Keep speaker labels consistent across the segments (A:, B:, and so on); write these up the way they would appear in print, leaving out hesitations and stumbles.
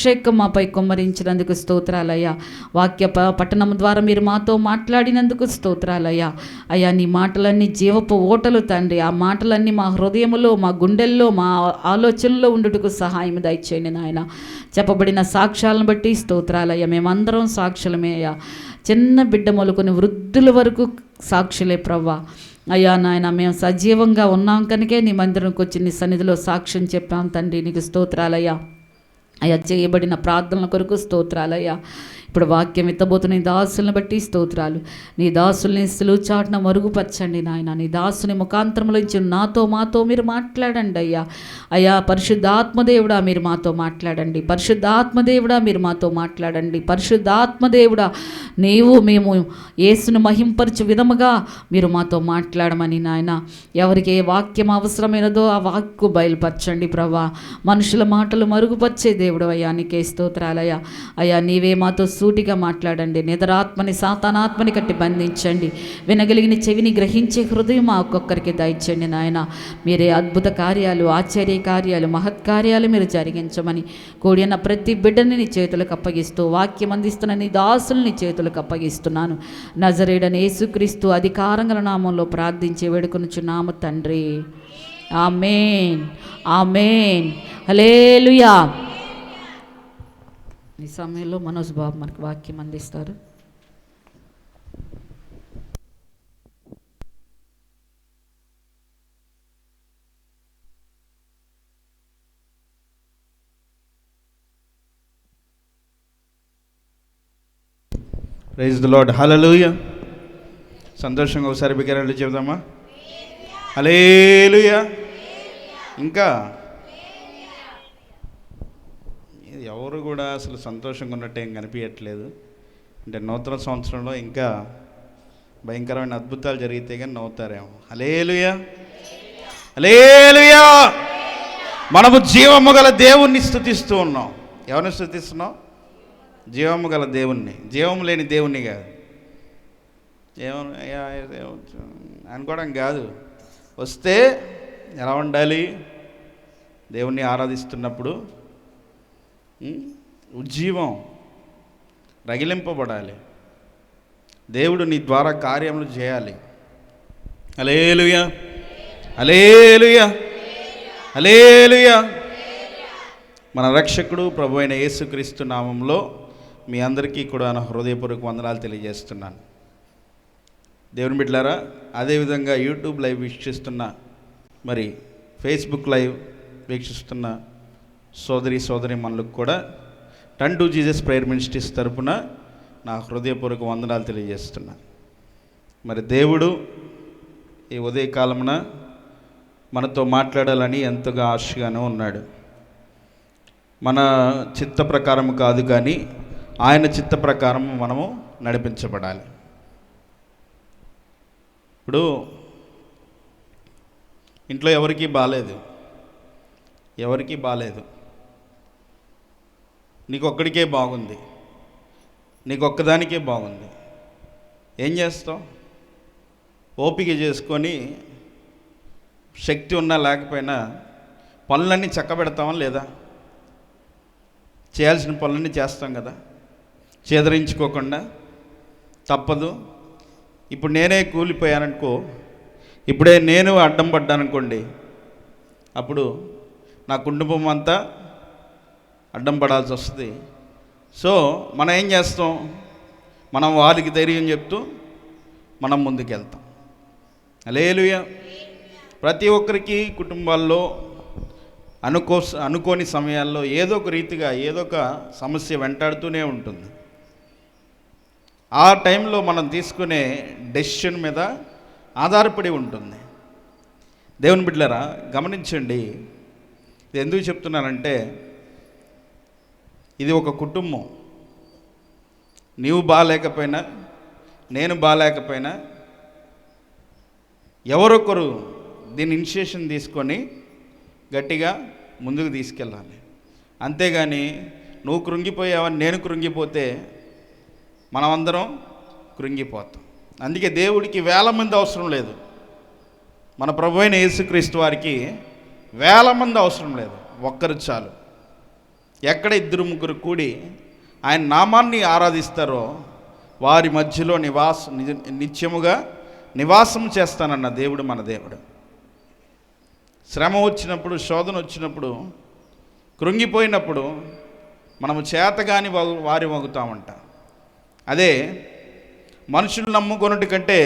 A: అభిషేకం మాపై కుమ్మరించినందుకు స్తోత్రాలయ్యా. వాక్య పట్టణం ద్వారా మీరు మాతో మాట్లాడినందుకు స్తోత్రాలయ్యా. అయ్యా, నీ మాటలన్నీ జీవపు ఓటలు తండ్రి. ఆ మాటలన్నీ మా హృదయంలో, మా గుండెల్లో, మా ఆలోచనలో ఉండుటకు సహాయం దయచేయండి నాయన. చెప్పబడిన సాక్ష్యాలను బట్టి స్తోత్రాలయ్యా. మేమందరం సాక్షులమే అయ్యా. చిన్న బిడ్డ మొదలుకొని వృద్ధుల వరకు సాక్షులే ప్రవ్వా. అయ్యా నాయన, మేము సజీవంగా ఉన్నాం కనుకే నీ మందిరంకి వచ్చి నీ సన్నిధిలో సాక్ష్యం చెప్పాం తండ్రి. నీకు స్తోత్రాలయ్యా. అయ్యా, చేయబడిన ప్రార్థనల కొరకు స్తోత్రాలయ్యా. ఇప్పుడు వాక్యం ఎత్తబోతున్న నీ దాసులను బట్టి స్తోత్రాలు. నీ దాసుల్ని సులువు చాటున మరుగుపరచండి నాయన. నీ దాసుని ముఖాంతరంలో ఇచ్చి మాతో మీరు మాట్లాడండి అయ్యా. అయ్యా, పరిశుద్ధాత్మదేవుడా మీరు మాతో మాట్లాడండి. పరిశుద్ధాత్మదేవుడా మీరు మాతో మాట్లాడండి. పరిశుద్ధాత్మదేవుడా మేము యేసును మహింపరచు విధముగా మీరు మాతో మాట్లాడమని నాయన. ఎవరికి ఏ వాక్యం అవసరమైనదో ఆ వాక్కు బయలుపరచండి ప్రభా. మనుషుల మాటలు మరుగుపరిచే దేవుడు అయ్యా, నీకే స్తోత్రాలయ్యా. అయ్యా, నీవే మాతో సూటిగా మాట్లాడండి. నిద్రాత్మని సాతానాత్మని కట్టి బంధించండి. వినగలిగిన చెవిని గ్రహించే హృదయం మా ఒక్కొక్కరికి దయచండి నాయన. మీరే అద్భుత కార్యాలు, ఆశ్చర్య కార్యాలు, మహత్కార్యాలు మీరు జరిగించమని కూడిన ప్రతి బిడ్డని నీ చేతులకు అప్పగిస్తూ, వాక్యం అందిస్తున్న నీ దాసుల్ని చేతులకు అప్పగిస్తున్నాను. నజరేయుడైన యేసుక్రీస్తు అధికారంగల నామంలో ప్రార్థించి వేడుకొనుచున్నాము తండ్రి. ఆమేన్, ఆమేన్, హల్లెలూయా. ఈ సమయంలో మనోజ్ బాబు మనకు వాక్యం అందిస్తారు.
B: Praise the lord. హల్లెలూయా. సంతోషంగా ఒకసారి బిగ్గరగా చెబుదామా? హల్లెలూయా. ఇంకా ఎవరు కూడా అసలు సంతోషంగా ఉన్నట్టు ఏం కనిపించట్లేదు. అంటే నూతన సంవత్సరంలో ఇంకా భయంకరమైన అద్భుతాలు జరిగితే కానీ నవ్వుతారేమో. హల్లెలూయా, హల్లెలూయా. మనము జీవము గల దేవుణ్ణి స్తుతిస్తూ ఉన్నాం. ఎవరిని స్తుతిస్తున్నాం? జీవము గల దేవుణ్ణి, జీవము లేని దేవుణ్ణి కాదు. అనుకోవడం కాదు. వస్తే ఎలా ఉండాలి? దేవుణ్ణి ఆరాధిస్తున్నప్పుడు ఉజ్జీవం రగిలింపబడాలి. దేవుడు నీ ద్వారా కార్యములు చేయాలి. హల్లెలూయా, హల్లెలూయా, హల్లెలూయా. మన రక్షకుడు ప్రభు అయిన యేసుక్రీస్తు నామంలో మీ అందరికీ కూడా నా హృదయపూర్వక వందనాలు తెలియజేస్తున్నాను. దేవుని బిడ్డలారా, అదేవిధంగా యూట్యూబ్ లైవ్ వీక్షిస్తున్న, మరి ఫేస్బుక్ లైవ్ వీక్షిస్తున్న సోదరి మనలకు కూడా turn to Jesus prayer ministries తరపున నా హృదయపూర్వక వందనాలు తెలియజేస్తున్నా. మరి దేవుడు ఈ ఉదయకాలమున మనతో మాట్లాడాలని ఎంతగా ఆశగానే ఉన్నాడు. మన చిత్త ప్రకారం కాదు కానీ ఆయన చిత్త ప్రకారం మనము నడిపించబడాలి. ఇప్పుడు ఇంట్లో ఎవరికీ బాలేదు. నీకు ఒక్కడికే బాగుంది, నీకు ఒక్కదానికే బాగుంది. ఏం చేస్తావు? ఓపిక చేసుకొని శక్తి ఉన్నా లేకపోయినా పనులన్నీ చక్కబెడతామా లేదా? చేయాల్సిన పనులన్నీ చేస్తాం కదా, చేదరించుకోకుండా. తప్పదు. ఇప్పుడు నేనే కూలిపోయాననుకో, ఇప్పుడే నేను అడ్డం పడ్డాననుకోండి, అప్పుడు నా కుటుంబం అంతా అడ్డం పడాల్సి వస్తుంది. సో మనం ఏం చేస్తాం? మనం వారికి ధైర్యం చెప్తూ మనం ముందుకెళ్తాం. హల్లెలూయా. ప్రతి ఒక్కరికి కుటుంబాల్లో అనుకోని సమయాల్లో ఏదో ఒక రీతిగా ఏదో ఒక సమస్య వెంటాడుతూనే ఉంటుంది. ఆ టైంలో మనం తీసుకునే డెసిషన్ మీద ఆధారపడి ఉంటుంది. దేవుని బిడ్డలారా, గమనించండి. ఇది ఎందుకు చెప్తున్నానంటే, ఇది ఒక కుటుంబం. నీవు బాగాలేకపోయినా, నేను బాగాలేకపోయినా ఎవరొకరు దీని ఇనిషియేషన్ తీసుకొని గట్టిగా ముందుకు తీసుకెళ్ళాలి. అంతేగాని నువ్వు కృంగిపోయావని నేను కృంగిపోతే మనమందరం కృంగిపోతాం. అందుకే దేవుడికి వేల మంది అవసరం లేదు. మన ప్రభువైన యేసుక్రీస్తు వారికి వేల మంది అవసరం లేదు, ఒక్కరు చాలు. ఎక్కడ ఇద్దరు ముగ్గురు కూడి ఆయన నామాన్ని ఆరాధిస్తారో వారి మధ్యలో నిత్యముగా నివాసం చేస్తానన్న దేవుడు మన దేవుడు. శ్రమ వచ్చినప్పుడు, శోధన వచ్చినప్పుడు, కృంగిపోయినప్పుడు మనము చేతగాని వారి వగుతామంట. అదే మనుషులు నమ్ముకొనుట కంటే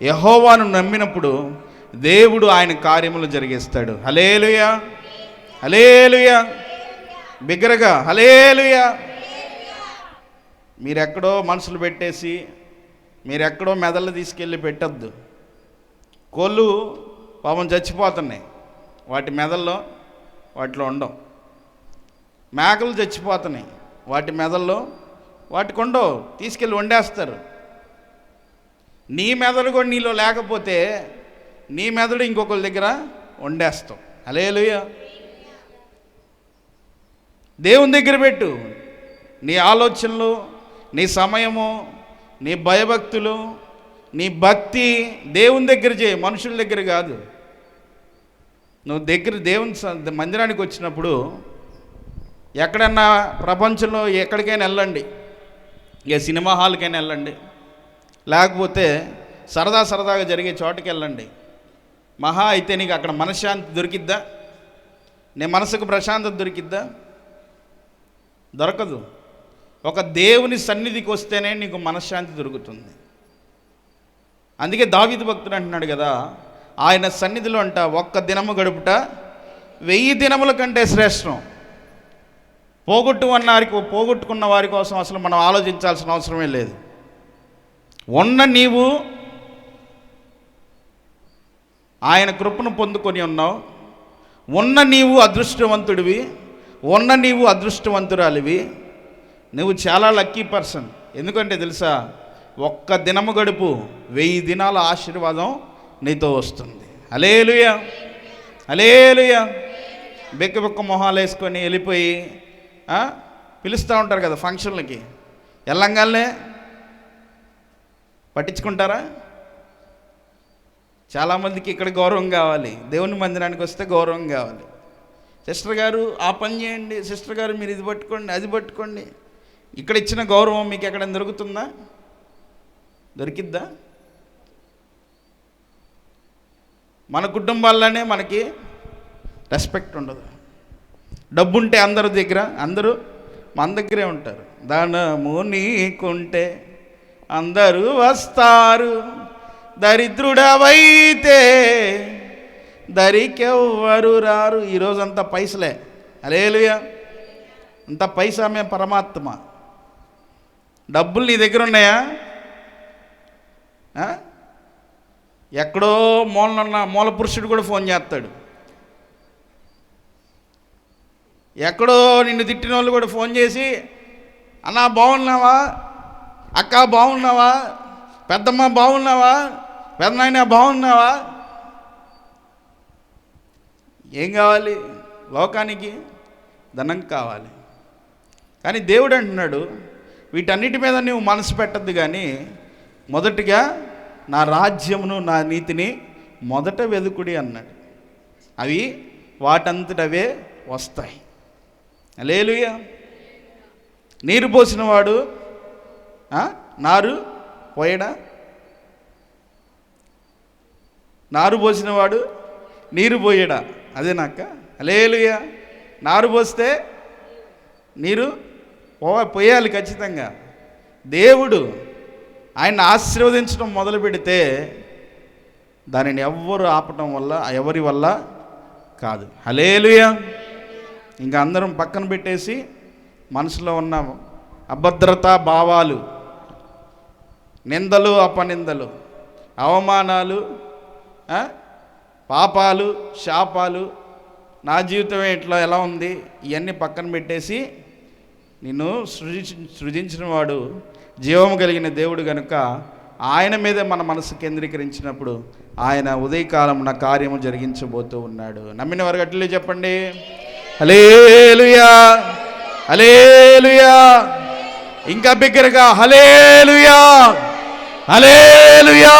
B: యెహోవాను నమ్మినప్పుడు దేవుడు ఆయన కార్యములు జరిగిస్తాడు. హల్లెలూయా, హల్లెలూయా, బిగ్గరగా హల్లెలూయా. మీరెక్కడో మనసులు పెట్టేసి మీరెక్కడో మెదళ్ళు తీసుకెళ్ళి పెట్టద్దు. కోళ్ళు పాపం చచ్చిపోతున్నాయి, వాటి మెదల్లో వాటిలో ఉండవు. మేకలు చచ్చిపోతున్నాయి, వాటి మెదల్లో వాటికి ఉండవు, తీసుకెళ్ళి వండేస్తారు. నీ మెదడు కూడా నీలో లేకపోతే నీ మెదడు ఇంకొకరి దగ్గర వండేస్తావు. హల్లెలూయా. దేవుని దగ్గర పెట్టు నీ ఆలోచనలు, నీ సమయము, నీ భయభక్తులు, నీ భక్తి దేవుని దగ్గర చేయి, మనుషుల దగ్గర కాదు. నువ్వు దేవుని మందిరానికి వచ్చినప్పుడు ఎక్కడన్నా ప్రపంచంలో ఎక్కడికైనా వెళ్ళండి, ఇక సినిమా హాల్కైనా వెళ్ళండి, లేకపోతే సరదాగా జరిగే చోటుకి వెళ్ళండి. మహా అయితే నీకు అక్కడ మనశ్శాంతి దొరికిద్దా? నీ మనసుకు ప్రశాంతత దొరికిద్దా? దొరకదు. ఒక దేవుని సన్నిధికి వస్తేనే నీకు మనశ్శాంతి దొరుకుతుంది. అందుకే దావీదు భక్తుడు అంటున్నాడు కదా, ఆయన సన్నిధిలో అంట ఒక్క దినము గడుపుట 1000 దినముల కంటే శ్రేష్టం. పోగొట్టుకున్న వారి కోసం అసలు మనం ఆలోచించాల్సిన అవసరమే లేదు. నీవు ఆయన కృపను పొందుకొని ఉన్నావు, నీవు అదృష్టవంతుడివి, నీవు అదృష్టవంతురాలివి. నువ్వు చాలా లక్కీ పర్సన్. ఎందుకంటే తెలుసా, ఒక్క దినము గడుపు 1000 దినాల ఆశీర్వాదం నీతో వస్తుంది. హల్లెలూయా, హల్లెలూయా. బెక్క మొహాలు వేసుకొని వెళ్ళిపోయి పిలుస్తూ ఉంటారు కదా ఫంక్షన్లకి, వెళ్ళంగానే పట్టించుకుంటారా? చాలామందికి ఇక్కడ గౌరవం కావాలి, దేవుని మందిరానికి వస్తే గౌరవం కావాలి. సిస్టర్ గారు ఆ పని చేయండి, సిస్టర్ గారు మీరు ఇది పట్టుకోండి, అది పట్టుకోండి. ఇక్కడ ఇచ్చిన గౌరవం మీకు ఎక్కడైనా దొరుకుతుందా? దొరికిద్దా? మన కుటుంబాల్లోనే మనకి రెస్పెక్ట్ ఉండదు. డబ్బుంటే అందరి దగ్గర, అందరూ మన దగ్గరే ఉంటారు. ధనము నీకుంటే అందరూ వస్తారు, దరిద్రుడవైతే దరికెవ్వరు రారు. ఈరోజంతా పైసలే. హల్లెలూయా. అంతా పైసామే పరమాత్మ. డబ్బులు నీ దగ్గర ఉన్నాయా? ఎక్కడో మూల పురుషుడు కూడా ఫోన్ చేస్తాడు. ఎక్కడో నిన్ను తిట్టిన వాళ్ళు కూడా ఫోన్ చేసి, అన్నా బాగున్నావా, అక్క బాగున్నావా, పెద్దమ్మ బాగున్నావా, పెద్దనాయన బాగున్నావా? ఏం కావాలి? లోకానికి ధనం కావాలి. కానీ దేవుడు అంటున్నాడు, వీటన్నిటి మీద నువ్వు మనసు పెట్టద్దు, కానీ మొదటిగా నా రాజ్యమును నా నీతిని మొదట వెదుకుడి అన్నాడు. అవి వాటంతటవే వస్తాయి. హల్లెలూయా. నీరు పోసినవాడు నారు పోయడా? నారు పోసినవాడు నీరు పోయడా? అదేనాక. హల్లెలూయా. నారు పోస్తే నీరు పోయాలి ఖచ్చితంగా. దేవుడు ఆయన ఆశీర్వదించడం మొదలు పెడితే దానిని ఎవ్వరు ఆపటం వల్ల, ఎవరి వల్ల కాదు. హల్లెలూయా. ఇంకా అందరం పక్కన పెట్టేసి మనసులో ఉన్న అభద్రతా భావాలు, నిందలు, అపనిందలు, అవమానాలు, పాపాలు, శాపాలు, నా జీవితమే ఇట్లా ఎలా ఉంది, ఇవన్నీ పక్కన పెట్టేసి నిన్ను సృజించిన వాడు జీవము కలిగిన దేవుడు కనుక ఆయన మీదే మన మనసు కేంద్రీకరించినప్పుడు ఆయన ఉదయకాలం నా కార్యము జరిగించబోతూ ఉన్నాడు. నమ్మిన వారు గట్టిగా చెప్పండి హల్లెలూయా, హల్లెలూయా. ఇంకా బిగ్గరగా హల్లెలూయా, హల్లెలూయా.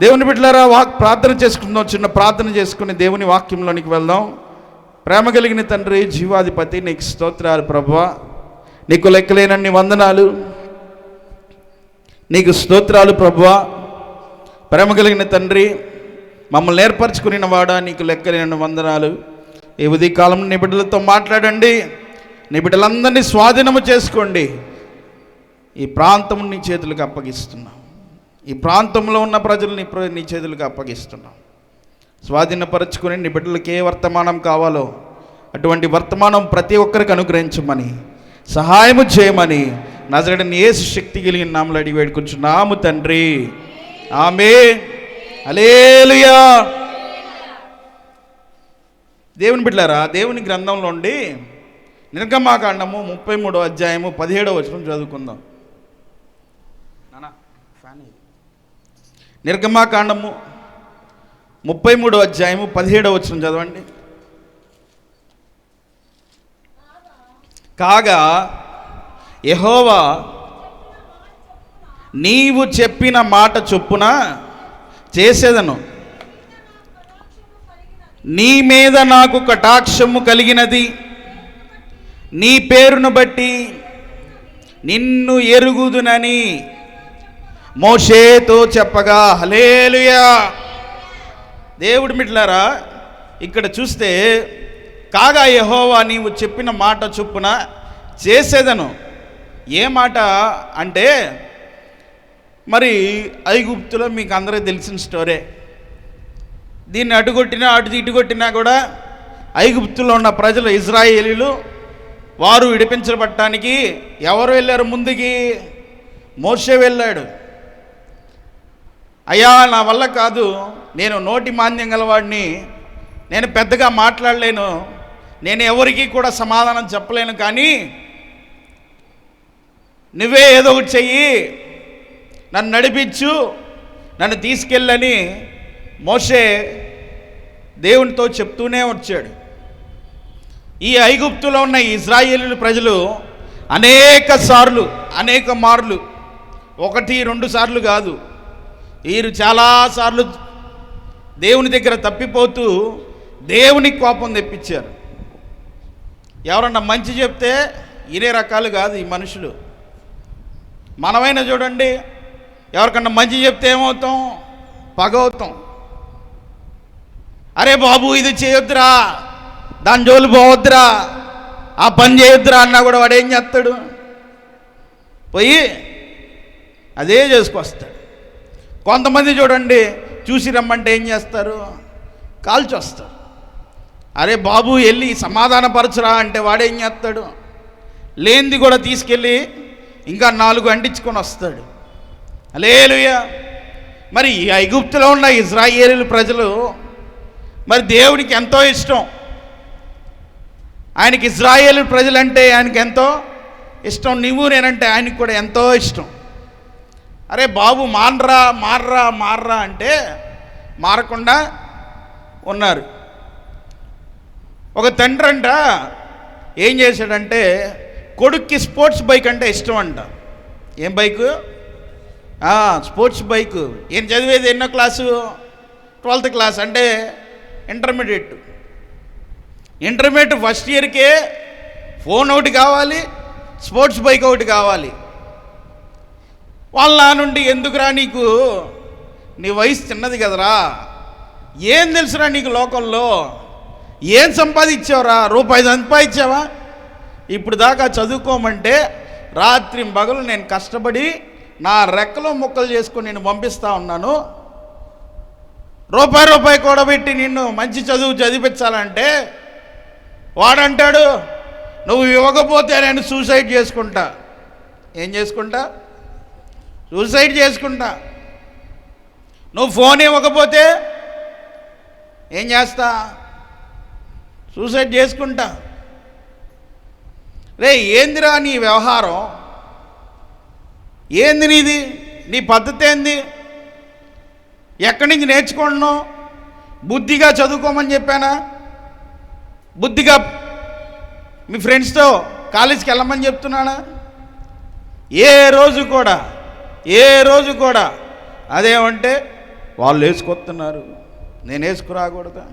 B: దేవుని బిడ్డలారా, ప్రార్థన చేసుకుందాం. చిన్న ప్రార్థన చేసుకుని దేవుని వాక్యంలోనికి వెళ్దాం. ప్రేమ కలిగిన తండ్రి, జీవాధిపతి, నీకు స్తోత్రాలు ప్రభువా. నీకు లెక్కలేనన్ని వందనాలు, నీకు స్తోత్రాలు ప్రభువా. ప్రేమ కలిగిన తండ్రి, మమ్మల్ని ఏర్పరచుకున్న వాడా, నీకు లెక్కలేనన్ని వందనాలు. ఈ ఉదయకాలం నీ బిడ్డలతో మాట్లాడండి, నీ బిడ్డలందరినీ స్వాధీనము చేసుకోండి. ఈ ప్రాంతం నీ చేతులకు అప్పగిస్తున్నాం, ఈ ప్రాంతంలో ఉన్న ప్రజల్ని నీ చేతులకు అప్పగిస్తున్నాం. స్వాధీనపరచుకుని నీ బిడ్డలకి ఏ వర్తమానం కావాలో అటువంటి వర్తమానం ప్రతి ఒక్కరికి అనుగ్రహించమని, సహాయము చేయమని నజరేయుడైన యేసు శక్తి కలిగిన నామములో అడిగి వేడుకుంటున్నాము తండ్రి, ఆమేన్. హల్లెలూయా. దేవుని బిడ్డలారా, దేవుని గ్రంథంలో ఉండి నిర్గమాకాండము 33వ అధ్యాయము 17వ వచనం చదువుకుందాం. నిర్గమాకాండము 33వ అధ్యాయము 17వ వచనం చదవండి. కాగా యెహోవా నీవు చెప్పిన మాట చొప్పున చేసేదను, నీ మీద నాకు కటాక్షము కలిగినది, నీ పేరును బట్టి నిన్ను ఎరుగుదునని మోషేతో చెప్పగా. హల్లెలూయా. దేవుడి మిట్లారా, ఇక్కడ చూస్తే కాగా యెహోవా నీవు చెప్పిన మాట చొప్పున చేసేదను. ఏ మాట అంటే మరి ఐగుప్తులో మీకు అందరికీ తెలిసిన స్టోరీ. దీన్ని అడ్డుకొట్టినా ఇటుకొట్టినా కూడా ఐగుప్తులో ఉన్న ప్రజలు, ఇజ్రాయేలీలు, వారు విడిపించబడటానికి ఎవరు వెళ్ళారు? ముందుకి మోషే వెళ్ళాడు. అయ్యా నా వల్ల కాదు, నేను నోటి మాంద్యం గలవాడిని, నేను పెద్దగా మాట్లాడలేను, నేను ఎవరికి కూడా సమాధానం చెప్పలేను, కానీ నువ్వే ఏదో ఒకటి చెయ్యి, నన్ను నడిపించు, నన్ను తీసుకెళ్ళని మోషే దేవునితో చెప్తూనే వచ్చాడు. ఈ ఐగుప్తులో ఉన్న ఇజ్రాయేలు ప్రజలు అనేక మార్లు 1-2 సార్లు కాదు, వీరు చాలాసార్లు దేవుని దగ్గర తప్పిపోతూ దేవునికి కోపం తెప్పించారు. ఎవరన్నా మంచి చెప్తే ఇదే రకాలు కాదు ఈ మనుషులు. మనమైనా చూడండి, ఎవరికన్నా మంచి చెప్తే ఏమవుతాం? పగవుతాం. అరే బాబు ఇది చేయొద్దురా, దాని జోలు పోవద్దురా, ఆ పని చేయొద్దురా అన్నా కూడా వాడు ఏం చేస్తాడు? పోయి అదే చేసుకొస్తాడు. కొంతమంది చూడండి, చూసి రమ్మంటే ఏం చేస్తారు? కాల్చి వస్తారు. అరే బాబు వెళ్ళి సమాధానపరచురా అంటే వాడేం చేస్తాడు? లేనిది కూడా తీసుకెళ్ళి ఇంకా 4 అంటించుకొని వస్తాడు. హల్లెలూయా. మరి ఈ ఐగుప్తులో ఉన్న ఇజ్రాయేలు ప్రజలు మరి దేవునికి ఎంతో ఇష్టం. ఆయనకి ఇజ్రాయేలు ప్రజలంటే ఆయనకి ఎంతో ఇష్టం. నువ్వు నేనంటే ఆయనకి కూడా ఎంతో ఇష్టం. అరే బాబు మారరా అంటే మారకుండా ఉన్నారు. ఒక తండ్రి అంట ఏం చేశాడంటే, కొడుక్కి స్పోర్ట్స్ బైక్ అంటే ఇష్టం అంట. ఏం బైకు? Sports bike. ఏం చదివేది ఎన్నో క్లాసు? 12th క్లాస్, అంటే ఇంటర్మీడియట్ ఫస్ట్ ఇయర్కే ఫోన్ ఒకటి కావాలి, స్పోర్ట్స్ బైక్ ఒకటి కావాలి. వాళ్ళ నుండి ఎందుకురా నీకు, నీ వయసు చిన్నది కదరా, ఏం తెలుసురా నీకు లోకంలో, ఏం సంపాదించావురా? రూపాయి సంపాదించావా? ఇప్పుడు దాకా చదువుకోమంటే రాత్రి పగలు నేను కష్టపడి నా రెక్కలో ముక్కలు చేసుకొని నేను పంపిస్తూ ఉన్నాను. రూపాయి కూడబెట్టి నిన్ను మంచి చదువు చదివించాలంటే వాడంటాడు, నువ్వు ఇవ్వకపోతే నేను సూసైడ్ చేసుకుంటా. ఏం చేసుకుంటా? సూసైడ్ చేసుకుంటా. నువ్వు ఫోన్ ఇవ్వకపోతే ఏం చేస్తా? సూసైడ్ చేసుకుంటా. రే ఏందిరా నీ వ్యవహారం? ఏంది నీది? నీ పద్ధతి ఏంది? ఎక్కడి నుంచి నేర్చుకుంటున్నావు? బుద్ధిగా చదువుకోమని చెప్పానా? బుద్ధిగా మీ ఫ్రెండ్స్తో కాలేజీకి వెళ్ళమని చెప్తున్నానా? ఏ రోజు కూడా అదేమంటే వాళ్ళు వేసుకొస్తున్నారు, నేను వేసుకురాకూడదా?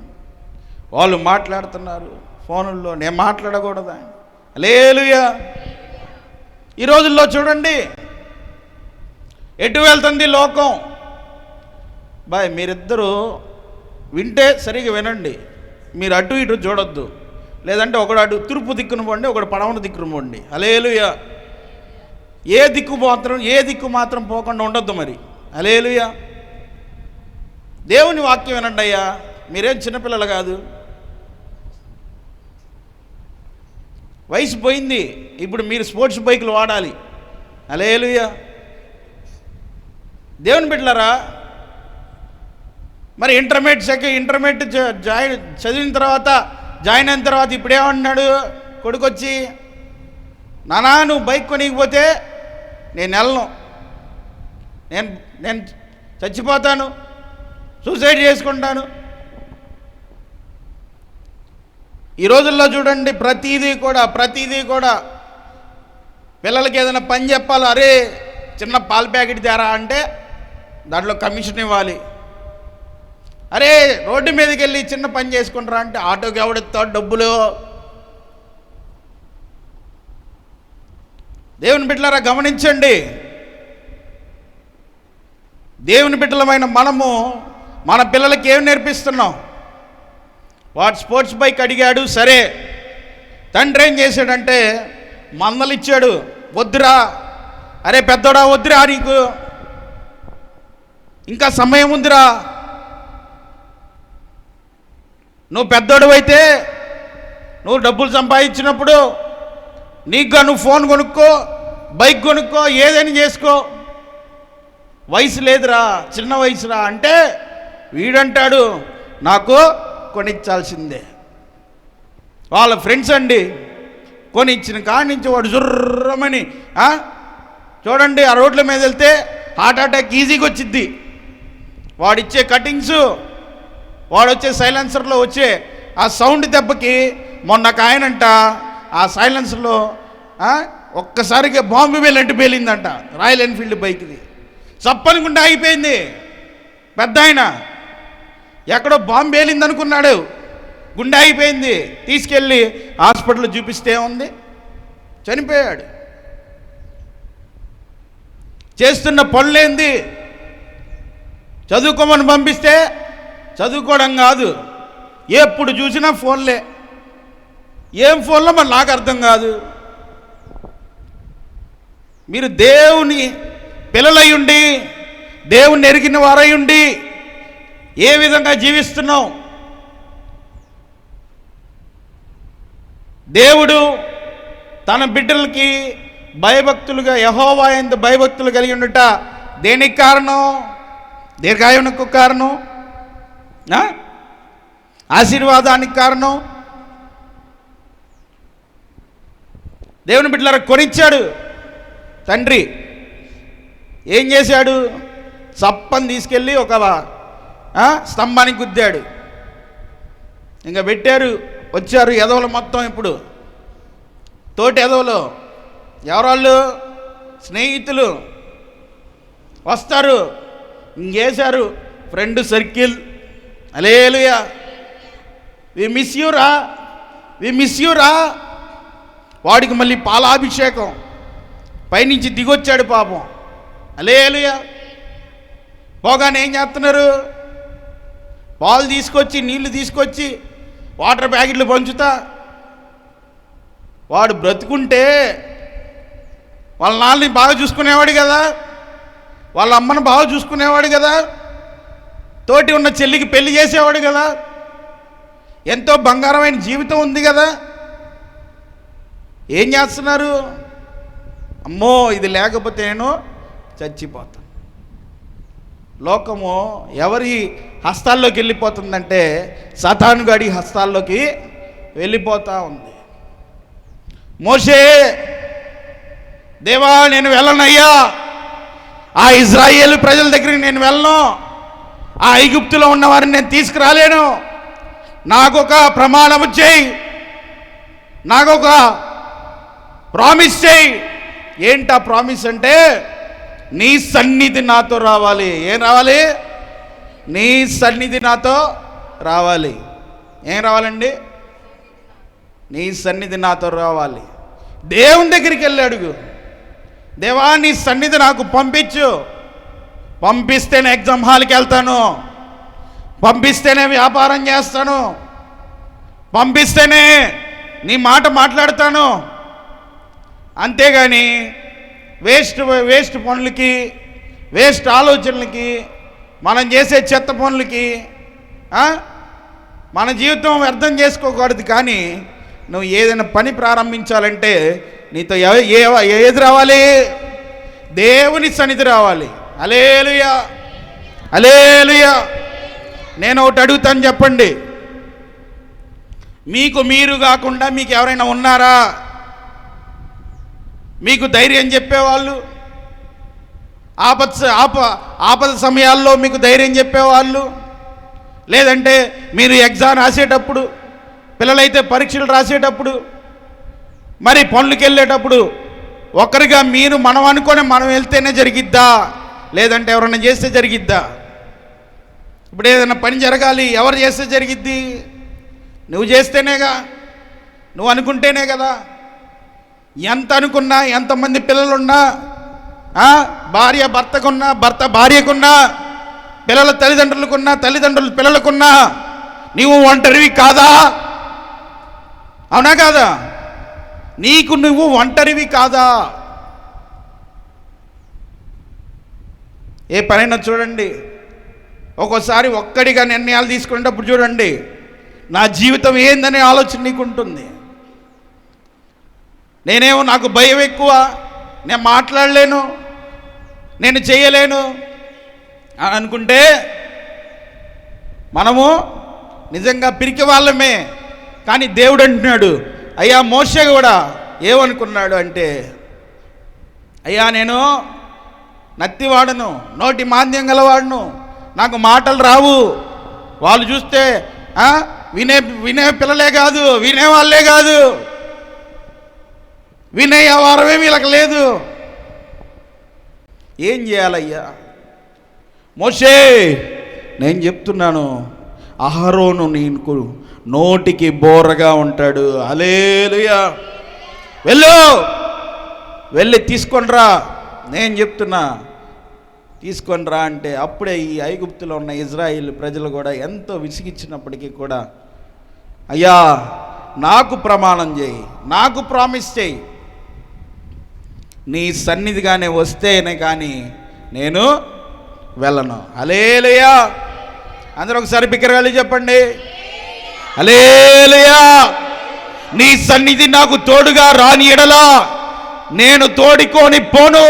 B: వాళ్ళు మాట్లాడుతున్నారు, ఫోనుల్లో నేను మాట్లాడకూడదా? హల్లెలూయా. ఈ రోజుల్లో చూడండి ఎటు వెళ్తుంది లోకం. బాయ్, మీరిద్దరూ వింటే సరిగా వినండి. మీరు అటు ఇటు చూడొద్దు. లేదంటే ఒకడు అటు తూర్పు దిక్కును పోండి, ఒకడు పడమర దిక్కును పోండి. హల్లెలూయా. ఏ దిక్కు మాత్రం పోకుండా ఉండొద్దు మరి. హల్లెలూయా. దేవుని వాక్యం వినండి అయ్యా. మీరేం చిన్నపిల్లలు కాదు. వయసు పోయింది, ఇప్పుడు మీరు స్పోర్ట్స్ బైకులు వాడాలి. హల్లెలూయా. దేవుని బిడ్డలారా, మరి ఇంటర్మీడియట్ చదివిన తర్వాత జాయిన్ అయిన తర్వాత ఇప్పుడేమన్నాడు కొడుకొచ్చి, నానా నువ్వు బైక్ కొనికపోతే నేను వెళ్ళను, నేను చచ్చిపోతాను, సూసైడ్ చేసుకుంటాను. ఈ రోజుల్లో చూడండి ప్రతిదీ కూడా పిల్లలకి ఏదైనా పని చెప్పాలి. అరే చిన్న పాల ప్యాకెట్ తేరా అంటే దాంట్లో కమిషన్ ఇవ్వాలి. అరే రోడ్డు మీదకి వెళ్ళి చిన్న పని చేసుకుంటారా అంటే ఆటోకి ఎవడెత్తాడు డబ్బులు. దేవుని బిడ్డలారా గమనించండి. దేవుని బిడ్డలమైన మనము మన పిల్లలకి ఏం నేర్పిస్తున్నాం? వాడు స్పోర్ట్స్ బైక్ అడిగాడు, సరే. తండ్రి ఏం చేశాడంటే మందలిచ్చాడు, వద్దురా, అరే పెద్దోడా వద్దురా, నీకు ఇంకా సమయం ఉందిరా, నువ్వు పెద్దోడు అయితే నువ్వు డబ్బులు సంపాదించినప్పుడు నీకుగా నువ్వు ఫోన్ కొనుక్కో, బైక్ కొనుక్కో, ఏదైనా చేసుకో, వయసు లేదురా, చిన్న వయసురా అంటే వీడంటాడు నాకు కొనిచ్చాల్సిందే. వాళ్ళ ఫ్రెండ్స్ అండి కొనిచ్చిన కాడి నుంచి వాడు జుర్రమని చూడండి ఆ రోడ్ల మీద వెళ్తే హార్ట్ అటాక్ ఈజీగా వచ్చిద్ది. వాడిచ్చే కటింగ్స్, వాడొచ్చే సైలెన్సర్లో వచ్చే ఆ సౌండ్ దెబ్బకి మొన్న ఆయనంట ఆ సైలెన్సర్లో ఒక్కసారిగా బాంబు వెళ్ళంటి పేలిందంట రాయల్ ఎన్ఫీల్డ్ బైక్ది. చప్పనుకుంటే ఆగిపోయింది. పెద్ద ఆయన ఎక్కడో బాంబు పేలింది అనుకున్నాడు, గుండె ఆగిపోయింది. తీసుకెళ్ళి హాస్పిటల్లో చూపిస్తే ఉంది, చనిపోయాడు. చేస్తున్న పనులేంది? చదువుకోమని పంపిస్తే చదువుకోవడం కాదు, ఎప్పుడు చూసినా ఫోన్లే. ఏం ఫోన్లో మరి నాకు అర్థం కాదు. మీరు దేవుని పిల్లలయ్యుండి దేవుని ఎరిగిన వారయ్యుండి ఏ విధంగా జీవిస్తున్నాం? దేవుడు తన బిడ్డలకి భయభక్తులుగా యెహోవా యందు భయభక్తులు కలిగి ఉండుట దేనికి కారణం? దీర్ఘాయువునకు కారణం, ఆశీర్వాదానికి కారణం. దేవుని బిడ్డలారా కొనిచ్చాడు తండ్రి. ఏం చేశాడు? చప్పని తీసుకెళ్ళి ఒక స్తంభానికి గుద్దాడు. ఇంకా పెట్టారు, వచ్చారు ఎదవలు మొత్తం. ఇప్పుడు తోటి ఎదవలు ఎవరాళ్ళు? స్నేహితులు వస్తారు, ఇంకేశారు friend circle. Hallelujah. We miss you రా. వాడికి మళ్ళీ పాలాభిషేకం పైనుంచి దిగొచ్చాడు పాపం. హల్లెలూయా. పోగానే ఏం చేస్తున్నారు? పాలు తీసుకొచ్చి నీళ్లు తీసుకొచ్చి వాటర్ ప్యాకెట్లు పంచుతా. వాడు బ్రతుకుంటే వాళ్ళ నాన్నని బాగా చూసుకునేవాడు కదా, వాళ్ళ అమ్మను బాగా చూసుకునేవాడు కదా, తోటి ఉన్న చెల్లికి పెళ్లి చేసేవాడు కదా, ఎంతో బంగారమైన జీవితం ఉంది కదా. ఏం చేస్తున్నారు? అమ్మో ఇది లేకపోతే నేను చచ్చిపోతాను. లోకము ఎవరి హస్తాల్లోకి వెళ్ళిపోతుందంటే సాతానుగాడి హస్తాల్లోకి వెళ్ళిపోతూ ఉంది. మోషే, దేవా నేను వెళ్ళనయ్యా, ఆ ఇజ్రాయేలు ప్రజల దగ్గరికి నేను వెళ్ళను, ఆ ఐగుప్తులో ఉన్నవారిని నేను తీసుకురాలేను, నాకొక ప్రమాణము చేయి, నాకొక ప్రామిస్ చేయి. ఏంటా ప్రామిస్ అంటే నీ సన్నిధి నాతో రావాలి. ఏం రావాలి? నీ సన్నిధి నాతో రావాలి. ఏం రావాలండి? నీ సన్నిధి నాతో రావాలి. దేవుని దగ్గరికి వెళ్ళి అడుగు, దేవా నీ సన్నిధి నాకు పంపించు. పంపిస్తేనే ఎగ్జామ్ హాల్కి వెళ్తాను, పంపిస్తేనే వ్యాపారం చేస్తాను, పంపిస్తేనే నీ మాట మాట్లాడతాను. అంతేగాని వేస్ట్ పనులకి, వేస్ట్ ఆలోచనలకి, మనం చేసే చెత్త పనులకి మన జీవితం వ్యర్థం చేసుకోకూడదు. కానీ నువ్వు ఏదైనా పని ప్రారంభించాలంటే నీతో ఏది రావాలి? దేవుని సన్నిధి రావాలి. హల్లెలూయా, హల్లెలూయా. నేను ఒకటి అడుగుతాను, చెప్పండి, మీకు మీరు కాకుండా మీకు ఎవరైనా ఉన్నారా? మీకు ధైర్యం చెప్పేవాళ్ళు, ఆపద సమయాల్లో మీకు ధైర్యం చెప్పేవాళ్ళు, లేదంటే మీరు ఎగ్జామ్ రాసేటప్పుడు, పిల్లలైతే పరీక్షలు రాసేటప్పుడు, మరి పనులకు వెళ్ళేటప్పుడు ఒక్కరిగా మనం అనుకొని మనం వెళ్తేనే జరిగిద్దా, లేదంటే ఎవరైనా చేస్తే జరిగిద్దా? ఇప్పుడు ఏదైనా పని జరగాలి, ఎవరు చేస్తే జరిగిద్ది? నువ్వు చేస్తేనేగా, నువ్వు అనుకుంటేనే కదా. ఎంత అనుకున్నా, ఎంతమంది పిల్లలున్నా, భార్య భర్తకున్నా, భర్త భార్యకున్నా, పిల్లల తల్లిదండ్రులకున్నా, తల్లిదండ్రుల పిల్లలకున్నా, నీవు ఒంటరివి కాదా? అవునా కాదా? నీకు నువ్వు ఒంటరివి కాదా? ఏ పనైనా చూడండి, ఒక్కోసారి ఒక్కడిగా నిర్ణయాలు తీసుకునేటప్పుడు చూడండి, నా జీవితం ఏందనే ఆలోచన నీకు ఉంటుంది. నేనేమో నాకు భయం ఎక్కువ, నేను మాట్లాడలేను, నేను చేయలేను అని అనుకుంటే మనము నిజంగా పిరికి వాళ్ళమే. కానీ దేవుడు అంటున్నాడు, అయ్యా మోషే కూడా ఏమనుకున్నాడు అంటే, అయ్యా నేను నత్తివాడను, నోటి మాంద్యం గలవాడును, నాకు మాటలు రావు. వాళ్ళు చూస్తే వినే పిల్లలే కాదు, వినేవాళ్ళే కాదు, వినే వారమే వీళ్ళకి లేదు. ఏం చేయాలయ్యా? మోషే నేను చెప్తున్నాను, అహరోను నీకు నోటికి బోరగా ఉంటాడు. హల్లెలూయా. వెళ్ళి తీసుకొనిరా, నేను చెప్తున్నా తీసుకొనిరా అంటే అప్పుడే ఈ ఐగుప్తులో ఉన్న ఇజ్రాయిల్ ప్రజలు కూడా ఎంతో విసిగిచ్చినప్పటికీ కూడా, అయ్యా నాకు ప్రమాణం చేయి, నాకు ప్రామిస్ చేయి, నీ సన్నిధిగానే వస్తేనే కానీ నేను వెళ్ళను. హల్లెలూయా. అందరూ ఒకసారి బిగ్గరగా చెప్పండి, హల్లెలూయా. నీ సన్నిధి నాకు తోడుగా రాని ఎడలా నేను తోడుకొని పోను.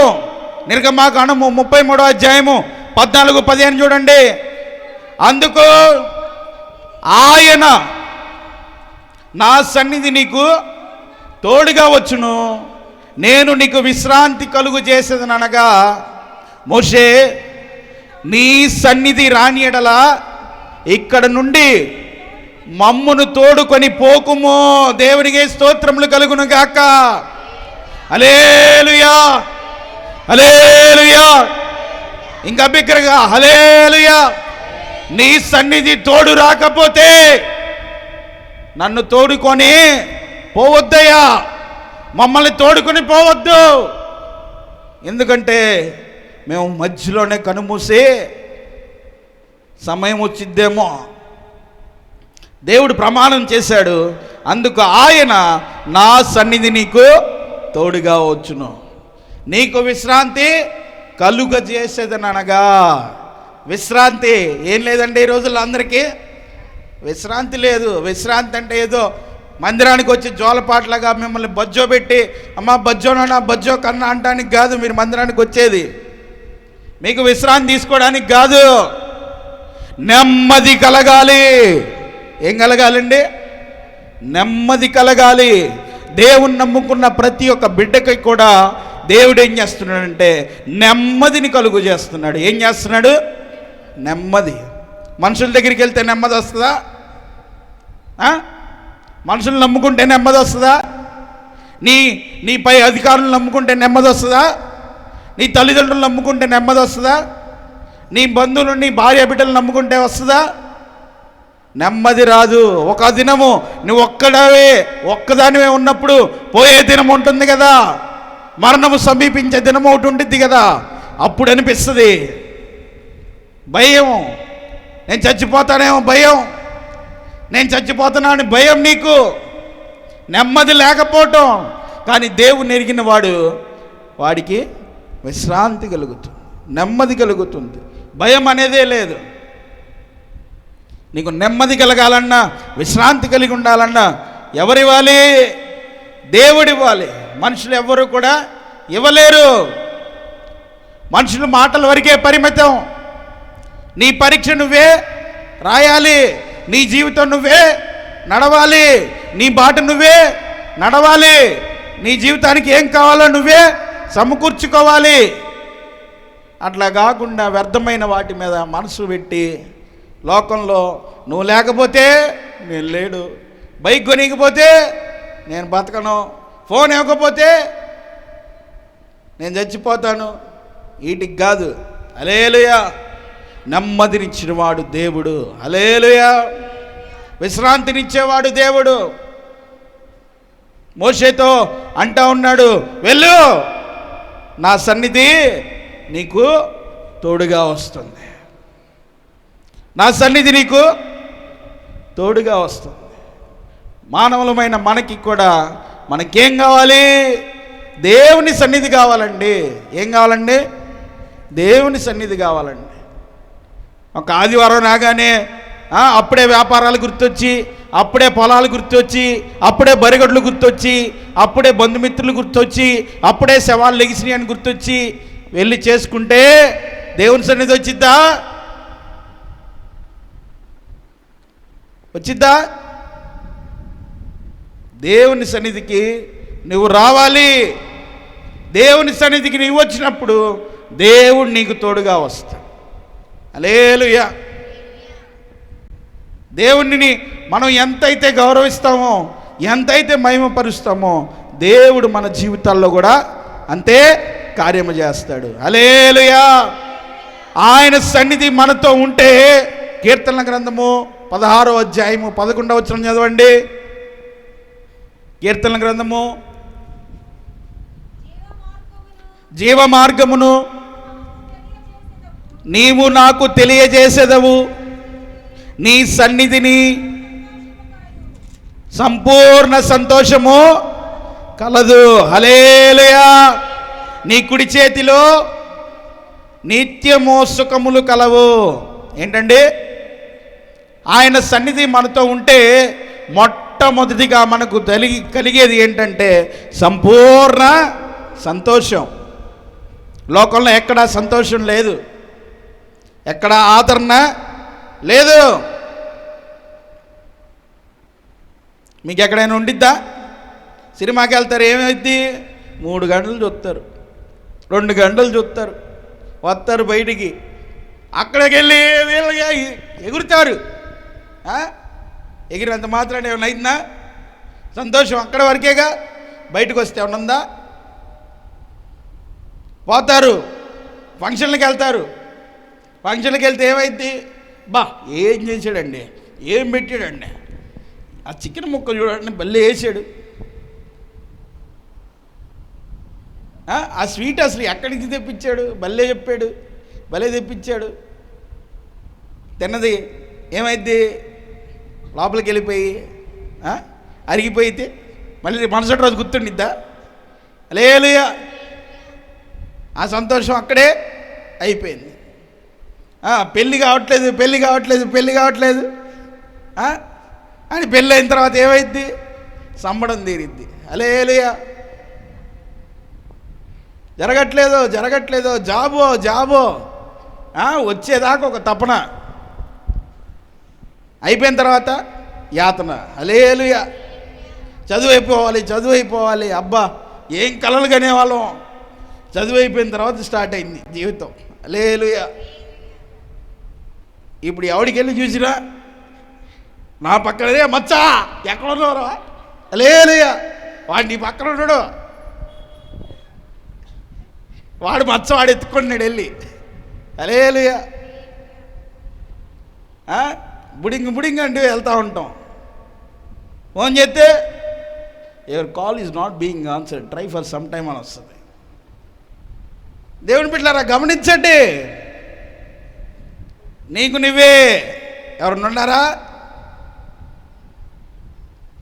B: నిర్గమాకాండము 33వ అధ్యాయము 14-15 చూడండి. అందుకు ఆయన నా సన్నిధి నీకు తోడుగా వచ్చును, నేను నీకు విశ్రాంతి కలుగు చేసేదనగా, మోషే నీ సన్నిధి రాని ఎడల ఇక్కడ నుండి మమ్మును తోడుకొని పోకుము. దేవునికి స్తోత్రములు కలుగును గాక. హల్లెలూయా, హల్లెలూయా. ఇంకా బిగ్గరగా హల్లెలూయా. నీ సన్నిధి తోడు రాకపోతే నన్ను తోడుకొని పోవద్దయ్యా, మమ్మల్ని తోడుకొని పోవద్దు. ఎందుకంటే మేము మధ్యలోనే కనుమూసే సమయం వచ్చిద్దేమో. దేవుడు ప్రమాణం చేశాడు, అందుకు ఆయన నా సన్నిధి నీకు తోడుగా వచ్చును, నీకు విశ్రాంతి కలుగజేసేదనగా. విశ్రాంతి ఏం లేదండి ఈ రోజుల్లో అందరికీ విశ్రాంతి లేదు. విశ్రాంతి అంటే ఏదో మందిరానికి వచ్చి జోలపాట్లాగా మిమ్మల్ని బజ్జో పెట్టి, అమ్మ బజ్జోనా బజ్జో కన్నా అంటానికి కాదు మీరు మందిరానికి వచ్చేది. మీకు విశ్రాంతి తీసుకోవడానికి కాదు, నెమ్మది కలగాలి. ఏం కలగాలండి? నెమ్మది కలగాలి. దేవుని నమ్ముకున్న ప్రతి ఒక్క బిడ్డకి కూడా దేవుడు ఏం చేస్తున్నాడంటే నెమ్మదిని కలుగు చేస్తున్నాడు. ఏం చేస్తున్నాడు? నెమ్మది. మనుషుల దగ్గరికి వెళ్తే నెమ్మది వస్తుందా? మనుషులు నమ్ముకుంటే నెమ్మది వస్తుందా? నీపై అధికారులను నమ్ముకుంటే నెమ్మది వస్తుందా? నీ తల్లిదండ్రులు నమ్ముకుంటే నెమ్మది వస్తుందా? నీ బంధువులు, నీ భార్య బిడ్డలు నమ్ముకుంటే వస్తుందా? నెమ్మది రాదు. ఒక దినము నువ్వు ఒక్కదానివే ఉన్నప్పుడు పోయే దినం ఉంటుంది కదా, మరణము సమీపించే దినం ఒకటి ఉంటుంది కదా, అప్పుడు అనిపిస్తుంది భయం. నేను చచ్చిపోతానేమో భయం, నేను చచ్చిపోతున్నాను భయం. నీకు నెమ్మది లేకపోవటం. కానీ దేవుని ఎరిగిన వాడికి విశ్రాంతి కలుగుతుంది, నెమ్మది కలుగుతుంది, భయం అనేదే లేదు. నీకు నెమ్మది కలగాలన్నా, విశ్రాంతి కలిగి ఉండాలన్నా ఎవరివ్వాలి? దేవుడు ఇవ్వాలి. మనుషులు ఎవ్వరూ కూడా ఇవ్వలేరు. మనుషులు మాటల వరకే పరిమితం. నీ పరీక్ష నువ్వే రాయాలి, నీ జీవితం నువ్వే నడవాలి, నీ బాట నువ్వే నడవాలి, నీ జీవితానికి ఏం కావాలో నువ్వే సమకూర్చుకోవాలి. అట్లా కాకుండా వ్యర్థమైన వాటి మీద మనసు పెట్టి లోకంలో నువ్వు లేకపోతే నేను లేడు, బైక్ కొనికపోతే నేను బతకను, ఫోన్ ఇవ్వకపోతే నేను చచ్చిపోతాను, వీటికి కాదు. హల్లెలూయా. నెమ్మదినిచ్చినవాడు దేవుడు. హల్లెలూయా. విశ్రాంతినిచ్చేవాడు దేవుడు. మోషేతో అంటా ఉన్నాడు, వెళ్ళు, నా సన్నిధి నీకు తోడుగా వస్తుంది, నా సన్నిధి నీకు తోడుగా వస్తుంది. మానవులమైన మనకి కూడా మనకేం కావాలి? దేవుని సన్నిధి కావాలండి. ఏం కావాలండి? దేవుని సన్నిధి కావాలండి. ఒక ఆదివారం రాగానే అప్పుడే వ్యాపారాలు గుర్తొచ్చి, అప్పుడే పొలాలు గుర్తొచ్చి, అప్పుడే బరిగొడ్లు గుర్తొచ్చి, అప్పుడే బంధుమిత్రులు గుర్తొచ్చి, అప్పుడే శవాలు లెగిసినాయి అని గుర్తొచ్చి వెళ్ళి చేసుకుంటే దేవుని సన్నిధి వచ్చిద్దా? వచ్చిద్దా? దేవుని సన్నిధికి నువ్వు రావాలి. దేవుని సన్నిధికి నువ్వు వచ్చినప్పుడు దేవుడు నీకు తోడుగా వస్తాడు. హల్లెలూయా. దేవుణ్ణి మనం ఎంతైతే గౌరవిస్తామో, ఎంతైతే మహిమపరుస్తామో, దేవుడు మన జీవితాల్లో కూడా అంతే కార్యము చేస్తాడు. హల్లెలూయా. ఆయన సన్నిధి మనతో ఉంటే, కీర్తనల గ్రంథము 16వ అధ్యాయము 11వ వచనం చదవండి. కీర్తనల గ్రంథము, జీవ మార్గమును నీవు నాకు తెలియజేసేదవు, నీ సన్నిధిని సంపూర్ణ సంతోషము కలదు. హల్లెలూయా. నీ కుడి చేతిలో నిత్యము సుఖములు కలవు. ఏంటండి? ఆయన సన్నిధి మనతో ఉంటే మొట్టమొదటిగా మనకు కలిగేది ఏంటంటే సంపూర్ణ సంతోషం. లోకంలో ఎక్కడా సంతోషం లేదు, ఎక్కడా ఆదరణ లేదు. మీకు ఎక్కడైనా ఉండిద్దా? సినిమాకి వెళ్తారు, ఏమైద్ది? 3 గంటలు చూస్తారు, 2 గంటలు చూస్తారు, వస్తారు బయటికి, అక్కడికి వెళ్ళి వీళ్ళగా ఎగురుతారు. ఎగిరినంత మాత్రాన్ని ఏమైనా అయిందా? సంతోషం అక్కడ వరకేగా, బయటకు వస్తే ఏమన్నా ఉందా? పోతారు, ఫంక్షన్లకు వెళ్తారు, ఫంక్షన్కి వెళ్తే ఏమైంది? బా ఏం చేశాడండి, ఏం పెట్టాడండి, ఆ చికెన్ ముక్క చూడండి భలే వేసాడు, ఆ స్వీట్ అసలు ఎక్కడి నుంచి తెప్పించాడు, భలే చెప్పాడు, భలే తెప్పించాడు. తిన్నది ఏమైద్ది? లోపలికి వెళ్ళిపోయి అరిగిపోయితే మళ్ళీ మరుసటి రోజు గుర్తుండిద్దా? హల్లెలూయా. ఆ సంతోషం అక్కడే అయిపోయింది. పెళ్ళి కావట్లేదు, పెళ్ళి కావట్లేదు, పెళ్ళి కావట్లేదు అని పెళ్ళి అయిన తర్వాత ఏమైద్ది? సంబడం తీరిద్ది. హల్లెలూయా. జరగట్లేదు, జరగట్లేదు, జాబో జాబో వచ్చేదాకా ఒక తపన, అయిపోయిన తర్వాత యాతన. హల్లెలూయా. చదువు అయిపోవాలి, చదువు అయిపోవాలి, అబ్బా ఏం కలలు కనేవాళ్ళం, చదువు అయిపోయిన తర్వాత స్టార్ట్ అయింది జీవితం. హల్లెలూయా. ఇప్పుడు ఎవడికి వెళ్ళి చూసినా నా పక్కనే మచ్చా ఎక్కడున్నారా? హల్లెలూయా. వాడు నీ పక్కన ఉన్నాడు, వాడు మచ్చ వాడు ఎత్తుకున్నాడు వెళ్ళి. హల్లెలూయా. బుడింగ్ అంటే వెళ్తూ ఉంటాం. ఫోన్ చేస్తే your call is not being answered, try for some time అని వస్తుంది. దేవుని బిడ్డలారా గమనించండి, నీకు నువ్వే ఎవరన్నా ఉన్నారా?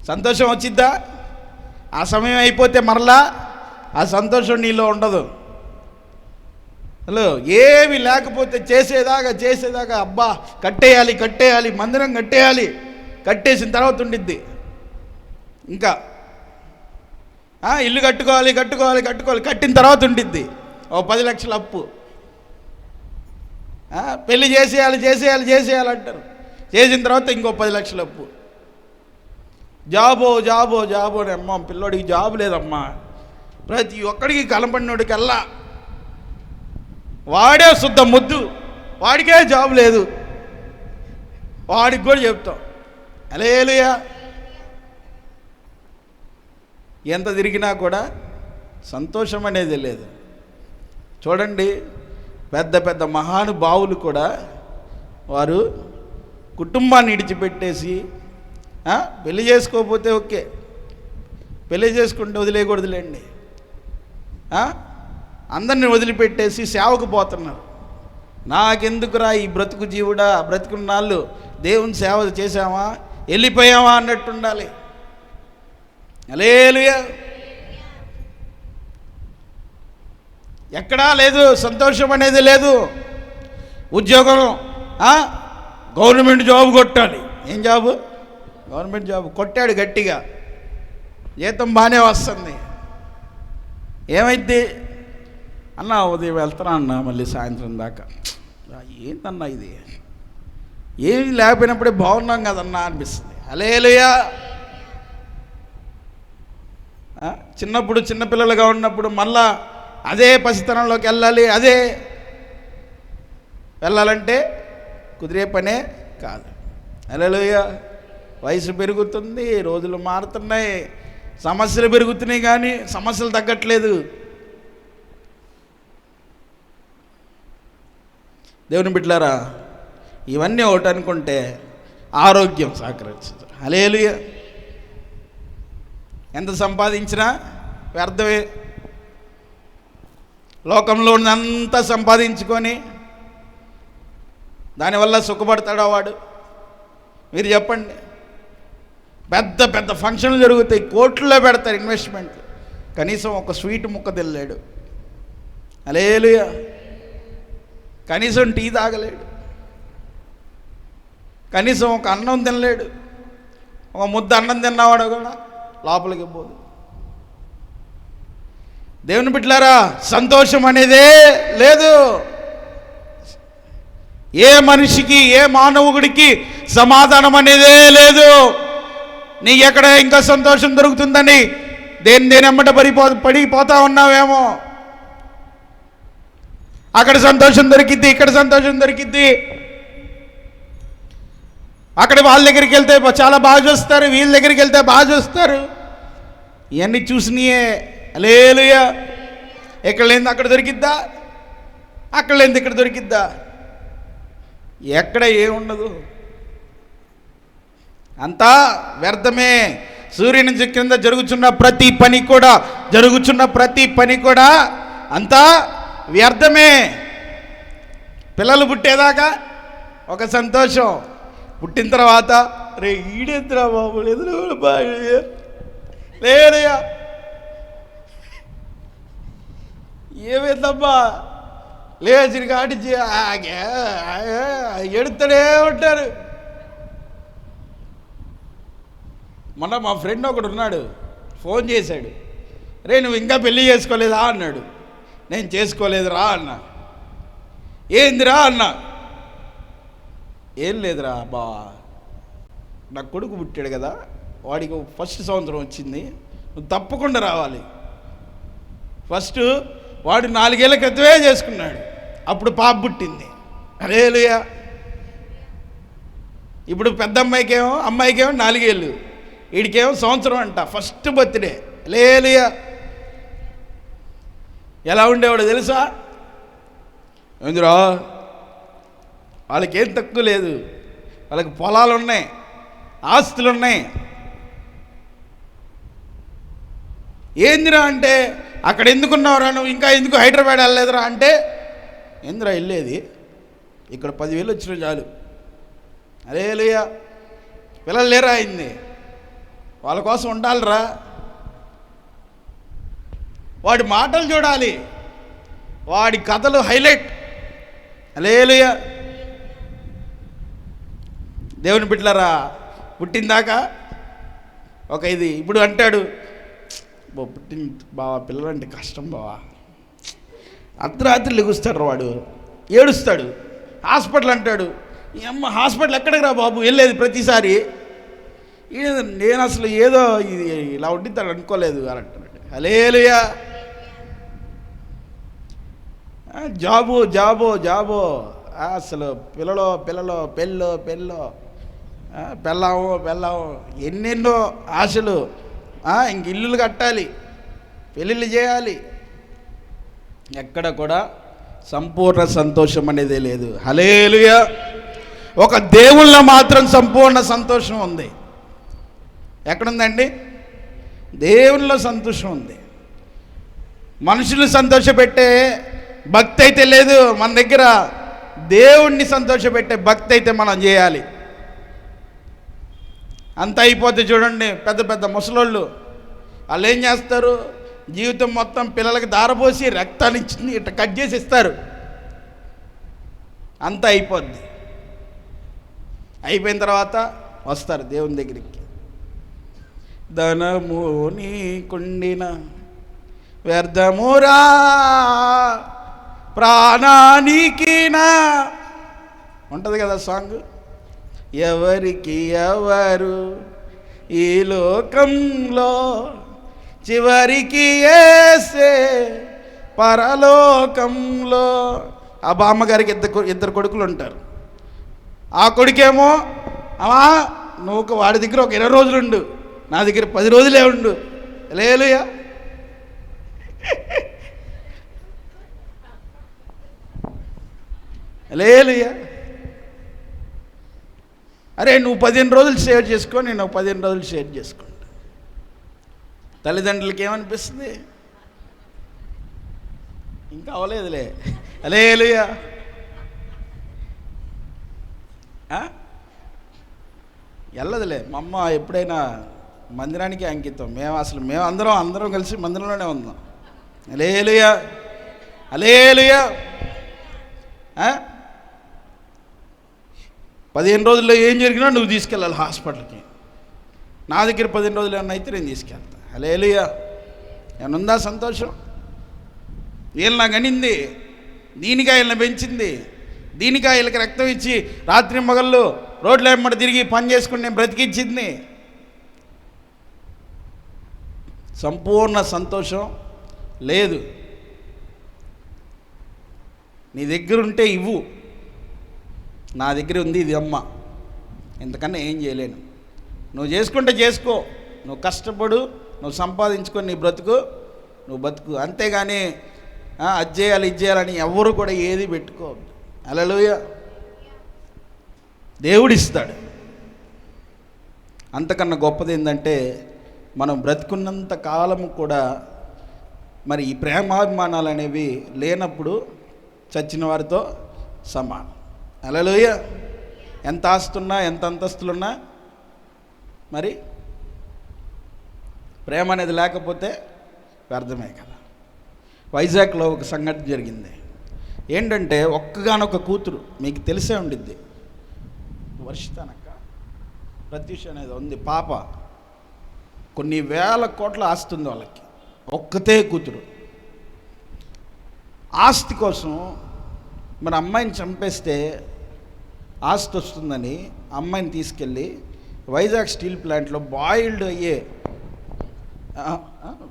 B: సంతోషం వచ్చిద్దా? ఆ సమయం అయిపోతే మరలా ఆ సంతోషం నీలో ఉండదు. హలో, ఏమి లేకపోతే చేసేదాకా అబ్బా కట్టేయాలి, మందిరం కట్టేయాలి, కట్టేసిన తర్వాత ఉండిద్ది. ఇంకా ఇల్లు కట్టుకోవాలి, కట్టిన తర్వాత ఉండిద్ది ఓ 10 లక్షల అప్పు. పెళ్ళి చేసేయాలి అంటారు, చేసిన తర్వాత ఇంకో 10 లక్షల అప్పు. జాబో అని అమ్మ, పిల్లోడికి జాబ్ లేదమ్మా. ప్రతి ఒక్కడికి కనపడినోడికల్లా వాడే శుద్ధ ముద్దు, వాడికే జాబ్ లేదు, వాడికి కూడా చెప్తాం హల్లెలూయా. ఎంత తిరిగినా కూడా సంతోషం అనేది లేదు. చూడండి, పెద్ద మహానుభావులు కూడా వారు కుటుంబాన్ని విడిచిపెట్టేసి, పెళ్లి చేసుకోకపోతే ఓకే, పెళ్లి చేసుకుంటే వదిలేయకూడదులేండి, అందరిని వదిలిపెట్టేసి సేవకు పోతున్నారు. నాకెందుకురా ఈ బ్రతుకు జీవుడా, బ్రతుకున్నాళ్ళు దేవుని సేవ చేసామా వెళ్ళిపోయామా అన్నట్టు ఉండాలి. హల్లెలూయా. ఎక్కడా లేదు, సంతోషం అనేది లేదు. ఉద్యోగం, గవర్నమెంట్ జాబ్ కొట్టాలి. ఏం జాబు? గవర్నమెంట్ జాబ్ కొట్టాడు గట్టిగా, జీతం బాగానే వస్తుంది. ఏమైంది అన్న? ఉదయం వెళ్తున్నా అన్న, మళ్ళీ సాయంత్రం దాకా. ఏంటన్నా ఇది, ఏమి లేకపోయినప్పుడే బాగున్నాం కదన్నా అనిపిస్తుంది. హల్లెలూయా. చిన్నప్పుడు చిన్నపిల్లలుగా ఉన్నప్పుడు మళ్ళా అదే పసితనంలోకి వెళ్ళాలంటే కుదిరే పనే కాదు. హల్లెలూయా. వయసు పెరుగుతుంది, రోజులు మారుతున్నాయి, సమస్యలు పెరుగుతున్నాయి, కానీ సమస్యలు తగ్గట్లేదు. దేవుని బిడ్డలారా, ఇవన్నీ ఒకటి అనుకుంటే ఆరోగ్యం సహకరించదు. హల్లెలూయా. ఎంత సంపాదించినా వ్యర్థమే. లోకంలో ఉన్నంతా సంపాదించుకొని దానివల్ల సుఖపడతాడా వాడు? మీరు చెప్పండి. పెద్ద ఫంక్షన్లు జరుగుతాయి, కోట్లలో పెడతారు ఇన్వెస్ట్మెంట్, కనీసం ఒక స్వీట్ ముక్క తినలేడు. హల్లెలూయా. కనీసం టీ తాగలేడు, కనీసం ఒక అన్నం తినలేడు. ఒక ముద్ద అన్నం తిన్నవాడు కూడా లోపలికి పోదు. దేవుని బిడ్డలారా, సంతోషం అనేదే లేదు. ఏ మనిషికి, ఏ మానవుడికి సమాధానం అనేదే లేదు. నీ ఎక్కడ ఇంకా సంతోషం దొరుకుతుందని దేని ఎమ్మట పడిపోతా ఉన్నావేమో. అక్కడ సంతోషం దొరికిద్ది, ఇక్కడ సంతోషం దొరికిద్ది. అక్కడ వాళ్ళ దగ్గరికి వెళ్తే చాలా బాగా చూస్తారు, వీళ్ళ దగ్గరికి వెళ్తే బాగా చూస్తారు. ఇవన్నీ చూసినాయే. హల్లెలూయా. ఎక్కడ లేనిది అక్కడ దొరికిద్దా, అక్కడ లేనిది ఇక్కడ దొరికిద్దా? ఎక్కడ ఏముండదు, అంతా వ్యర్థమే. సూర్యుని నుంచి కింద జరుగుతున్న ప్రతి పని కూడా అంతా వ్యర్థమే. పిల్లలు పుట్టేదాకా ఒక సంతోషం, పుట్టిన తర్వాత రే ఈడెద్దురా బాబు ఎదురు బాగా లేదయ్యా, ఏమైందమ్మా లేచిన కాటించి ఎడుతూనే ఉంటారు. మొన్న మా ఫ్రెండ్ ఒకడు ఉన్నాడు, ఫోన్ చేశాడు, రే నువ్వు ఇంకా పెళ్ళి చేసుకోలేదా అన్నాడు. నేను చేసుకోలేదురా అన్నా. ఏందిరా అన్నా. ఏం లేదురా బా, నా కొడుకు పుట్టాడు కదా, వాడికి ఫస్ట్ సంవత్సరం వచ్చింది, నువ్వు తప్పకుండా రావాలి. ఫస్ట్ వాడు 4 ఏళ్ల క్రితమే చేసుకున్నాడు, అప్పుడు పాప పుట్టింది. హల్లెలూయా. ఇప్పుడు పెద్ద అమ్మాయికేమో 4 ఏళ్ళు, వీడికేమో సంవత్సరం అంట, ఫస్ట్ బర్త్డే. హల్లెలూయా. ఎలా ఉండేవాడు తెలుసా? ఏందిరా వాళ్ళకేం తక్కువ లేదు, వాళ్ళకి పొలాలు ఉన్నాయి, ఆస్తులు ఉన్నాయి. ఏందిరా అంటే, అక్కడ ఎందుకున్నావురా నువ్వు, ఇంకా ఎందుకు హైదరాబాద్ వెళ్ళలేదురా అంటే, ఏందిరా వెళ్ళేది, ఇక్కడ 10,000 వచ్చిన చాలు. హల్లెలూయా. పిల్లలు లేరా అయింది, వాళ్ళ కోసం ఉండాలిరా. వాడి మాటలు చూడాలి, వాడి కథలు హైలైట్. హల్లెలూయా. దేవుని బిడ్డలారా, పుట్టిందాకా ఒక ఇది ఇప్పుడు అంటాడు, పుట్టిన బావా పిల్లలంటే కష్టం బావా, అర్ధరాత్రి లెగుస్తాడు వాడు, ఏడుస్తాడు. హాస్పిటల్ అంటాడు, ఈ అమ్మ హాస్పిటల్ ఎక్కడికి రా బాబు వెళ్ళేది ప్రతిసారి, నేను అసలు ఏదో ఇది ఇలా ఉండిద్దాడు అనుకోలేదు అని అంటాడు. హల్లెలూయా. జాబు జాబు జాబు, అసలు పిల్లలో పెళ్ళో పెళ్ళాము ఎన్నెన్నో ఆశలు. ఇంక ఇల్లులు కట్టాలి, పెళ్ళిళ్ళు చేయాలి, ఎక్కడ కూడా సంపూర్ణ సంతోషం అనేదే లేదు. హల్లెలూయా. ఒక దేవుళ్ళ మాత్రం సంపూర్ణ సంతోషం ఉంది. ఎక్కడుందండి? దేవుళ్ళలో సంతోషం ఉంది. మనుషులు సంతోషపెట్టే భక్తి అయితే లేదు మన దగ్గర. దేవుణ్ణి సంతోషపెట్టే భక్తి అయితే మనం చేయాలి. అంత అయిపోతే చూడండి, పెద్ద పెద్ద ముసలోళ్ళు వాళ్ళు ఏం చేస్తారు, జీవితం మొత్తం పిల్లలకి దారపోసి రక్తాన్ని ఇచ్చి ఇట్లా కట్ చేసి ఇస్తారు. అంత అయిపోద్ది. అయిపోయిన తర్వాత వస్తారు దేవుని దగ్గరికి. ధనము నీకుండిన వ్యర్థమురా ప్రాణానికినా ఉంటుంది కదా సాంగ్. ఎవరికి ఎవరు ఈ లోకంలో, చివరికి యేసే పరలోకంలో. ఆ బామ్మగారికి ఇద్దరు కొడుకులు ఉంటారు. ఆ కొడుకేమో, అమ్మా నువ్వు వాడి దగ్గర ఒక 20 రోజులు ఉండు, నా దగ్గర 10 రోజులే ఉండు. హల్లెలూయా. హల్లెలూయా. అరే నువ్వు 15 రోజులు షేర్ చేసుకో, నేను 15 రోజులు షేర్ చేసుకుంటా. తల్లిదండ్రులకి ఏమనిపిస్తుంది, ఇంకా అవ్వలేదులే. హల్లెలూయా. వెళ్ళదులే మా అమ్మ ఎప్పుడైనా మందిరానికి అంకితం. మేము అందరం కలిసి మందిరంలోనే ఉందాం. హల్లెలూయా. హల్లెలూయా. 15 రోజుల్లో ఏం జరిగినా నువ్వు తీసుకెళ్ళాలి హాస్పిటల్కి. నా దగ్గర 15 రోజులు ఏమన్నా అయితే నేను తీసుకెళ్తా. హల్లెలూయా. ఏమనుందా సంతోషం? వీళ్ళు నాకు అనింది, దీనిగా వీళ్ళని పెంచింది, దీనిగా వీళ్ళకి రక్తం ఇచ్చి రాత్రి మగళ్ళు రోడ్ల వెంబడి తిరిగి పని చేసుకుని నేను బ్రతికించింది. సంపూర్ణ సంతోషం లేదు. నీ దగ్గర ఉంటే ఇవ్వు, నా దగ్గర ఉంది ఇది అమ్మ, ఇంతకన్నా ఏం చేయలేను. నువ్వు చేసుకుంటే చేసుకో, నువ్వు కష్టపడు, నువ్వు సంపాదించుకొని నీ బ్రతుకు నువ్వు బతుకు. అంతేగాని అది చేయాలి ఇది చేయాలని ఎవరు కూడా ఏది పెట్టుకోవద్దు. హల్లెలూయా. దేవుడిస్తాడు. అంతకన్నా గొప్పది ఏంటంటే, మనం బ్రతుకున్నంత కాలము కూడా మరి ఈ ప్రేమాభిమానాలు అనేవి లేనప్పుడు చచ్చిన వారితో సమానం. హల్లెలూయా. ఎంత ఆస్తున్నా ఎంత అంతస్తులున్నా మరి ప్రేమ అనేది లేకపోతే వ్యర్థమే కదా. వైజాగ్లో ఒక సంఘటన జరిగింది. ఏంటంటే ఒక్కగానొక కూతురు, మీకు తెలిసే ఉండిద్ది, వర్షితానక్క ప్రత్యూష అనేది ఉంది పాప. కొన్ని వేల కోట్ల ఆస్తి ఉంది వాళ్ళకి, ఒక్కతే కూతురు. ఆస్తి కోసం మన అమ్మాయిని చంపేస్తే ఆస్తి వస్తుందని అమ్మాయిని తీసుకెళ్ళి వైజాగ్ స్టీల్ ప్లాంట్లో బాయిల్డ్ అయ్యే,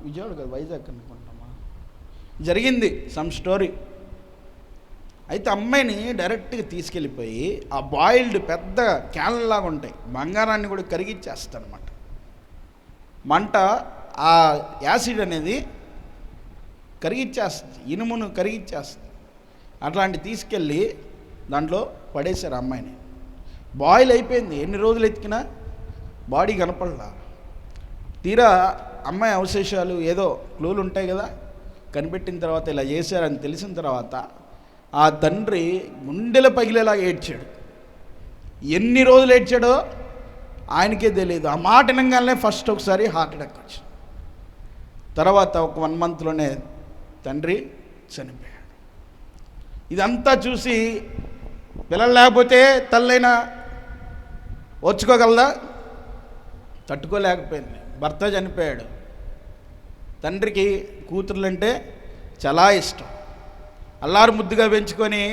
B: విజయవాడ కదా వైజాగ్ అనుకుంటామా, జరిగింది సమ్ స్టోరీ. అయితే అమ్మాయిని డైరెక్ట్గా తీసుకెళ్ళిపోయి ఆ బాయిల్డ్ పెద్ద క్యాన్లాగా ఉంటాయి, బంగారాన్ని కూడా కరిగిచ్చేస్తారనమాట. మంట ఆ యాసిడ్ అనేది కరిగిచ్చేస్తుంది, ఇనుమును కరిగిచ్చేస్తుంది. అట్లాంటి తీసుకెళ్ళి దాంట్లో పడేశారు అమ్మాయిని. బాయిల్ అయిపోయింది. ఎన్ని రోజులు ఎతికినా బాడీ కనపడలా. తీరా అమ్మాయి అవశేషాలు ఏదో క్లూలు ఉంటాయి కదా, కనిపెట్టిన తర్వాత ఇలా చేశారని తెలిసిన తర్వాత ఆ తండ్రి గుండెలు పగిలేలా ఏడ్చాడు. ఎన్ని రోజులు ఏడ్చాడో ఆయనకే తెలియదు. ఆ మాట వినగానే ఫస్ట్ ఒకసారి హార్ట్ అటాక్ వచ్చింది. తర్వాత ఒక 1 మంత్లోనే తండ్రి చనిపోయాడు. ఇదంతా చూసి పిల్లలు లేకపోతే తల్లైనా ఓర్చుకోగలదా? తట్టుకోలేకపోయింది. భర్త చనిపోయాడు. తండ్రికి కూతుర్లంటే చాలా ఇష్టం. అల్లారు ముద్దుగా పెంచుకొని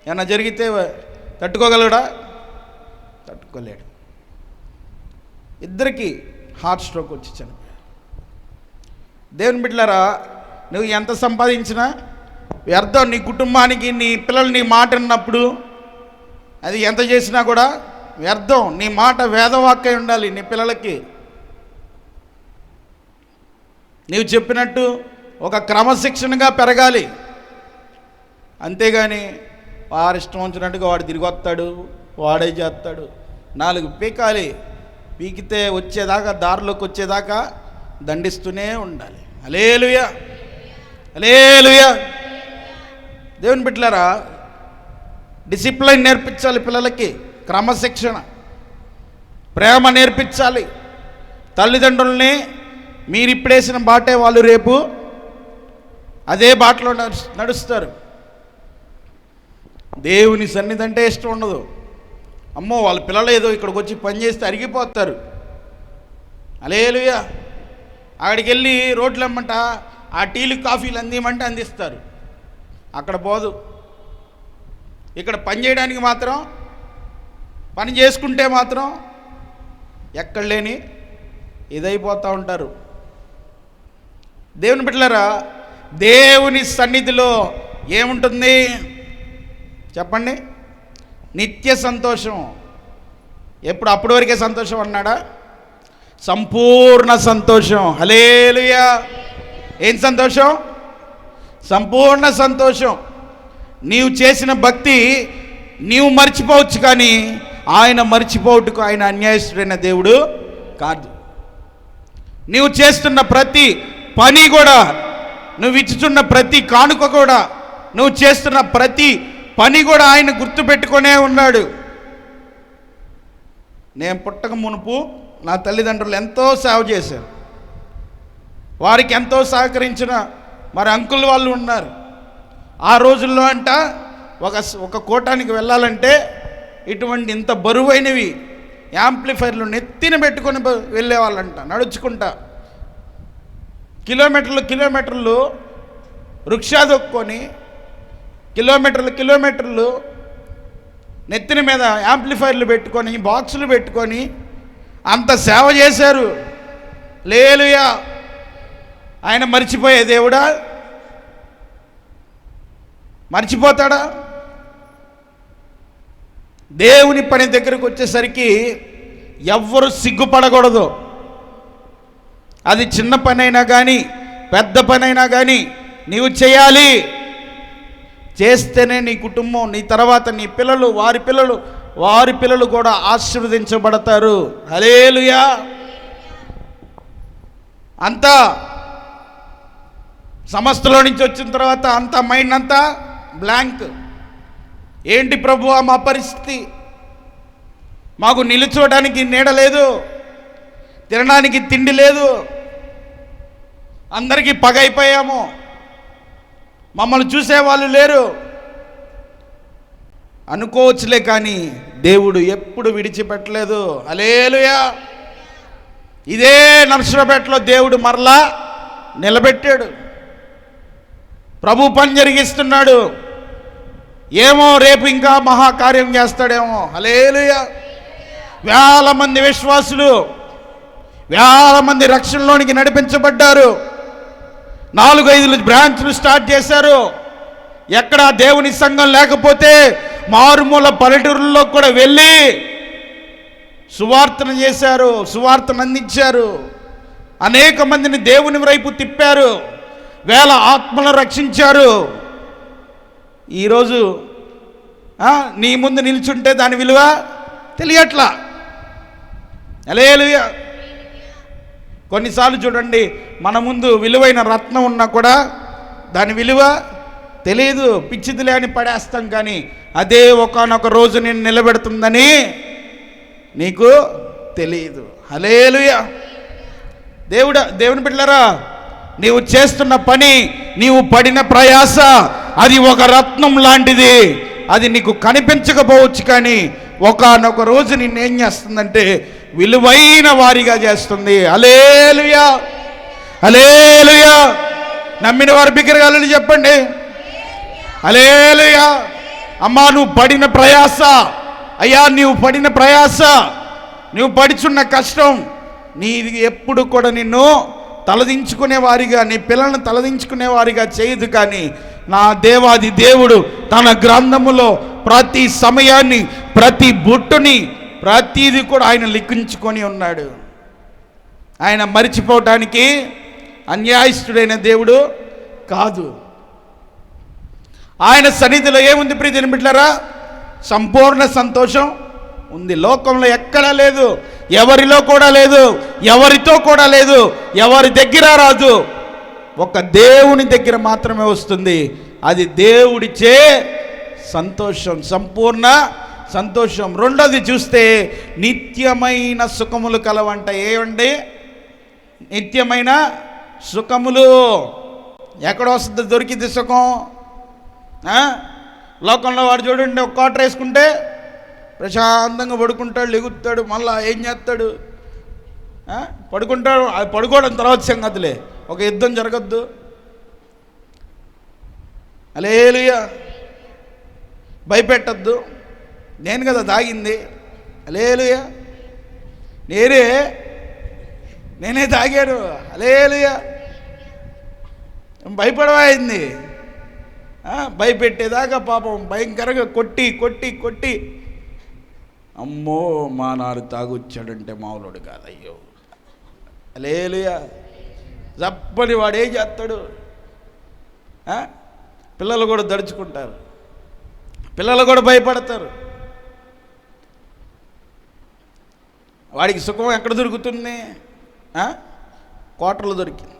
B: ఏమైనా జరిగితే తట్టుకోగలడా? తట్టుకోలేడు. ఇద్దరికి హార్ట్ స్ట్రోక్ వచ్చి చనిపోయాడు. దేవుని బిడ్డలారా, నువ్వు ఎంత సంపాదించినా వ్యర్థం. నీ కుటుంబానికి, నీ పిల్లలు నీ మాట అన్నప్పుడు అది ఎంత చేసినా కూడా వ్యర్థం. నీ మాట వేదవాక్యం ఉండాలి. నీ పిల్లలకి నీవు చెప్పినట్టు ఒక క్రమశిక్షణగా పెరగాలి. అంతేగాని వారి ఇష్టం వచ్చినట్టుగా వాడు తిరిగి వస్తాడు, వాడే చేస్తాడు. 4 పీకాలి. పీకితే వచ్చేదాకా, దారిలోకి వచ్చేదాకా దండిస్తూనే ఉండాలి. హల్లెలూయా, హల్లెలూయా. దేవుని బిడ్డలారా, డిసిప్లైన్ నేర్పించాలి పిల్లలకి, క్రమశిక్షణ, ప్రేమ నేర్పించాలి. తల్లిదండ్రుల్ని మీరు ఇప్పుడేసిన బాటే వాళ్ళు రేపు అదే బాటలో నడుస్తారు. దేవుని సన్నిధి అంటే ఇష్టం ఉండదు. అమ్మో, వాళ్ళ పిల్లలు ఏదో ఇక్కడికి వచ్చి పని చేస్తే అరిగిపోతారు. హల్లెలూయా. అక్కడికి వెళ్ళి రోడ్లు అమ్మంట ఆ టీలు కాఫీలు అందిమంటే అందిస్తారు. అక్కడ పోదు. ఇక్కడ పని చేయడానికి మాత్రం, పని చేసుకుంటే మాత్రం ఎక్కడ లేని ఇదైపోతూ ఉంటారు. దేవుని బిడ్డలారా, దేవుని సన్నిధిలో ఏముంటుంది చెప్పండి? నిత్య సంతోషం. ఎప్పుడు అప్పటి వరకే సంతోషం అన్నాడా? సంపూర్ణ సంతోషం. హల్లెలూయా. ఏం సంతోషం? సంపూర్ణ సంతోషం. నీవు చేసిన భక్తి నీవు మర్చిపోవచ్చు, కానీ ఆయన మర్చిపోవుటకు ఆయన అన్యాయస్తుడైన దేవుడు కాదు. నీవు చేస్తున్న ప్రతి పని కూడా, నువ్వు ఇచ్చుతున్న ప్రతి కానుక కూడా, నువ్వు చేస్తున్న ప్రతి పని కూడా ఆయన గుర్తుపెట్టుకునే ఉన్నాడు. నేను పుట్టక మునుపు నా తల్లిదండ్రులు ఎంతో సేవ చేశారు. వారికి ఎంతో సహకరించిన మరి అంకుల్ వాళ్ళు ఉన్నారు. ఆ రోజుల్లో అంట ఒక కోటానికి వెళ్ళాలంటే ఇటువంటి ఇంత బరువైనవి యాంప్లిఫైర్లు నెత్తిన పెట్టుకొని వెళ్ళేవాళ్ళంట, నడుచుకుంటా కిలోమీటర్లు రిక్షా దొక్కుని కిలోమీటర్లు నెత్తిన మీద యాంప్లిఫైర్లు పెట్టుకొని, బాక్సులు పెట్టుకొని అంత సేవ చేశారు. హల్లెలూయా. ఆయన మర్చిపోయే దేవుడా? మర్చిపోతాడా? దేవుని పని దగ్గరకు వచ్చేసరికి ఎవ్వరు సిగ్గుపడకూడదు. అది చిన్న పనైనా కానీ పెద్ద పనైనా కానీ నీవు చేయాలి. చేస్తేనే నీ కుటుంబం, నీ తర్వాత నీ పిల్లలు, వారి పిల్లలు కూడా ఆశీర్వదించబడతారు. హల్లెలూయా. అంతా సమస్తలో నుంచి వచ్చిన తర్వాత అంతా మైండ్ అంతా బ్లాంక్. ఏంటి ప్రభువా మా పరిస్థితి? మాకు నిలుచోవడానికి నీడ లేదు, తినడానికి తిండి లేదు, అందరికీ పగ అయిపోయాము, మమ్మల్ని చూసేవాళ్ళు లేరు అనుకోవచ్చులే, కానీ దేవుడు ఎప్పుడు విడిచిపెట్టలేదు. హల్లెలూయా. ఇదే నర్సరావుపేటలో దేవుడు మరలా నిలబెట్టాడు. ప్రభు పని జరిగిస్తున్నాడు. ఏమో రేపు ఇంకా మహాకార్యం చేస్తాడేమో. హల్లెలూయా. వేల మంది విశ్వాసులు, వేల మంది రక్షణలోనికి నడిపించబడ్డారు. 4-5 బ్రాంచ్లు స్టార్ట్ చేశారు. ఎక్కడ దేవుని సంఘం లేకపోతే మారుమూల పల్లెటూరుల్లో కూడా వెళ్ళి సువార్తను చేశారు, సువార్తను అందించారు. అనేక మందిని దేవుని వైపు తిప్పారు, వేల ఆత్మలను రక్షించారు. ఈరోజు నీ ముందు నిల్చుంటే దాని విలువ తెలియట్లా. హల్లెలూయా. కొన్నిసార్లు చూడండి, మన ముందు విలువైన రత్నం ఉన్నా కూడా దాని విలువ తెలియదు, పిచ్చిదిలే అని పడేస్తాం. కానీ అదే ఒకానొక రోజు నేను నిలబెడుతుందని నీకు తెలియదు. హల్లెలూయా. దేవుని బిడ్డలారా, నీవు చేస్తున్న పని, నీవు పడిన ప్రయాస, అది ఒక రత్నం లాంటిది. అది నీకు కనిపించకపోవచ్చు, కానీ ఒకానొక రోజు నిన్నేం చేస్తుందంటే విలువైన వారిగా చేస్తుంది. హల్లెలూయా, హల్లెలూయా. నమ్మిన వారు బిగ్గరగా చెప్పండి, హల్లెలూయా. అమ్మా, నువ్వు పడిన ప్రయాస, అయ్యా నీవు పడిన ప్రయాస, నువ్వు పడుచున్న కష్టం, నీది ఎప్పుడు కూడా నిన్ను తలదించుకునే వారిగా, నీ పిల్లలను తలదించుకునే వారిగా చేయదు. కానీ నా దేవాది దేవుడు తన గ్రంథములో ప్రతి సమయాన్ని, ప్రతి బొట్టుని, ప్రతిది కూడా ఆయన లిఖించుకొని ఉన్నాడు. ఆయన మరిచిపోవటానికి అన్యాయస్తుడైన దేవుడు కాదు. ఆయన సన్నిధిలో ఏముంది ప్రియమైన బిడ్డలారా? సంపూర్ణ సంతోషం ఉంది. లోకంలో ఎక్కడా లేదు, ఎవరిలో కూడా లేదు, ఎవరితో కూడా లేదు, ఎవరి దగ్గర రాదు. ఒక దేవుని దగ్గర మాత్రమే వస్తుంది. అది దేవుడిచ్చే సంతోషం, సంపూర్ణ సంతోషం. రెండోది చూస్తే నిత్యమైన సుఖములు కలవంట. ఏమండి? నిత్యమైన సుఖములు. ఎక్కడ వస్తుంది? దొరికింది సుఖం. లోకంలో వాడు చూడండి, ఒక కోటర్ వేసుకుంటే ప్రశాంతంగా పడుకుంటాడు, లెగుతాడు, మళ్ళా ఏం చేస్తాడు? పడుకుంటాడు. అది పడుకోవడం తర్వాత సంగతులే, ఒక యుద్ధం జరగద్దు. హల్లెలూయా. భయపెట్టద్దు. నేను కదా తాగింది. హల్లెలూయా. నేనే తాగాను. హల్లెలూయా. భయపడవాయింది. భయపెట్టేదాకా పాపం భయంకరంగా కొట్టి కొట్టి కొట్టి, అమ్మో మా నారు తాగొచ్చాడంటే మామూలుడు కాదు. అయ్యో, హల్లెలూయా. జప్పని వాడు ఏం చేస్తాడు? పిల్లలు కూడా దడుచుకుంటారు, పిల్లలు కూడా భయపడతారు. వాడికి సుఖం ఎక్కడ దొరుకుతుంది? కోటర్లు దొరికింది.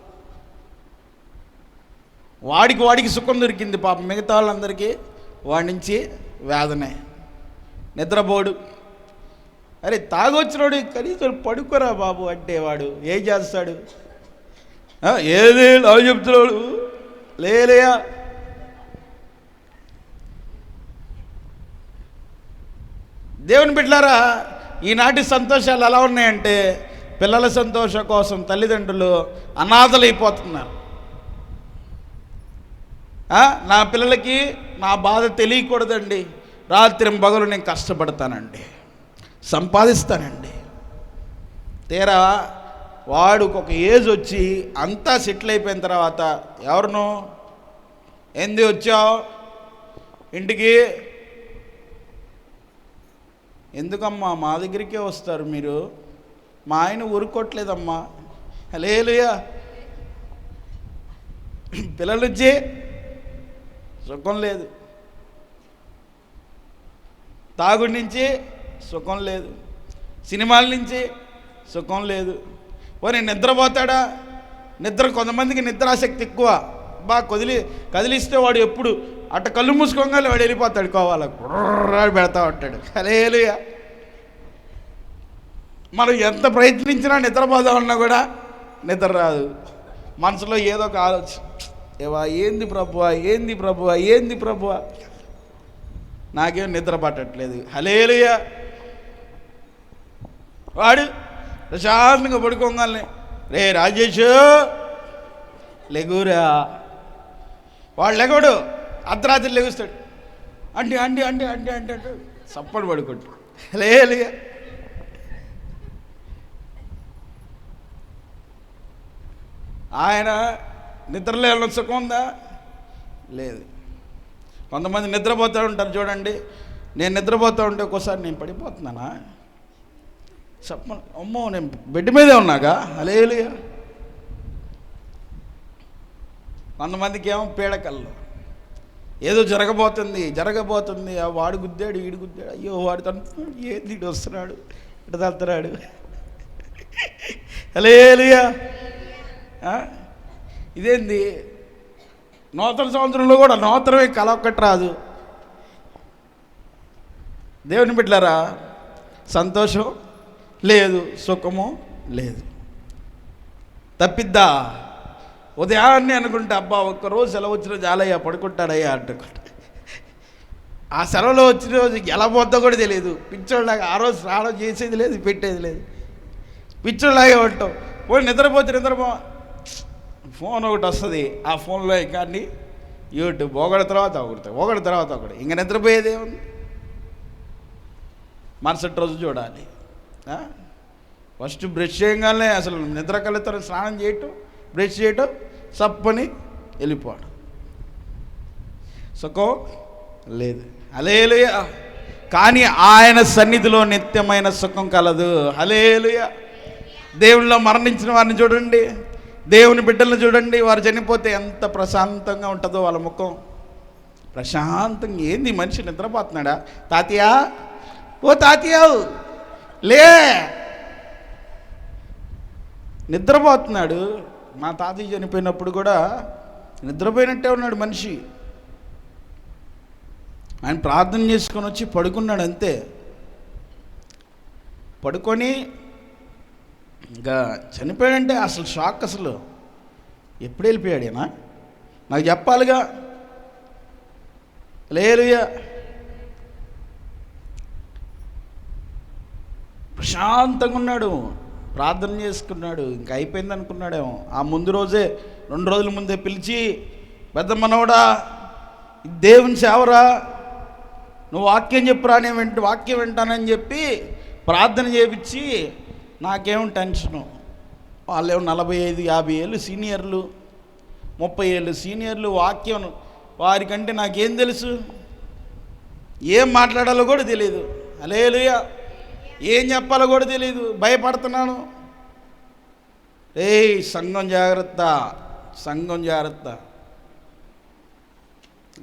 B: వాడికి సుఖం దొరికింది. పాపం మిగతా వాళ్ళందరికీ వాడి నుంచి వేదనే. నిద్రపోడు. అరే తాగొచ్చినోడు కనీసం పడుకోరా బాబు అంటే వాడు ఏం చేస్తాడు? ఏది అవి చెప్తున్నాడు? లేలేయా. దేవుని బిడ్డలారా, ఈనాటి సంతోషాలు ఎలా ఉన్నాయంటే, పిల్లల సంతోషం కోసం తల్లిదండ్రులు అనాథలైపోతున్నారు. నా పిల్లలకి నా బాధ తెలియకూడదండి, రాత్రి పగలు నేను కష్టపడతానండి, సంపాదిస్తానండి. తీరా వాడికి ఒక ఏజ్ వచ్చి అంతా సెటిల్ అయిపోయిన తర్వాత, ఎవరినో ఏంది వచ్చావు ఇంటికి? ఎందుకమ్మా మా దగ్గరికే వస్తారు మీరు? మా ఆయన ఊరుకోవట్లేదమ్మా. హల్లెలూయా. పిల్లలు వచ్చి సుఖం లేదు, తాగుడి నుంచి సుఖం లేదు, సినిమాల నుంచి సుఖం లేదు. పోనీ నిద్రపోతాడా? నిద్ర, కొంతమందికి నిద్రాశక్తి ఎక్కువ. బాగా కదిలిస్తే వాడు ఎప్పుడు అట్ట కళ్ళు మూసుకోగానే వాడు వెళ్ళిపోతాడు, కోవాలకు పెడతా ఉంటాడు. హల్లెలూయా. మనం ఎంత ప్రయత్నించినా నిద్రపోదామన్నా కూడా నిద్ర రాదు. మనసులో ఏదో ఒక ఆలోచన, ఏవా ఏంది ప్రభువా, ఏంది ప్రభువా, ఏంది ప్రభువా, నాకేం నిద్ర పట్టట్లేదు. హల్లెలూయా. వాడు ప్రశాంతంగా పడుకోగానే, రే రాజేష్ లెగురా. వాడు లెగడు, అర్ధరాత్రి లెగుస్తాడు. అంటే అంటే అంటే అంటే అంటే అంటే సప్పడు పడుకుంటాడు. హల్లెలూయా. ఆయన నిద్రలో ఏమన్నా సుఖం ఉందా? లేదు. కొంతమంది నిద్రపోతూ ఉంటారు చూడండి. నేను నిద్రపోతూ ఉంటే ఒక్కోసారి నేను పడిపోతున్నానా చెప్పను, అమ్మో నేను బెడ్ మీదే ఉన్నాగా. హల్లెలూయా. కొంతమందికి ఏమో పీడకల్లో, ఏదో జరగబోతుంది, ఆ వాడు గుద్దాడు, వీడు గుద్దాడు, అయ్యో వాడు తను ఏది ఇటు వస్తున్నాడు, ఇటు తలుతున్నాడు. హల్లెలూయా. ఇదేంది నూతన సంవత్సరంలో కూడా నూతనమే కల ఒక్కటి రాదు. దేవుని బిడ్డలారా, సంతోషం లేదు, సుఖము లేదు. తప్పిద్దా? ఉదయాన్నే అనుకుంటే అబ్బా ఒక్కరోజు సెలవు వచ్చిన జాలయ్యా పడుకుంటాడయ్యా అంటుకుంటా. ఆ సెలవులో వచ్చిన రోజు ఎలా పోద్దో కూడా తెలియదు. పిచ్చోళ్ళలాగా ఆ రోజు స్నానం చేసేది లేదు, పెట్టేది లేదు, పిచ్చోళ్ళలాగే ఉంటాం. పోయి నిద్రపో ఫోన్ ఒకటి వస్తుంది, ఆ ఫోన్లో కానీ యూట్యూబ్ ఒకటి తర్వాత ఒకటి ఇంకా నిద్రపోయేదే ఉంది. మరుసటి రోజు చూడాలి. ఫస్ట్ బ్రష్ చేయగానే అసలు నిద్ర కలుగుతారు, స్నానం చేయటం, బ్రష్ చేయటం, సప్పని వెళ్ళిపోవడం. సుఖం లేదు. హల్లెలూయా. కానీ ఆయన సన్నిధిలో నిత్యమైన సుఖం కలదు. హల్లెలూయా. దేవునిలో మరణించిన వారిని చూడండి, దేవుని బిడ్డలను చూడండి, వారు చనిపోతే ఎంత ప్రశాంతంగా ఉంటుందో వాళ్ళ ముఖం. ప్రశాంతంగా. ఏంది మనిషి నిద్రపోతున్నాడా? తాతయ్యా, ఓ తాతయ్య లే, నిద్రపోతున్నాడు. మా తాతయ్య చనిపోయినప్పుడు కూడా నిద్రపోయినట్టే ఉన్నాడు మనిషి. ఆయన ప్రార్థన చేసుకొని వచ్చి పడుకున్నాడు అంతే. పడుకొని ఇంకా చనిపోయాడంటే అసలు షాక్. అసలు ఎప్పుడు వెళ్ళిపోయాడు ఈయన? నాకు చెప్పాలిగా. హల్లెలూయా. ప్రశాంతంగా ఉన్నాడు, ప్రార్థన చేసుకున్నాడు, ఇంకా అయిపోయింది అనుకున్నాడేమో. ఆ ముందు రోజే 2 రోజుల ముందే పిలిచి, పెద్ద మనవడా దేవుని సేవరా, నువ్వు వాక్యం చెప్పురా, నేను వాక్యం వింటానని చెప్పి ప్రార్థన చేయించి, నాకేమో టెన్షను. వాళ్ళేమో 45-50 ఏళ్ళు సీనియర్లు, 30 ఏళ్ళు సీనియర్లు. వాక్యం వారికంటే నాకేం తెలుసు? ఏం మాట్లాడాలో కూడా తెలియదు. హల్లెలూయా. ఏం చెప్పాలో కూడా తెలియదు, భయపడుతున్నాను. సంఘం జాగ్రత్త.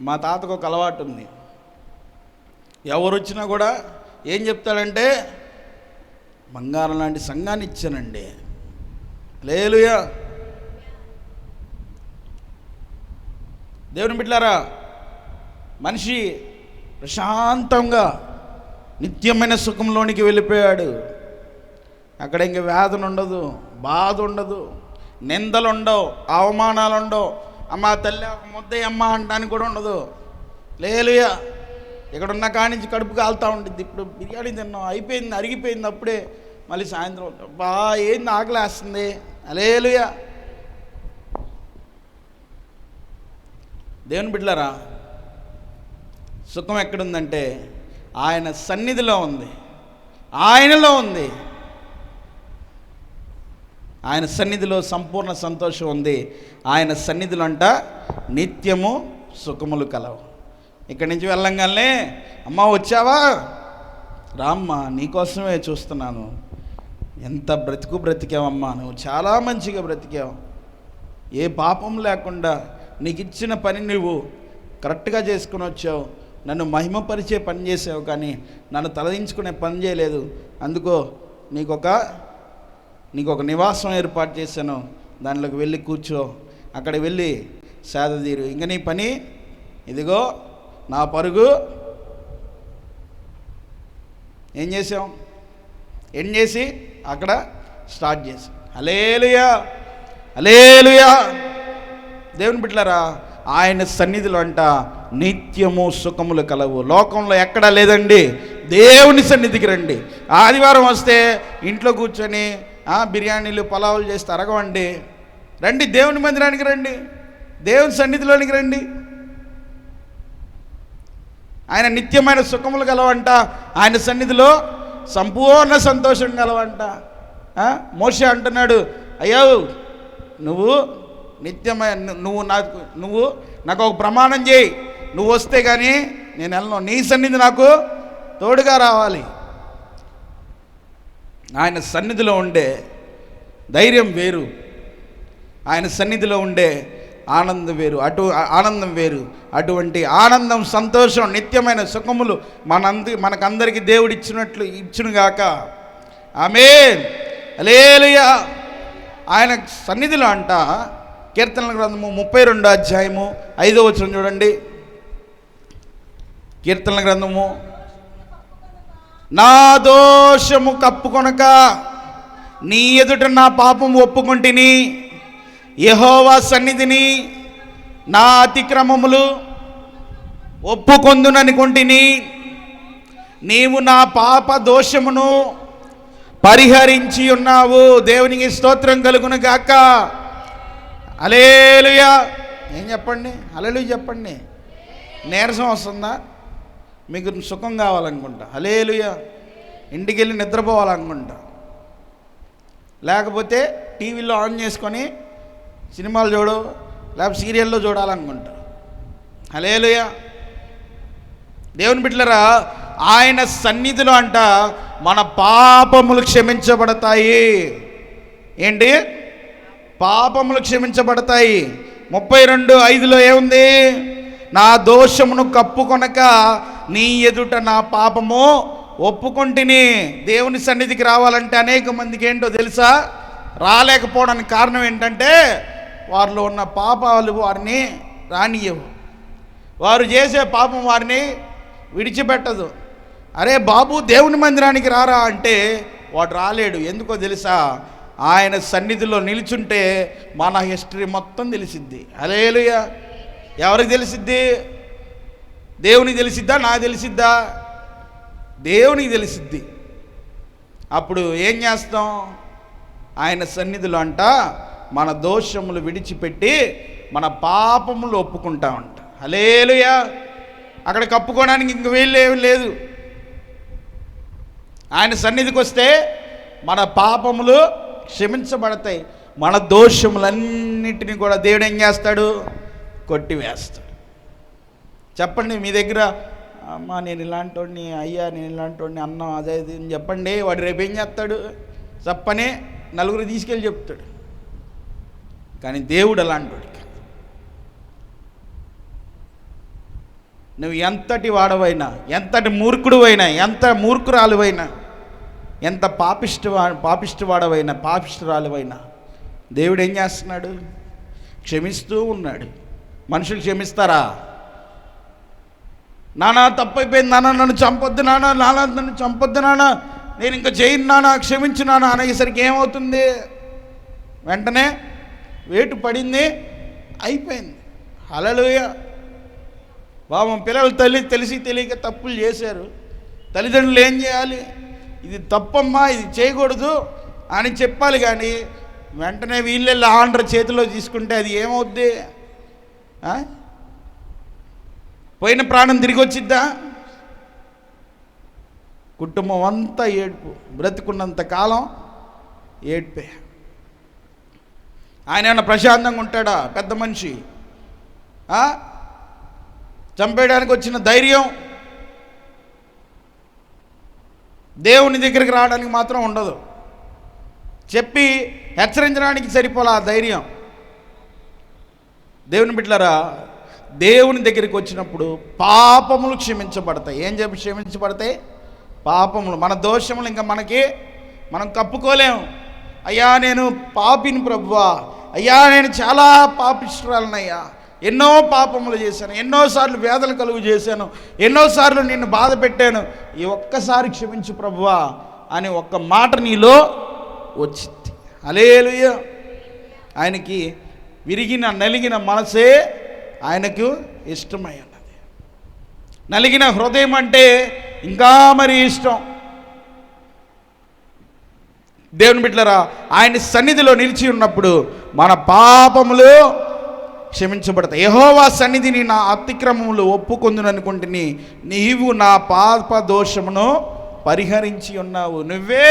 B: మా తాతకు ఒక అలవాటు ఉంది. ఎవరు వచ్చినా కూడా ఏం చెప్తాడంటే, బంగారం లాంటి సంఘాన్ని ఇచ్చానండి. హల్లెలూయా. దేవుని బిడ్డలారా, మనిషి ప్రశాంతంగా నిత్యమైన సుఖంలోనికి వెళ్ళిపోయాడు. అక్కడ ఇంక వేదన ఉండదు, బాధ ఉండదు, నిందలు ఉండవు, అవమానాలు ఉండవు. అమ్మ తల్లి ఒక ముద్దయ్యమ్మ అనడానికి కూడా ఉండదు. హల్లెలూయా. ఇక్కడ ఉన్న కాడి నుంచి కడుపు కాలుతూ ఉంటుంది. ఇప్పుడు బిర్యానీ తిన్నాం, అయిపోయింది, అరిగిపోయింది. అప్పుడే మళ్ళీ సాయంత్రం ఏంది ఆకలేస్తుంది. హల్లెలూయా. దేవుని బిడ్డలారా, సుఖం ఎక్కడుందంటే ఆయన సన్నిధిలో ఉంది, ఆయనలో ఉంది. ఆయన సన్నిధిలో సంపూర్ణ సంతోషం ఉంది. ఆయన సన్నిధిలో అంట నిత్యము సుఖములు కలవు. ఇక్కడి నుంచి వెళ్ళంగానే, అమ్మ వచ్చావా, రామ్మా నీకోసమే చూస్తున్నాను. ఎంత బ్రతికావమ్మా, నువ్వు చాలా మంచిగా బ్రతికావు. ఏ పాపం లేకుండా నీకు ఇచ్చిన పని నువ్వు కరెక్ట్గా చేసుకుని వచ్చావు. నన్ను మహిమపరిచే పని చేసావు, కానీ నన్ను తలదించుకునే పని చేయలేదు. అందుకో నీకొక నివాసం ఏర్పాటు చేశాను, దానిలోకి వెళ్ళి కూర్చో, అక్కడ వెళ్ళి సేదతీరు. ఇంక నీ పని ఇదిగో, నా పరుగు ఏం చేసి అక్కడ స్టార్ట్ చేసి. హల్లెలూయా. దేవుని బిడ్డలారా, ఆయన సన్నిధిలో అంట నిత్యము సుఖములు కలవు. లోకంలో ఎక్కడా లేదండి. దేవుని సన్నిధికి రండి. ఆదివారం వస్తే ఇంట్లో కూర్చొని బిర్యానీలు పలావులు చేస్తే అరగవండి. రండి, దేవుని మందిరానికి రండి, దేవుని సన్నిధిలోనికి రండి. ఆయన నిత్యమైన సుఖములు కలవంట. ఆయన సన్నిధిలో సంపూర్ణ సంతోషం కలవంట. మోషే అంటున్నాడు, అయ్యో నువ్వు నాకు ఒక ప్రమాణం చేయి, నువ్వు వస్తే కానీ నేను వెళ్ళను, నీ సన్నిధి నాకు తోడుగా రావాలి. ఆయన సన్నిధిలో ఉండే ధైర్యం వేరు, ఆయన సన్నిధిలో ఉండే ఆనందం వేరు, ఆనందం వేరు. అటువంటి ఆనందం, సంతోషం, నిత్యమైన సుఖములు మనకందరికీ దేవుడు ఇచ్చునుగాక. ఆమేన్. హల్లెలూయా. ఆయన సన్నిధిలో అంట కీర్తనల గ్రంథము 32వ అధ్యాయము 5వ వచనం చూడండి. కీర్తనల గ్రంథము, నా దోషము కప్పుకొనక నీ ఎదుట నా పాపం ఒప్పుకొంటిని, యెహోవా సన్నిధిని నా అతిక్రమములు ఒప్పుకొందుననుకొంటిని, నీవు నా పాప దోషమును పరిహరించి ఉన్నావు. దేవునికి స్తోత్రం కలుగును గాక. హల్లెలూయా. ఏం చెప్పండి? హల్లెలూయా చెప్పండి. నీరసం వస్తుందా? మీకు సుఖం కావాలనుకుంటా. హల్లెలూయా. ఇంటికి వెళ్ళి నిద్రపోవాలనుకుంటా, లేకపోతే టీవీలో ఆన్ చేసుకొని సినిమాలు లేకపోతే సీరియల్లో చూడాలనుకుంటా. హల్లెలూయా. దేవుని బిడ్డలారా, ఆయన సన్నిధిలో అంట మన పాపములు క్షమించబడతాయి. ఏంటి? పాపములు క్షమించబడతాయి. 32:5లో ఏముంది? నా దోషమును కప్పుకొనక నీ ఎదుట నా పాపము ఒప్పుకొంటిని. దేవుని సన్నిధికి రావాలంటే అనేక మందికి ఏంటో తెలుసా? రాలేకపోవడానికి కారణం ఏంటంటే వారిలో ఉన్న పాపాలు వారిని రానియవు. వారు చేసే పాపం వారిని విడిచిపెట్టదు. అరే బాబు, దేవుని మందిరానికి రారా అంటే వాడు రాలేడు. ఎందుకో తెలుసా? ఆయన సన్నిధిలో నిలుచుంటే మన హిస్టరీ మొత్తం తెలిసిద్ది. హల్లెలూయా. ఎవరికి తెలిసిద్ది? దేవునికి తెలిసిద్దా? నాకు తెలిసిద్దా? దేవునికి తెలిసిద్ది. అప్పుడు ఏం చేస్తాం? ఆయన సన్నిధిలో అంట మన దోషములు విడిచిపెట్టి మన పాపములు ఒప్పుకుంటామంట. హల్లెలూయా. అక్కడ కప్పుకోవడానికి ఇంక వీళ్ళేమీ లేదు. ఆయన సన్నిధికి వస్తే మన పాపములు క్షమించబడతాయి. మన దోషములన్నిటినీ కూడా దేవుడు ఏం చేస్తాడు? కొట్టివేస్తాడు. చెప్పండి, మీ దగ్గర అమ్మ నేను ఇలాంటి వాడిని, అయ్యా నేను ఇలాంటి వాడిని, అన్నం అదే అని చెప్పండి. వాడు రేపు ఏం చేస్తాడు? చెప్పనే నలుగురు తీసుకెళ్ళి చెప్తాడు. కానీ దేవుడు అలాంటి వాడికి, నువ్వు ఎంతటి వాడవైనా, ఎంతటి మూర్ఖుడువైనా, ఎంత మూర్ఖురాలువైనా, ఎంత పాపిష్టివాడవైనా, పాపిష్టిరాలువైనా దేవుడు ఏం చేస్తున్నాడు? క్షమిస్తూ ఉన్నాడు. మనుషులు క్షమిస్తారా? నానా తప్పైపోయింది నాన్న, నన్ను చంపొద్దు నాన్న, నన్ను చంపొద్దు నాన్న, నేను ఇంకా చేయను నాన్న, క్షమించు నాన్న అనేసరికి ఏమవుతుంది? వెంటనే వేటు పడింది, అయిపోయింది. హల్లెలూయా. పాపం పిల్లలు తెలిసి తెలియక తప్పులు చేశారు. తల్లిదండ్రులు ఏం చేయాలి? ఇది తప్పమ్మా, ఇది చేయకూడదు అని చెప్పాలి. కానీ వెంటనే వీళ్ళెళ్ళి ఆండ్ర చేతిలో తీసుకుంటే అది ఏమవుద్ది? పోయిన ప్రాణం తిరిగి వచ్చిద్దా? కుటుంబం అంతా ఏడుపు, బ్రతికున్నంత కాలం ఏడ్పే. ఆయన ఏమన్నా ప్రశాంతంగా ఉంటాడా? పెద్ద మనిషి చంపేయడానికి వచ్చిన ధైర్యం దేవుని దగ్గరికి రావడానికి మాత్రం ఉండదు. చెప్పి హెచ్చరించడానికి సరిపోలా ఆ ధైర్యం. దేవుని బిడ్డలారా, దేవుని దగ్గరికి వచ్చినప్పుడు పాపములు క్షమించబడతాయి. ఏం చెప్పి క్షమించబడతాయి? పాపములు. మన దోషములు ఇంకా మనం కప్పుకోలేము. అయ్యా నేను పాపిని ప్రభువా, అయ్యా నేను చాలా పాపిష్టురాలనయ్యా, ఎన్నో పాపములు చేశాను, ఎన్నోసార్లు వేదన కలుగు చేశాను, ఎన్నోసార్లు నిన్ను బాధ పెట్టాను, ఈ ఒక్కసారి క్షమించు ప్రభువా అని ఒక్క మాట నీలో వచ్చింది. హల్లెలూయా. ఆయనకి నలిగిన మనసే ఆయనకు ఇష్టమై ఉన్నది. నలిగిన హృదయం అంటే ఇంకా మరి ఇష్టం. దేవుని బిడ్డలారా, ఆయన సన్నిధిలో నిలిచి ఉన్నప్పుడు మన పాపములు క్షమించబడతాయి. యెహోవా సన్నిధిని నా అతిక్రమములు ఒప్పుకొందుననుకుంటుని, నీవు నా పాప దోషమును పరిహరించి ఉన్నావు. నువ్వే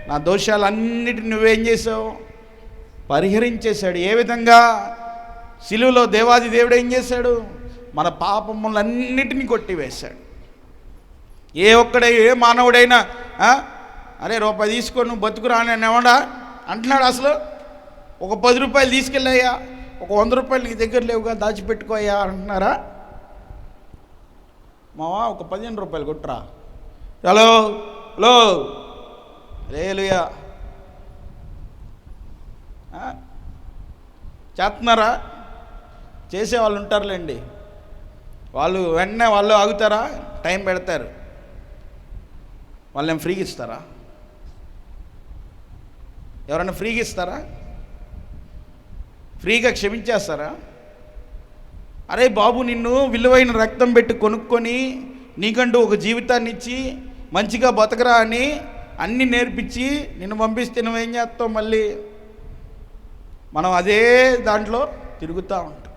B: నా దోషాలన్నిటిని నువ్వేం చేసావు? పరిహరించేశాడు. ఏ విధంగా? సిలువలో దేవాది దేవుడు ఏం చేశాడు? మన పాపములన్నిటినీ కొట్టివేశాడు. ఏ మానవుడైనా అరే రూపాయి తీసుకొని నువ్వు బతుకురా అని ఎవడా అంటున్నాడు? అసలు ఒక 10 రూపాయలు తీసుకెళ్ళయ్యా, ఒక 100 రూపాయలు నీ దగ్గర లేవుగా దాచిపెట్టుకోయా అంటున్నారా? మావా ఒక 15 రూపాయలు కొట్టురా. హలో హలో హల్లెలూయా. చేస్తున్నారా? చేసేవాళ్ళు ఉంటారులేండి. వాళ్ళు వెంటనే వాళ్ళు ఆగుతారా? టైం పెడతారు. వాళ్ళేం ఫ్రీగా ఇస్తారా? ఎవరైనా ఫ్రీగా ఇస్తారా? ఫ్రీగా క్షమించేస్తారా? అరే బాబు, నిన్ను విలువైన రక్తం పెట్టి కొనుక్కొని నీకంటూ ఒక జీవితాన్ని ఇచ్చి మంచిగా బతకరా అని అన్నీ నేర్పించి నిన్ను పంపిస్తే నువ్వేం చేస్తావు? మళ్ళీ మనం అదే దాంట్లో తిరుగుతూ ఉంటాం,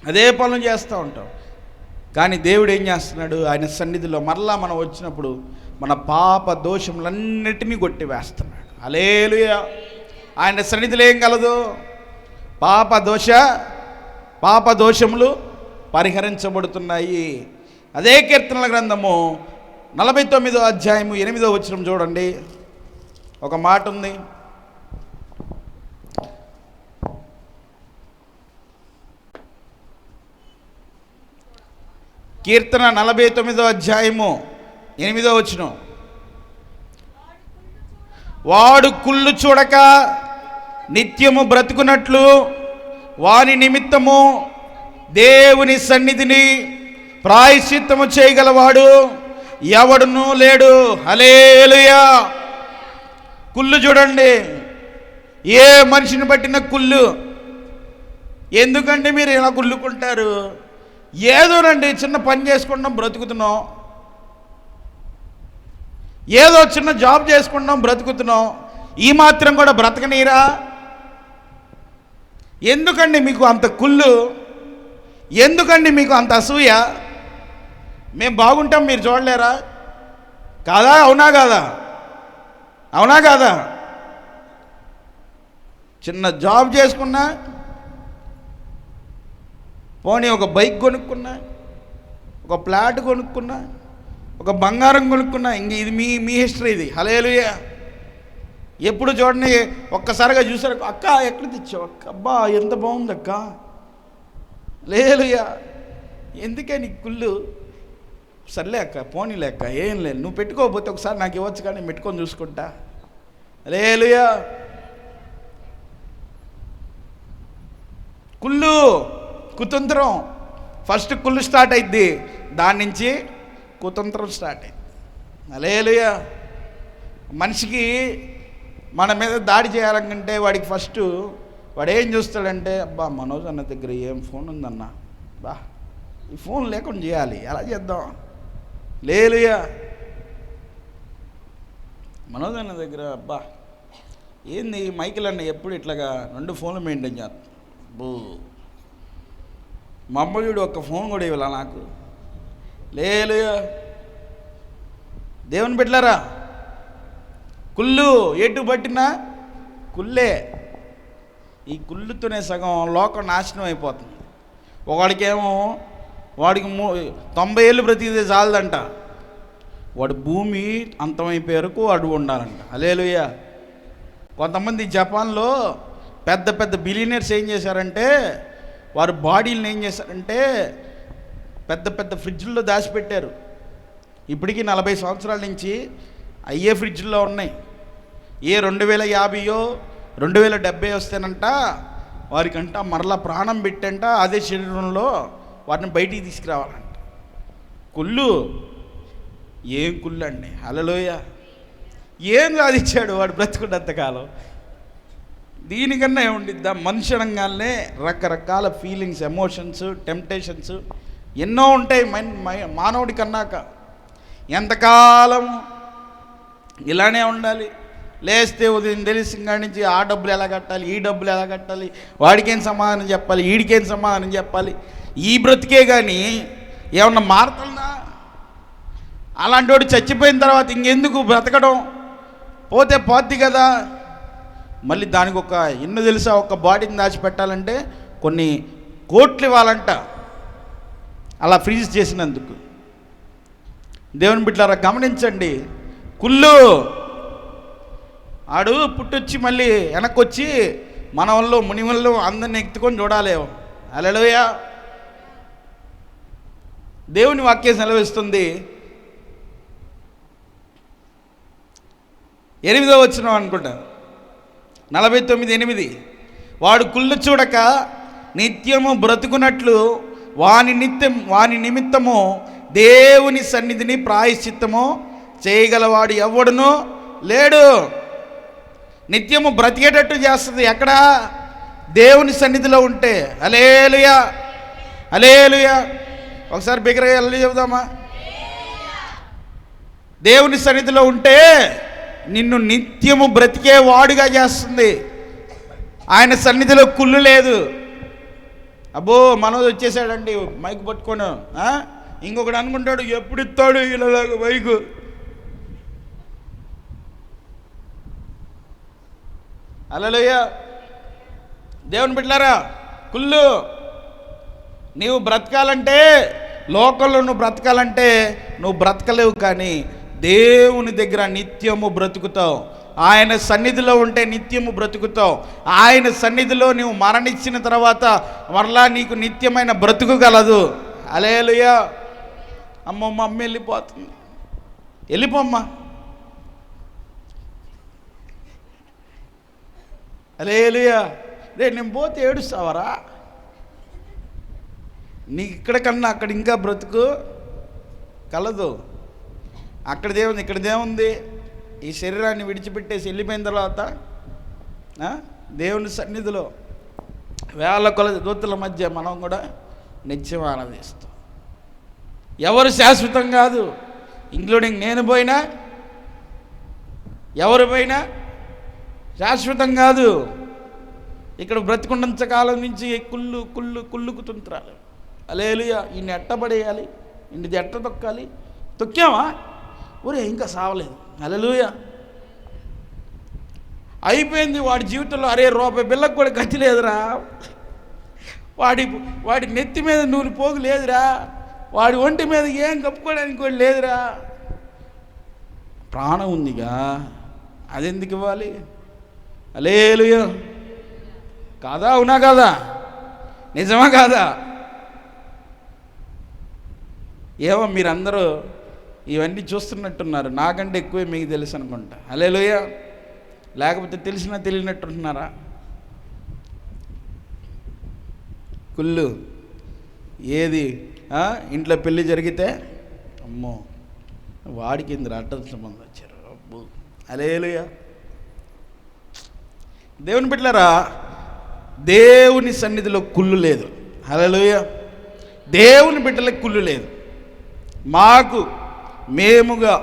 B: అదే పనులు చేస్తూ ఉంటాం. కానీ దేవుడు ఏం చేస్తున్నాడు? ఆయన సన్నిధిలో మరలా మనం వచ్చినప్పుడు మన పాప దోషములన్నిటినీ కొట్టివేస్తున్నాడు. హల్లెలూయా. ఆయన సన్నిధిలో ఏం కలదు? పాప దోషములు పరిహరించబడుతున్నాయి. అదే కీర్తనల గ్రంథము 49వ అధ్యాయము 8వ వచనం చూడండి. ఒక మాట ఉంది. కీర్తన 49వ అధ్యాయము 8వ వచనం. వాడు కుళ్ళు చూడక నిత్యము బ్రతుకున్నట్లు వాని నిమిత్తము దేవుని సన్నిధిని ప్రాయశ్చిత్తము చేయగలవాడు ఎవడునూ లేడు. హల్లెలూయా. కుళ్ళు చూడండి, ఏ మనిషిని పట్టిన కుళ్ళు. ఎందుకంటే మీరు ఇలా కుళ్ళుకుంటారు? ఏదోనండి, చిన్న పని చేసుకుంటాం బ్రతుకుతున్నాం, ఏదో చిన్న జాబ్ చేసుకుంటాం బ్రతుకుతున్నాం. ఈ మాత్రం కూడా బ్రతకనీరా? ఎందుకండి మీకు అంత కుళ్ళు? ఎందుకండి మీకు అంత అసూయ? మేము బాగుంటాం, మీరు చూడలేరా? కాదా? అవునా కాదా? అవునా కాదా? చిన్న జాబ్ చేసుకున్నా, పోనీ ఒక బైక్ కొనుక్కున్నా, ఒక ఫ్లాట్ కొనుక్కున్నా, ఒక బంగారం కొనుక్కున్నా, ఇంక ఇది మీ హిస్టరీ ఇది. హల్లెలూయా. ఎప్పుడు చూడండి, ఒక్కసారిగా చూసారు, అక్క ఎక్కడ తెచ్చావు అక్క, అబ్బా ఎంత బాగుంది అక్క. హల్లెలూయా. ఎందుకే నీ కుళ్ళు? సర్లే అక్క, పోనీలే అక్క, ఏం లేదు, నువ్వు పెట్టుకోకపోతే ఒకసారి నాకు ఇవ్వచ్చు కానీ పెట్టుకొని చూసుకుంటా. హల్లెలూయా. కుళ్ళు, కుతంత్రం. ఫస్ట్ కుళ్ళు స్టార్ట్ అయింది, దాని నుంచి కుతంత్రం స్టార్ట్ అయింది. హల్లెలూయా. మనిషికి మన మీద దాడి చేయాలంటే వాడికి ఫస్ట్ వాడు ఏం చూస్తాడంటే, అబ్బా మనోజ్ అన్న దగ్గర ఏం ఫోన్ ఉందన్న, బా ఈ ఫోన్ లేకుండా చేయాలి, ఎలా చేద్దాం? హల్లెలూయా. మనోజ్ అన్న దగ్గర అబ్బా ఏంది మైకిల్ అన్న ఎప్పుడు ఇట్లాగా 2 ఫోన్లు మెయింటైన్ చేస్తాం. బో మా అమ్మయుడు ఒక్క ఫోన్ కూడా ఇవ్వాల నాకు. హల్లెలూయా. దేవుని బిడ్డలారా, కుళ్ళు ఎటు పట్టినా కుళ్ళే. ఈ కుళ్ళుతోనే సగం లోకం నాశనం అయిపోతుంది. వాడికి 90 ఏళ్ళు బ్రతికితే చాలదంట, వాడు భూమి అంతమైపోయే వరకు వాడు ఉండాలంట. హల్లెలూయా. కొంతమంది జపాన్లో పెద్ద పెద్ద బిలియనర్స్ ఏం చేశారంటే, వారు బాడీలను ఏం చేశారంటే పెద్ద పెద్ద ఫ్రిడ్జ్ల్లో దాచిపెట్టారు. ఇప్పటికీ 40 సంవత్సరాల నుంచి అయ్యే ఫ్రిడ్జ్లో ఉన్నాయి. ఏ 2050 2070 వస్తేనంట వారికంట మరలా ప్రాణం పెట్టంట అదే శరీరంలో వాటిని బయటికి తీసుకురావాలంట. కుళ్ళు, ఏం కుళ్ళు అండి. హల్లెలూయా. ఏం సాధించాడు వాడు బ్రతుకున్నంతకాలం? దీనికన్నా ఏముండిద్దా? మనిషి అనగానే రకరకాల ఫీలింగ్స్, ఎమోషన్స్, టెంప్టేషన్స్ ఎన్నో ఉంటాయి మానవుడికి అన్నాక. ఎంతకాలం ఇలానే ఉండాలి? లేస్తే ఉదయం తెలిసిన కాడి నుంచి ఆ డబ్బులు ఎలా కట్టాలి, ఈ డబ్బులు ఎలా కట్టాలి, వాడికేం సమాధానం చెప్పాలి, వీడికేం సమాధానం చెప్పాలి, ఈ బ్రతికే కానీ ఏమన్నా మారుతుందా? అలాంటి వాడు చచ్చిపోయిన తర్వాత ఇంకెందుకు బ్రతకడం? పోతే పోద్ది కదా. మళ్ళీ దానికి ఒక ఎన్నో తెలుసా, ఒక బాడీని దాచిపెట్టాలంటే కొన్ని కోట్లు ఇవ్వాలంట, అలా ఫ్రీజ్ చేసినందుకు. దేవుని బిడ్డలారా గమనించండి, కుళ్ళు. ఆడు పుట్టొచ్చి మళ్ళీ వెనక్కి వచ్చి మన వాళ్ళు మునివల్లో అందరిని ఎత్తుకొని చూడాలి. హల్లెలూయా. దేవుని వాక్యం సెలవిస్తుంది. 8వ వచనం అనుకుంటా, 49:8. వాడు కుళ్ళు చూడక నిత్యము బ్రతుకున్నట్లు వాని నిమిత్తము దేవుని సన్నిధిని ప్రాయశ్చిత్తము చేయగలవాడు ఎవడునూ లేడు. నిత్యము బ్రతికేటట్టు చేస్తుంది ఎక్కడ? దేవుని సన్నిధిలో ఉంటే. హల్లెలూయా, హల్లెలూయా. ఒకసారి బిగ్గరగా హల్లెలూయా చెబుదామా? దేవుని సన్నిధిలో ఉంటే నిన్ను నిత్యము బ్రతికే వాడుగా చేస్తుంది. ఆయన సన్నిధిలో కుళ్ళు లేదు. అబ్బో మనోజ్ వచ్చేసాడండి మైక్ పట్టుకోను, ఇంకొకడు అనుకుంటాడు ఎప్పుడు ఇస్తాడు ఇలాగ మైకు. హల్లెలూయా. దేవుని బిడ్డలారా, కుళ్ళు. నీవు బ్రతకాలంటే, లోకంలో నువ్వు బ్రతకాలంటే నువ్వు బ్రతకలేవు, కానీ దేవుని దగ్గర నిత్యము బ్రతుకుతావు. ఆయన సన్నిధిలో ఉంటే నిత్యము బ్రతుకుతావు. ఆయన సన్నిధిలో నువ్వు మరణించిన తర్వాత మరలా నీకు నిత్యమైన బ్రతుకు గలదు. హల్లెలూయా. అమ్మ మా అమ్మ వెళ్ళిపోతుంది, వెళ్ళిపోమ్మా. హల్లెలూయా. రే నేను పోతే ఏడుస్తావరా? నీకు ఇక్కడ కన్నా అక్కడ ఇంకా బ్రతుకు కలదు. అక్కడదేముంది, ఇక్కడదేముంది? ఈ శరీరాన్ని విడిచిపెట్టేసి వెళ్ళిపోయిన తర్వాత దేవుని సన్నిధిలో వేల కొలది దూతల మధ్య మనం కూడా నిత్యం ఆనందిస్తాం. ఎవరు శాశ్వతం కాదు, ఇంక్లూడింగ్ నేను పోయినా, ఎవరు పోయినా శాశ్వతం కాదు. ఇక్కడ బ్రతికున్నంత కాలం నుంచి కుళ్ళుకుతుంటారు. హల్లెలూయా. ఈయన ఎట్టబడేయాలి, ఇంటిది ఎట్ట తొక్కాలి, తొక్కామా ఊరే ఇంకా సావలేదు. హల్లెలూయా. అయిపోయింది వాడి జీవితంలో. అరే రూపాయి బిళ్ళకు కూడా గతి లేదురా, వాడి నెత్తి మీద నూనె పోగు లేదురా, వాడి ఒంటి మీద ఏం కప్పుకోవడానికి కూడా లేదురా. ప్రాణం ఉందిగా, అదెందుకు ఇవ్వాలి? హల్లెలూయా. కాదా? అవునా కాదా? నిజమా కాదా? ఏమో మీరందరూ ఇవన్నీ చూస్తున్నట్టున్నారు, నాకంటే ఎక్కువే మీకు తెలుసు అనుకుంటా. హల్లెలూయా. లేకపోతే తెలిసినా తెలియనట్టుంటున్నారా? కుళ్ళు. ఏది ఇంట్లో పెళ్ళి జరిగితే అమ్మో వాడికి ఇందులో అడ్డ సంబంధం వచ్చారు. అబ్బో. హల్లెలూయా. దేవుని బిడ్డలారా, దేవుని సన్నిధిలో కుళ్ళు లేదు. హల్లెలూయా. దేవుని బిడ్డలకు కుళ్ళు లేదు. మేముగా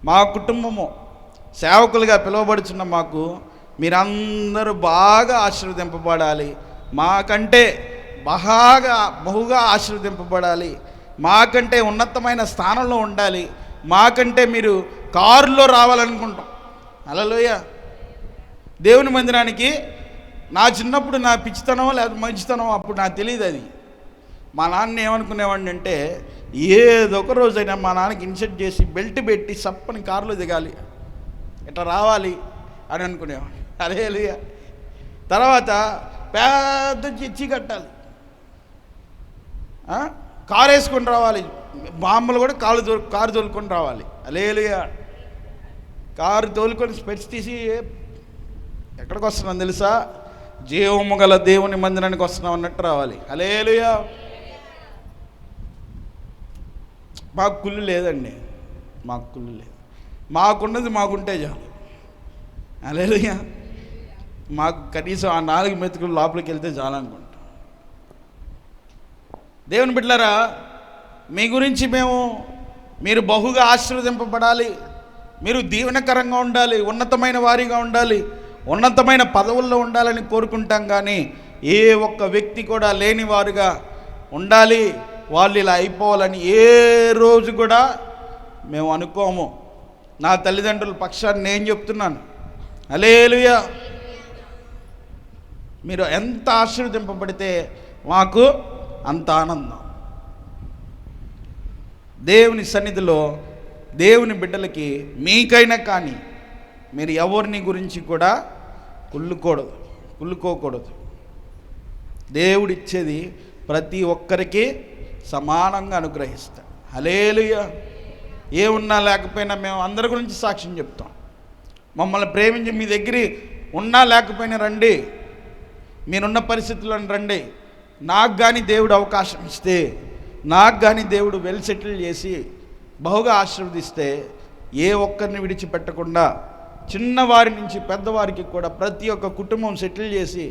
B: మా కుటుంబము సేవకులుగా పిలువబడుచున్న మాకు మీరందరూ బాగా ఆశీర్వదింపబడాలి, మాకంటే బహుగా ఆశీర్వదింపబడాలి, మాకంటే ఉన్నతమైన స్థానంలో ఉండాలి, మాకంటే మీరు కారులో రావాలనుకుంటాం. హల్లెలూయా. దేవుని మందిరానికి నా చిన్నప్పుడు నా పిచ్చితనం లేదా మంచితనం అప్పుడు నాకు తెలియదు. అది మా నాన్న ఏమనుకునేవాడిని అంటే, ఏదో ఒక రోజైనా మా నాన్నకి ఇన్సెట్ చేసి బెల్ట్ పెట్టి సప్పని కారులో దిగాలి, ఇట్లా రావాలి అని అనుకునేవాడిని. హల్లెలూయా. తర్వాత పెద్ద చిచ్చి కట్టాలి, కారు వేసుకొని రావాలి, బామ్మలు కూడా కారు తోలుకొని రావాలి. హల్లెలూయా. కారు తోలుకొని స్పెట్స్ తీసి ఎక్కడికి వస్తున్నాం తెలుసా? జీవము గల దేవుని మందిరానికి వస్తున్నాం అన్నట్టు రావాలి. హల్లెలూయా. మాకు కుళ్ళు లేదండి, మాకు కుళ్ళు లేదు. మాకున్నది మాకుంటే చాలు. హల్లెలూయా. మాకు కనీసం ఆ 4 మెతుకులు లోపలికి వెళ్తే చాలనుకుంటాం. దేవుని బిడ్డలారా, మీ గురించి మీరు బహుగా ఆశీర్వదింపబడాలి, మీరు దీవెనకరంగా ఉండాలి, ఉన్నతమైన వారిగా ఉండాలి, ఉన్నతమైన పదవుల్లో ఉండాలని కోరుకుంటాం. కానీ ఏ ఒక్క వ్యక్తి కూడా లేని వారుగా ఉండాలి, వాళ్ళు ఇలా అయిపోవాలని ఏ రోజు కూడా మేము అనుకోము. నా తల్లిదండ్రుల పక్షాన్ని నేను చెప్తున్నాను. హల్లెలూయా. మీరు ఎంత ఆశీర్వదింపబడితే మాకు అంత ఆనందం. దేవుని సన్నిధిలో దేవుని బిడ్డలకి మీకైనా కానీ మీరు ఎవరిని గురించి కూడా కుళ్ళుకోకూడదు. దేవుడిచ్చేది ప్రతి ఒక్కరికి సమానంగా అనుగ్రహిస్తాడు. హల్లెలూయా. ఏమున్నా లేకపోయినా మేము అందరి గురించి సాక్ష్యం చెప్తాం. మమ్మల్ని ప్రేమించి మీ దగ్గర ఉన్నా లేకపోయినా రండి, మీరున్న పరిస్థితులను రండి. నాకు కానీ దేవుడు అవకాశం ఇస్తే, నాకు కానీ దేవుడు వెల్ సెటిల్ చేసి బహుగా ఆశీర్వదిస్తే ఏ ఒక్కరిని విడిచిపెట్టకుండా చిన్నవారి నుంచి పెద్దవారికి కూడా ప్రతి ఒక్క కుటుంబం సెటిల్ చేసి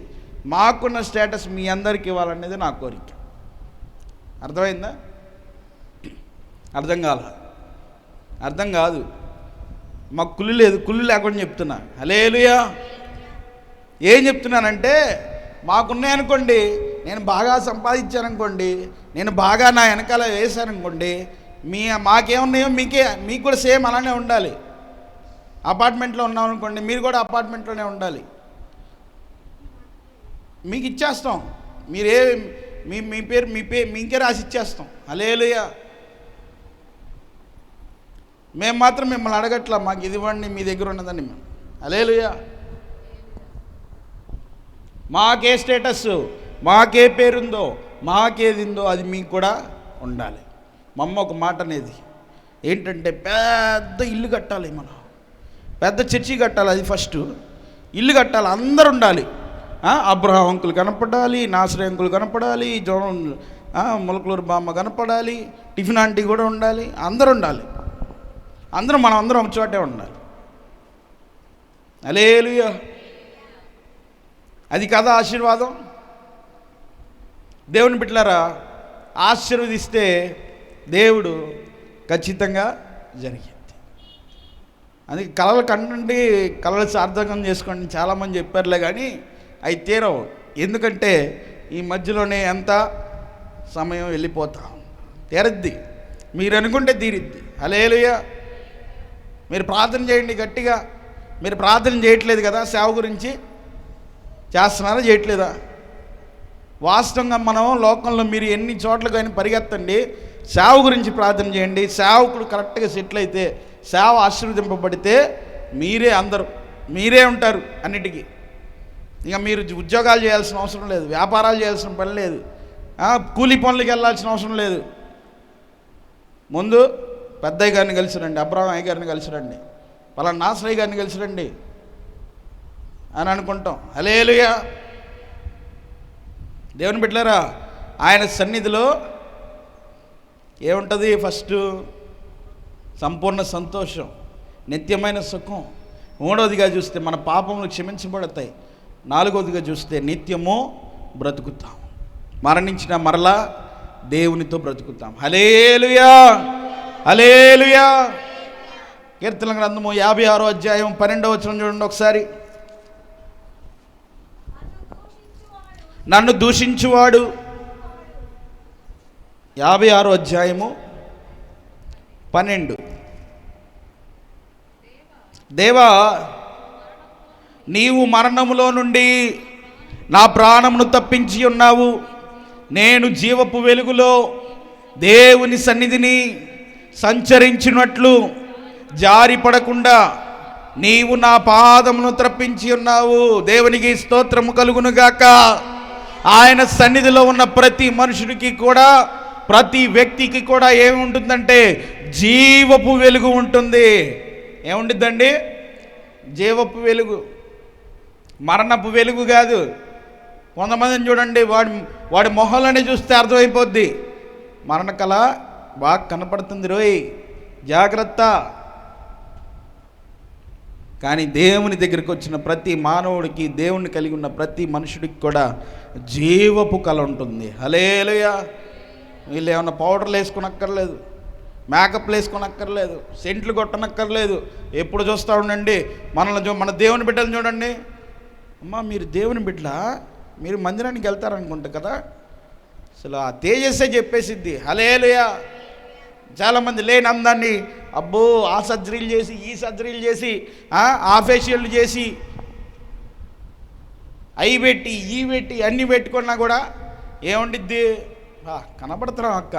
B: మాకున్న స్టేటస్ మీ అందరికీ ఇవ్వాలనేది నా కోరిక. అర్థమైందా? అర్థం కాదు. మాకు కుళ్ళు లేదు, కుళ్ళు లేకుండా చెప్తున్నా. హల్లెలూయా. ఏం చెప్తున్నానంటే, మాకున్నాయనుకోండి, నేను బాగా సంపాదించాననుకోండి, నేను బాగా నా వెనకాల వేశాననుకోండి, మాకేమున్నాయో మీకు కూడా సేమ్ అలానే ఉండాలి. అపార్ట్మెంట్లో ఉన్నామనుకోండి, మీరు కూడా అపార్ట్మెంట్లోనే ఉండాలి. మీకు ఇచ్చేస్తాం, మీ పేరు మీకే రాసి ఇచ్చేస్తాం. హల్లెలూయా. మేము మాత్రం మిమ్మల్ని అడగట్లా, మాకు ఇది ఇవ్వండి మీ దగ్గర ఉన్నదని. మేము హల్లెలూయా. మాకే స్టేటస్, మాకే పేరుందో, మాకేదిందో అది మీకు కూడా ఉండాలి. మా అమ్మ ఒక మాట అనేది ఏంటంటే, పెద్ద ఇల్లు కట్టాలి, మనం పెద్ద చర్చి కట్టాలి. అది ఫస్ట్ ఇల్లు కట్టాలి, అందరు ఉండాలి. అబ్రహాం అంకుల్ కనపడాలి, నాసరే అంకుల్ కనపడాలి, ములకలూరు బామ్మ కనపడాలి, టిఫిన్ ఆంటీ కూడా ఉండాలి, అందరు ఉండాలి. మనం అందరం ఒక చోటే ఉండాలి. హల్లెలూయా. అది కదా ఆశీర్వాదం. దేవుని బిడ్డలారా, ఆశీర్వదిస్తే దేవుడు ఖచ్చితంగా జరిగింది. అది కళలు కండి, కళలు సార్థకం చేసుకోండి చాలామంది చెప్పారులే, కానీ అవి తీరవు. ఎందుకంటే ఈ మధ్యలోనే ఎంత సమయం వెళ్ళిపోతా తీరద్ది. మీరు అనుకుంటే తీరిద్ది. హల్లెలూయా. మీరు ప్రార్థన చేయండి గట్టిగా. మీరు ప్రార్థన చేయట్లేదు కదా, సేవ గురించి చేస్తున్నారా, చేయట్లేదా? వాస్తవంగా మనం లోకంలో మీరు ఎన్ని చోట్ల కానీ పరిగెత్తండి, సేవ గురించి ప్రార్థన చేయండి. సేవకుడు కరెక్ట్గా సెటిల్ అయితే, సేవ ఆశీర్వదింపబడితే మీరే ఉంటారు అన్నిటికీ. ఇక మీరు ఉద్యోగాలు చేయాల్సిన అవసరం లేదు, వ్యాపారాలు చేయాల్సిన పని లేదు, కూలి పనులకి వెళ్ళాల్సిన అవసరం లేదు. ముందు పెద్దయ్య గారిని కలిసి రండి, అబ్రహాం అయ్య గారిని కలిసి రండి, పలానా నాసరయ్య గారిని కలిసి రండి అని అనుకుంటాం. హల్లెలూయా. దేవుని బిడ్డలారా, ఆయన సన్నిధిలో ఏముంటుంది? ఫస్ట్ సంపూర్ణ సంతోషం, నిత్యమైన సుఖం. మూడవదిగా చూస్తే మన పాపములు క్షమించబడతాయి. నాలుగవదిగా చూస్తే నిత్యము బ్రతుకుతాం, మరణించిన మరలా దేవునితో బ్రతుకుతాం. హల్లెలూయా. హల్లెలూయా. కీర్తనల గ్రంథము 56వ అధ్యాయం 12వ వచనం చూడండి ఒకసారి. నన్ను దూషించువాడు, 56వ అధ్యాయము 12. దేవా, నీవు మరణములో నుండి నా ప్రాణమును తప్పించి ఉన్నావు. నేను జీవపు వెలుగులో దేవుని సన్నిధిని సంచరించినట్లు జారిపడకుండా నీవు నా పాదమును త్రప్పించి ఉన్నావు. దేవునికి స్తోత్రము కలుగునుగాక. ఆయన సన్నిధిలో ఉన్న ప్రతి మనుషుడికి కూడా, ప్రతి వ్యక్తికి కూడా ఏముంటుందంటే జీవపు వెలుగు ఉంటుంది. ఏముంటుందండి? జీవపు వెలుగు, మరణపు వెలుగు కాదు. కొంతమందిని చూడండి, వాడి మొహంలోనే చూస్తే అర్థమైపోద్ది, మరణ కళ బాగా కనపడుతుంది, రోయ్ జాగ్రత్త. కానీ దేవుని దగ్గరికి వచ్చిన ప్రతి మానవుడికి, దేవుని కలిగి ఉన్న ప్రతి మనుషుడికి కూడా జీవపు కళ ఉంటుంది. హల్లెలూయా. వీళ్ళు ఏమన్నా పౌడర్లు వేసుకునక్కర్లేదు, మేకప్లు వేసుకునక్కర్లేదు, సెంట్లు కొట్టనక్కర్లేదు. ఎప్పుడు చూస్తూ ఉండండి మన దేవుని బిడ్డలు చూడండి. అమ్మ, మీరు దేవుని బిడ్డలా, మీరు మందిరానికి వెళ్తారనుకుంటా కదా, అసలు ఆ తేజస్సే చెప్పేసిద్ది. హల్లెలూయా. చాలామంది లేని అందాన్ని అబ్బో ఆ సర్జరీలు చేసి, ఈ సర్జరీలు చేసి, ఆ ఫేషియల్లు చేసి, అవి పెట్టి ఈ పెట్టి అన్నీ పెట్టుకున్నా కూడా ఏముండిద్ది? కనపడుతున్నాం అక్క,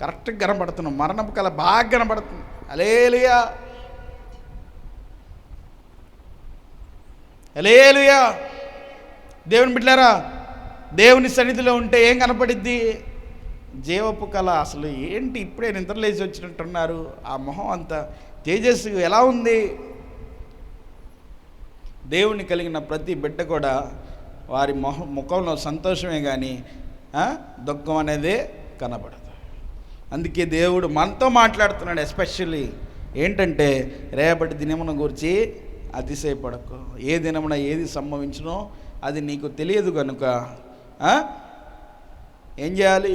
B: కరెక్ట్గా కనపడుతున్నాం, మరణపు కళ బాగా కనపడుతుంది. హల్లెలూయా. హల్లెలూయా. దేవుని బిడ్డలారా, దేవుని సన్నిధిలో ఉంటే ఏం కనపడిద్ది? జీవపు కళ. అసలు ఏంటి ఇప్పుడే నిద్రలేసి వచ్చినట్టున్నారు, ఆ మొహం అంతా తేజస్సు ఎలా ఉంది? దేవుని కలిగిన ప్రతి బిడ్డ కూడా వారి ముఖంలో సంతోషమే కానీ దుఃఖం అనేదే కనబడదు. అందుకే దేవుడు మనతో మాట్లాడుతున్నాడు. ఎస్పెషల్లీ ఏంటంటే, రేపటి దినమున గురించి అతిశయపడకు. ఏ దినమున ఏది సంభవించునో అది నీకు తెలియదు కనుక ఏం చేయాలి?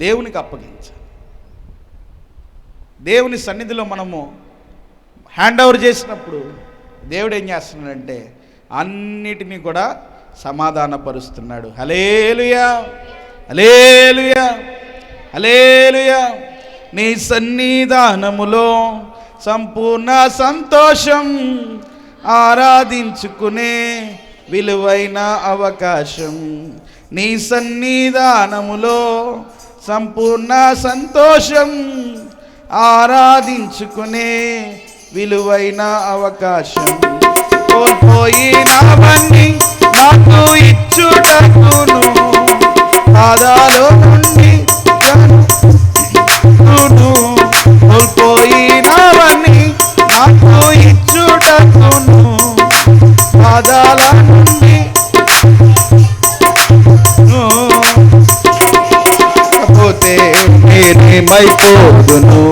B: దేవునికి అప్పగించాలి. దేవుని సన్నిధిలో మనము హ్యాండ్ ఓవర్ చేసినప్పుడు దేవుడు ఏం చేస్తున్నాడంటే అన్నిటినీ కూడా సమాధానపరుస్తున్నాడు. హల్లెలూయా, హల్లెలూయా, హల్లెలూయా. నీ సన్నిధానములో సంపూర్ణ సంతోషం, ఆరాధించుకునే విలువైన అవకాశం. నీ సన్నిధానములో సంపూర్ణ సంతోషం, ఆరాధించుకునే విలువైన అవకాశం. కోల్పోయినవన్నీ నాకు ఇచ్చుటకును, పాదాల నుండి కోల్పోయినవన్నీ నాకు ఇచ్చుటకును, పాదాల నుండి పోతే నేనేమైపోదును,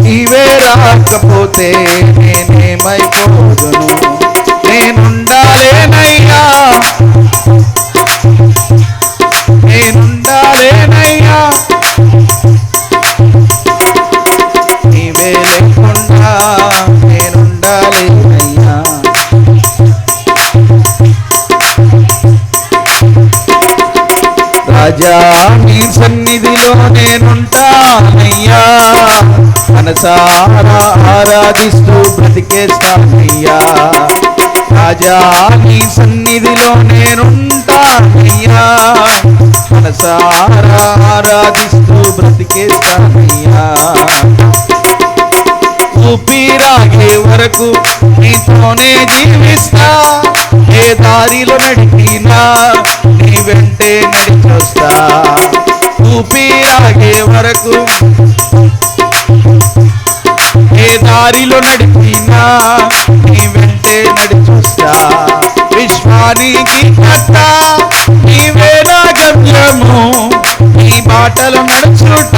B: నీవే రాకపోతే నేనేమైపోదును. నేనుండాలేనయ్యా, నేనుండాలేనయ్యా, నీవే లేకుండా నేనుండాలేనయ్యా. రాజా నీ సన్నిధిలో నేనుంటానయ్యా, మనసారా ఆరాధిస్తూ బ్రతికేస్తానయ్యా. రాజా నీ సన్నిధిలో నేనుంటానయ్యా, మనసారా ఆరాధిస్తూ బ్రతికేస్తానయ్యా. ఊపిరాగే వరకు నీతోనే జీవిస్తా, ఏ దారిలో నడిపినా నీ వెంటే నడిచొస్తా. ఊపిరాగే వరకు ఏ దారిలో నడిపినా నీ వెంటే నడిచొస్తా. విశ్వానికి కర్త నీవే నా గమ్యము, నీ బాటలు నడుచుట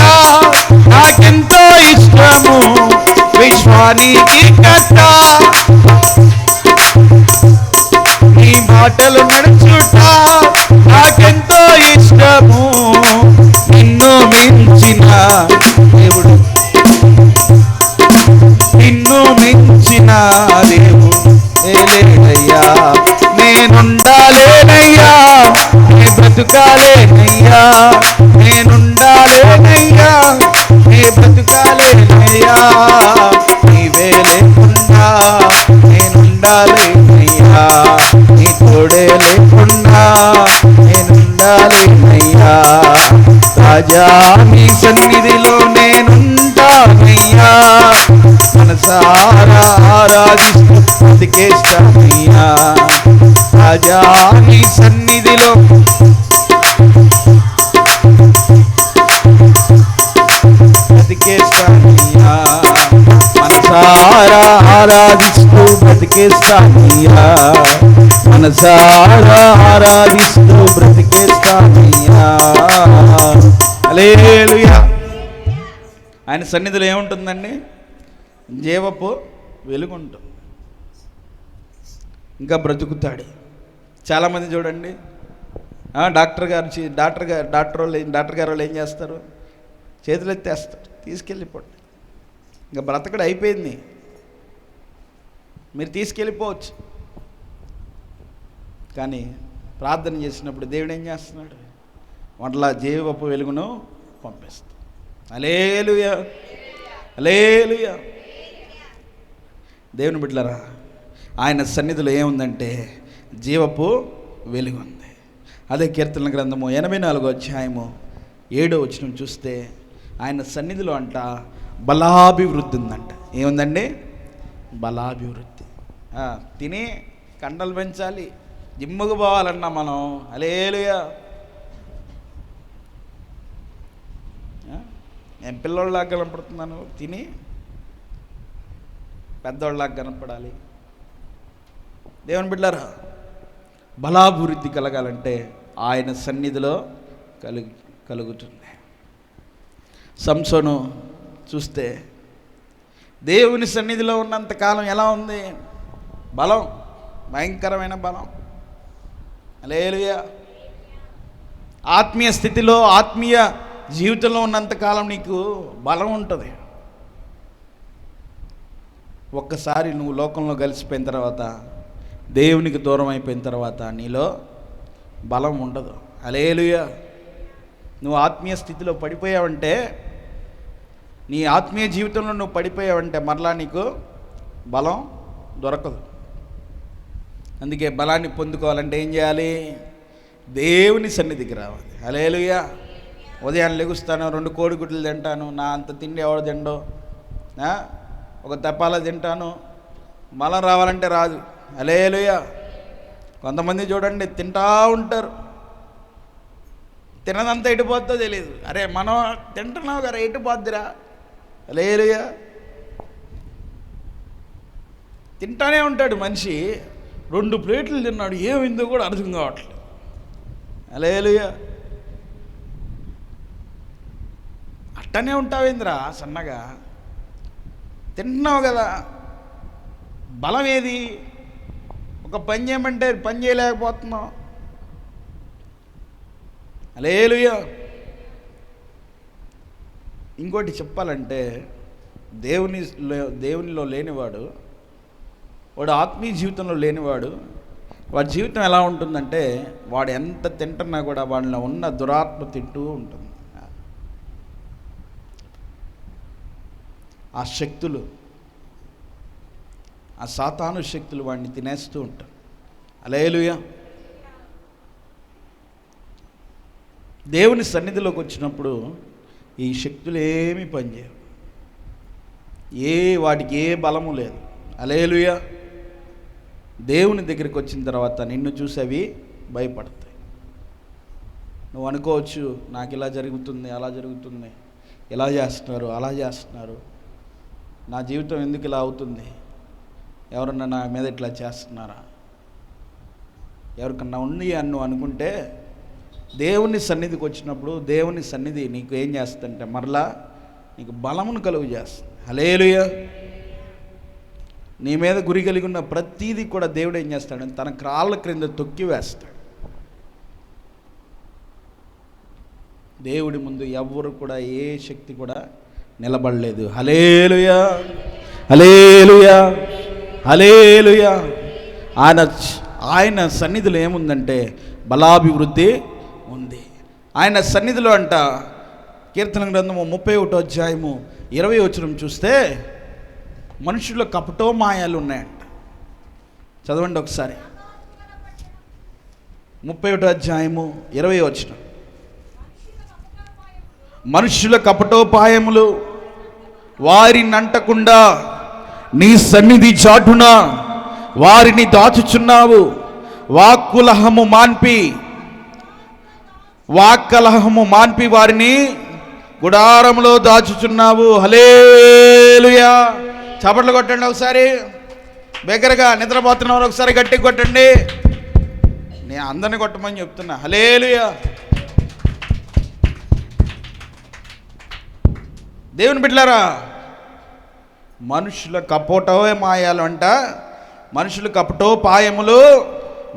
B: నాకెంతో ఇష్టము. విశ్వానికి కర్త నీ బాటలు నడుచుట నాకెంతో ఇష్టము. నిన్ను మించిన దేవుడు, నిన్ను మించిన దేవుడు లేడయ్యా. నేనుండాలేనయ్యా, నే బ్రతుకాలేనయ్యా, నేనుండాలేనయ్యా, నే బ్రతుకాలేనయ్యా. నీవే లేకుండా నేనుండాలేనయ్యా, నీ తోడే లేకుండా నేనుండాలేనయ్యా. రాజా నీ సన్నిధిలో నేనుంటానయ్యా, మనసారా ఆరాధిస్తూ బ్రతికేస్తానయ్యా. రాజా నీ సన్నిధిలో బ్రతికేస్తానయ్యా, మనసారా ఆరాధిస్తూ బ్రతికేస్తానయ్యా, మనసారా ఆరాధిస్తూ బ్రతికేస్తానయ్యా. హల్లెలూయా. ఆయన సన్నిధిలో ఏముంటుందండి? జీవపు వెలుగుంటుంది. ఇంకా బ్రతుకుతాడు. చాలామంది చూడండి, డాక్టర్ గారు వాళ్ళు ఏం చేస్తారు? చేతులు ఎత్తేస్తారు, తీసుకెళ్ళిపోండి, ఇంకా బ్రతకడు అయిపోయింది, మీరు తీసుకెళ్ళిపోవచ్చు. కానీ ప్రార్థన చేసినప్పుడు దేవుడు ఏం చేస్తున్నాడు? వంటలా జీవపు వెలుగును పంపిస్తాడు. హల్లెలూయా, హల్లెలూయా. దేవుని బిడ్డలారా, ఆయన సన్నిధిలో ఏముందంటే జీవపు వెలుగు ఉంది. అదే కీర్తనల గ్రంథము 84వ అధ్యాయము 7వ వచనం చూస్తే ఆయన సన్నిధిలో అంట బలాభివృద్ధి ఉందంట. ఏముందండి? బలాభివృద్ధి. తినే కండలు పెంచాలి, జిమ్ముకు పోవాలన్నా మనం. హల్లెలూయా. నేను పిల్లోళ్ళలాగా కనపడుతున్నాను, తిని పెద్దోళ్ళలాగా కనపడాలి. దేవుని బిడ్డలారా, బలాభివృద్ధి కలగాలంటే ఆయన సన్నిధిలో కలుగుతుంది. సంసోను చూస్తే దేవుని సన్నిధిలో ఉన్నంతకాలం ఎలా ఉంది? బలం, భయంకరమైన బలం. హల్లెలూయా. ఆత్మీయ స్థితిలో, ఆత్మీయ జీవితంలో ఉన్నంతకాలం నీకు బలం ఉంటుంది. ఒక్కసారి నువ్వు లోకంలో కలిసిపోయిన తర్వాత, దేవునికి దూరం అయిపోయిన తర్వాత నీలో బలం ఉండదు. హల్లెలూయా. నువ్వు ఆత్మీయ స్థితిలో పడిపోయావంటే, నీ ఆత్మీయ జీవితంలో నువ్వు పడిపోయావంటే మరలా నీకు బలం దొరకదు. అందుకే బలాన్ని పొందుకోవాలంటే ఏం చేయాలి? దేవుని సన్నిధికి రావాలి. హల్లెలూయా. ఉదయాన్ని లెగుస్తాను, 2 కోడిగుడ్లు తింటాను, నా అంత తిండి ఎవడు తిండో, ఒక తపాలా తింటాను, బలం రావాలంటే రాదు. హల్లెలూయా. కొంతమంది చూడండి తింటా ఉంటారు, తినదంతా ఎటుపోద్దో తెలియదు. అరే మనం తింటున్నావు కదా, ఎటుపోద్దిరా. హల్లెలూయా. తింటానే ఉంటాడు మనిషి, 2 ప్లేట్లు తిన్నాడు, ఏమైందో కూడా అర్థం కావట్లేదు. హల్లెలూయా. అట్టనే ఉంటావేంద్రా సన్నగా, తింటున్నావు కదా, బలం ఏది? ఒక పని చేయమంటే పని చేయలేకపోతున్నావు. హల్లెలూయా. ఇంకోటి చెప్పాలంటే, దేవునిలో లేనివాడు, వాడు ఆత్మీయ జీవితంలో లేనివాడు, వాడి జీవితం ఎలా ఉంటుందంటే, వాడు ఎంత తింటున్నా కూడా వాడిలో ఉన్న దురాత్మ తింటూ ఉంటుంది. ఆ శక్తులు, ఆ సాతాను శక్తులు వాడిని తినేస్తూ ఉంటాయి. హల్లెలూయా. దేవుని సన్నిధిలోకి వచ్చినప్పుడు ఈ శక్తులు ఏమీ పనిచేయవు, వాటికి ఏ బలము లేదు. హల్లెలూయా. దేవుని దగ్గరికి వచ్చిన తర్వాత నిన్ను చూసి అవి భయపడతాయి. నువ్వు అనుకోవచ్చు, నాకు ఇలా జరుగుతుంది, అలా జరుగుతుంది, ఇలా చేస్తున్నారు, అలా చేస్తున్నారు, నా జీవితం ఎందుకు ఇలా అవుతుంది, ఎవరన్నా నా మీద ఇట్లా చేస్తున్నారా, ఎవరికన్నా ఉంది అని నువ్వు అనుకుంటే, దేవుని సన్నిధికి వచ్చినప్పుడు దేవుని సన్నిధి నీకు ఏం చేస్తుందంటే మరలా నీకు బలమును కలుగు చేస్తుంది. హల్లెలూయా. నీ మీద గురి కలిగి ఉన్న ప్రతీది కూడా దేవుడు ఏం చేస్తాడు? తన కాళ్ళ క్రింద తొక్కి వేస్తాడు. దేవుడి ముందు ఎవ్వరు కూడా ఏ శక్తి కూడా నిలబడలేదు. హల్లెలూయా. హల్లెలూయా. హల్లెలూయా. ఆయన సన్నిధిలో ఏముందంటే బలాభివృద్ధి ఉంది. ఆయన సన్నిధిలో అంట, కీర్తన గ్రంథము 31వ అధ్యాయము 20వ వచనం చూస్తే, మనుషుల్లో కపటో మాయాలు ఉన్నాయంట. చదవండి ఒకసారి. 31వ అధ్యాయము 20వ వచనం. మనుషుల కపటోపాయములు వారిని అంటకుండా నీ సన్నిధి చాటున వారిని దాచుచున్నావు. వాక్కలహము మాన్పి వారిని గుడారంలో దాచుచున్నావు. హల్లెలూయా. చప్పట్లు కొట్టండి ఒకసారి దగ్గరగా. నిద్రపోతున్నవారు ఒకసారి గట్టిగా కొట్టండి. నేను అందరిని కొట్టమని చెప్తున్నా. హల్లెలూయా. దేవుని బిడ్డలారా, మనుషుల కపటోమాయాలు అంట, మనుషుల కపటోపాయములు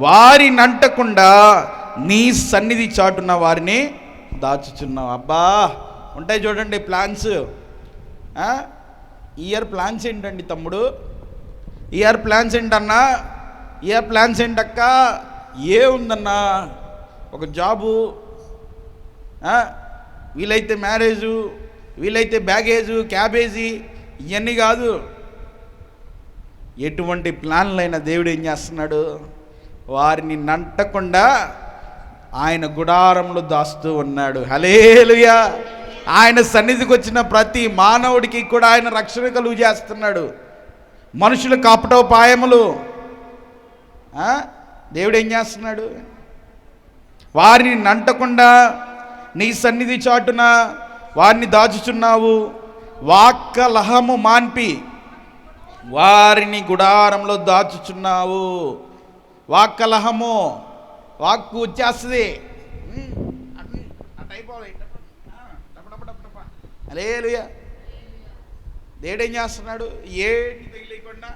B: వారిని అంటకుండా నీ సన్నిధి చాటున్న వారిని దాచుచున్నావు. అబ్బా, ఉంటాయి చూడండి ప్లాన్స్. ఇయర్ ప్లాన్స్ ఏంటండి తమ్ముడు? ఇయర్ ప్లాన్స్ ఏంటన్నా? ఇయర్ ప్లాన్స్ ఏంటక్క? ఏ ఉందన్నా? ఒక జాబు, వీలైతే మ్యారేజు, వీలైతే బ్యాగేజు, క్యాబేజీ, ఇవన్నీ కాదు. ఎటువంటి ప్లాన్లైనా దేవుడు ఏం చేస్తున్నాడు? వారిని నంటకుండా ఆయన గుడారంలో దాస్తూ ఉన్నాడు. హల్లెలూయా. ఆయన సన్నిధికి వచ్చిన ప్రతి మానవుడికి కూడా ఆయన రక్షణ కలుగు చేస్తున్నాడు. మనుషుల కపటోపాయములు దేవుడు ఏం చేస్తున్నాడు? వారిని నంటకుండా నీ సన్నిధి చాటున వారిని దాచుచున్నావు. వాక్కలహము మాన్పి వారిని గుడారంలో దాచుచున్నావు. వాక్కలహము, వాక్కు వచ్చేస్తుంది. హల్లెలూయా. దేవుడు ఏం చేస్తున్నాడు? ఏడిని తగిలేయకుండా,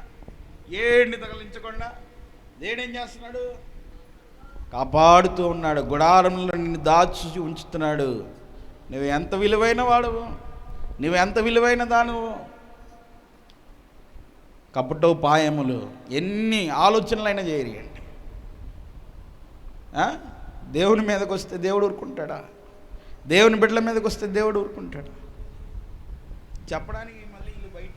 B: ఏడిని తగిలించకుండా దేవుడు ఏం చేస్తున్నాడు? కాపాడుతూ ఉన్నాడు. గుడారంలో నిన్ను దాచి ఉంచుతున్నాడు. నువ్వు ఎంత విలువైన వాడువు, నువ్వు ఎంత విలువైన దానువు. కపటోపాయములు ఎన్ని ఆలోచనలైనా చేయరియండి. దేవుని మీదకి వస్తే దేవుడు ఊరుకుంటాడా? దేవుని బిడ్డల మీదకి వస్తే దేవుడు ఊరుకుంటాడా? చెప్పడానికి మళ్ళీ ఇల్లు బయట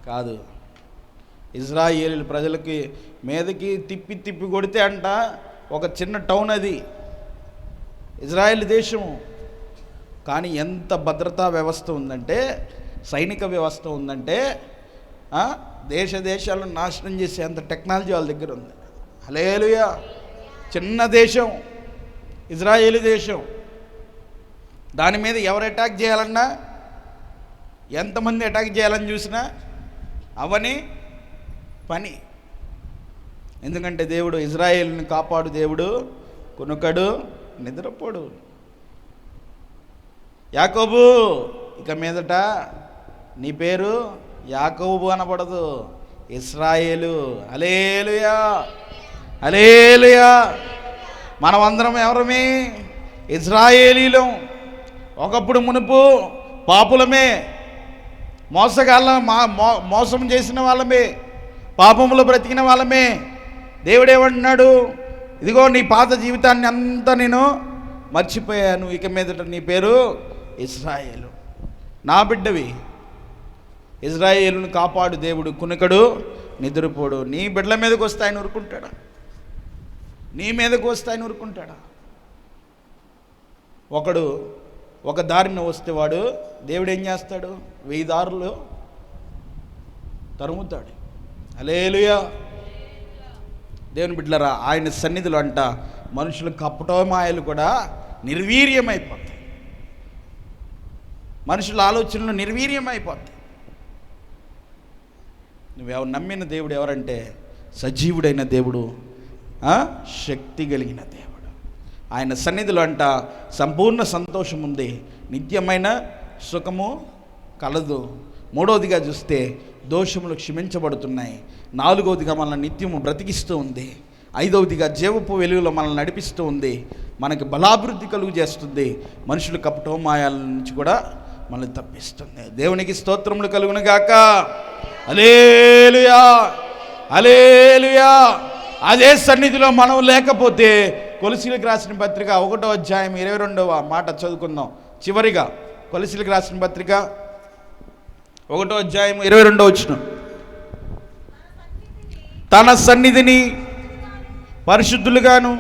B: కాదు. ఇజ్రాయేలు ప్రజలకి మీదకి తిప్పి తిప్పి కొడితే అంట ఒక చిన్న టౌన్ అది ఇజ్రాయేల్ దేశము. కానీ ఎంత భద్రతా వ్యవస్థ ఉందంటే, సైనిక వ్యవస్థ ఉందంటే, దేశాలను నాశనం చేసే అంత టెక్నాలజీ వాళ్ళ దగ్గర ఉంది. హల్లెలూయా. చిన్న దేశం ఇజ్రాయేలు దేశం. దాని మీద ఎవరు అటాక్ చేయాలన్నా, ఎంతమంది అటాక్ చేయాలని చూసినా అవని పని. ఎందుకంటే దేవుడు ఇజ్రాయేలుని కాపాడు దేవుడు, కునుకడు, నిద్రపోడు. యాకోబు, ఇక మీదట నీ పేరు యాకోబు అనబడదు, ఇశ్రాయేలు. హల్లెలూయా, హల్లెలూయా. మనమందరం ఎవరమే? ఇజ్రాయేలీలం. ఒకప్పుడు మునుపు పాపులమే, మోసం చేసిన వాళ్ళమే, పాపములో బ్రతికిన వాళ్ళమే. దేవుడేమంటున్నాడు? ఇదిగో నీ పాత జీవితాన్ని అంతా నేను మర్చిపోయాను, ఇక మీదట నీ పేరు ఇశ్రాయేలు. నా బిడ్డవి. ఇజ్రాయేలును కాపాడు దేవుడు, కునుకడు, నిద్రపోడు. నీ బిడ్డల మీదకి వస్తే ఆయన ఊరుకుంటాడా? నీ మీదకి వస్తే ఆయన ఊరుకుంటాడా? ఒకడు ఒక దారిని వస్తే వాడు దేవుడు ఏం చేస్తాడు? 1000 దారులు తరుముతాడు. హల్లెలూయా. దేవుని బిడ్డలారా, ఆయన సన్నిధిలో అంట మనుషుల కపటమాయలు కూడా నిర్వీర్యమైపోతాయి. మనుషుల ఆలోచనలు నిర్వీర్యమైపోతాయి. నువ్వెవరు నమ్మిన దేవుడు ఎవరంటే సజీవుడైన దేవుడు, శక్తి కలిగిన దేవుడు. ఆయన సన్నిధిలో అంట సంపూర్ణ సంతోషం ఉంది, నిత్యమైన సుఖము కలదు. 3వదిగా చూస్తే దోషములు క్షమించబడుతున్నాయి. 4వదిగా మనల్ని నిత్యము బ్రతికిస్తూ ఉంది. 5వదిగా జీవపు వెలుగులో మనల్ని నడిపిస్తూ ఉంది, మనకి బలాభివృద్ధి కలుగు చేస్తుంది. మనుషులు కపటోమాయాల నుంచి కూడా మనల్ని తప్పిస్తుంది. దేవునికి స్తోత్రములు కలుగును గాక. హల్లెలూయా, హల్లెలూయా. అదే సన్నిధిలో మనం లేకపోతే కొలసీలకు రాసిన పత్రిక 1వ అధ్యాయం 22వ మాట చదువుకుందాం. చివరిగా కొలసీలకు రాసిన పత్రిక 1వ అధ్యాయం 22వ వచనం. తన సన్నిధిని పరిశుద్ధులుగాను,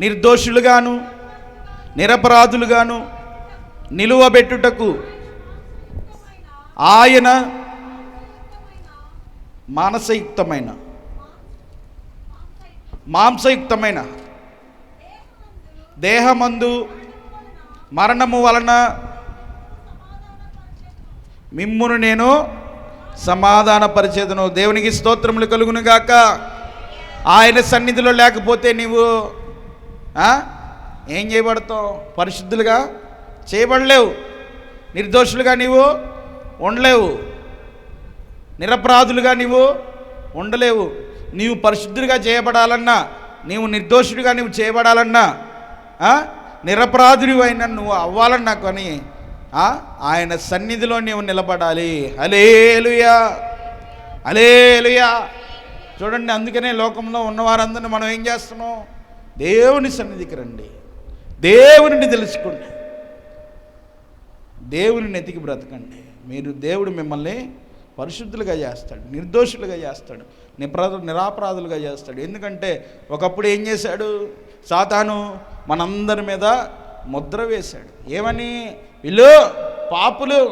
B: నిర్దోషులుగాను, నిరపరాధులుగాను నిలువబెట్టుటకు ఆయన మాంసయుక్తమైన దేహమందు మరణము వలన మిమ్మును నేను సమాధానపరిచేదను. దేవునికి స్తోత్రములు కలుగును గాక. ఆయన సన్నిధిలో లేకపోతే నీవు ఏం చేయబడతావు? పరిశుద్ధులుగా చేయబడలేవు, నిర్దోషులుగా నీవు ఉండలేవు, నిరపరాధులుగా నీవు ఉండలేవు. నీవు పరిశుద్ధుడిగా చేయబడాలన్నా, నీవు నిర్దోషుడిగా నీవు చేయబడాలన్నా, నిరపరాధుడి అయినా నువ్వు అవ్వాలన్నా కానీ ఆయన సన్నిధిలో నీవు నిలబడాలి. హల్లెలూయా, హల్లెలూయా. చూడండి, అందుకనే లోకంలో ఉన్నవారందరినీ మనం ఏం చేస్తున్నాం? దేవుని సన్నిధికి రండి, దేవుని తెలుసుకోండి, దేవుని ఎతికి బ్రతకండి. దేవుడు మిమ్మల్ని పరిశుద్ధులుగా చేస్తాడు, నిర్దోషులుగా చేస్తాడు, నిరాపరాధులుగా చేస్తాడు. ఎందుకంటే ఒకప్పుడు ఏం చేశాడు? సాతాను మనందరి మీద ముద్ర వేశాడు. ఏమని? వీళ్ళు పాపులు,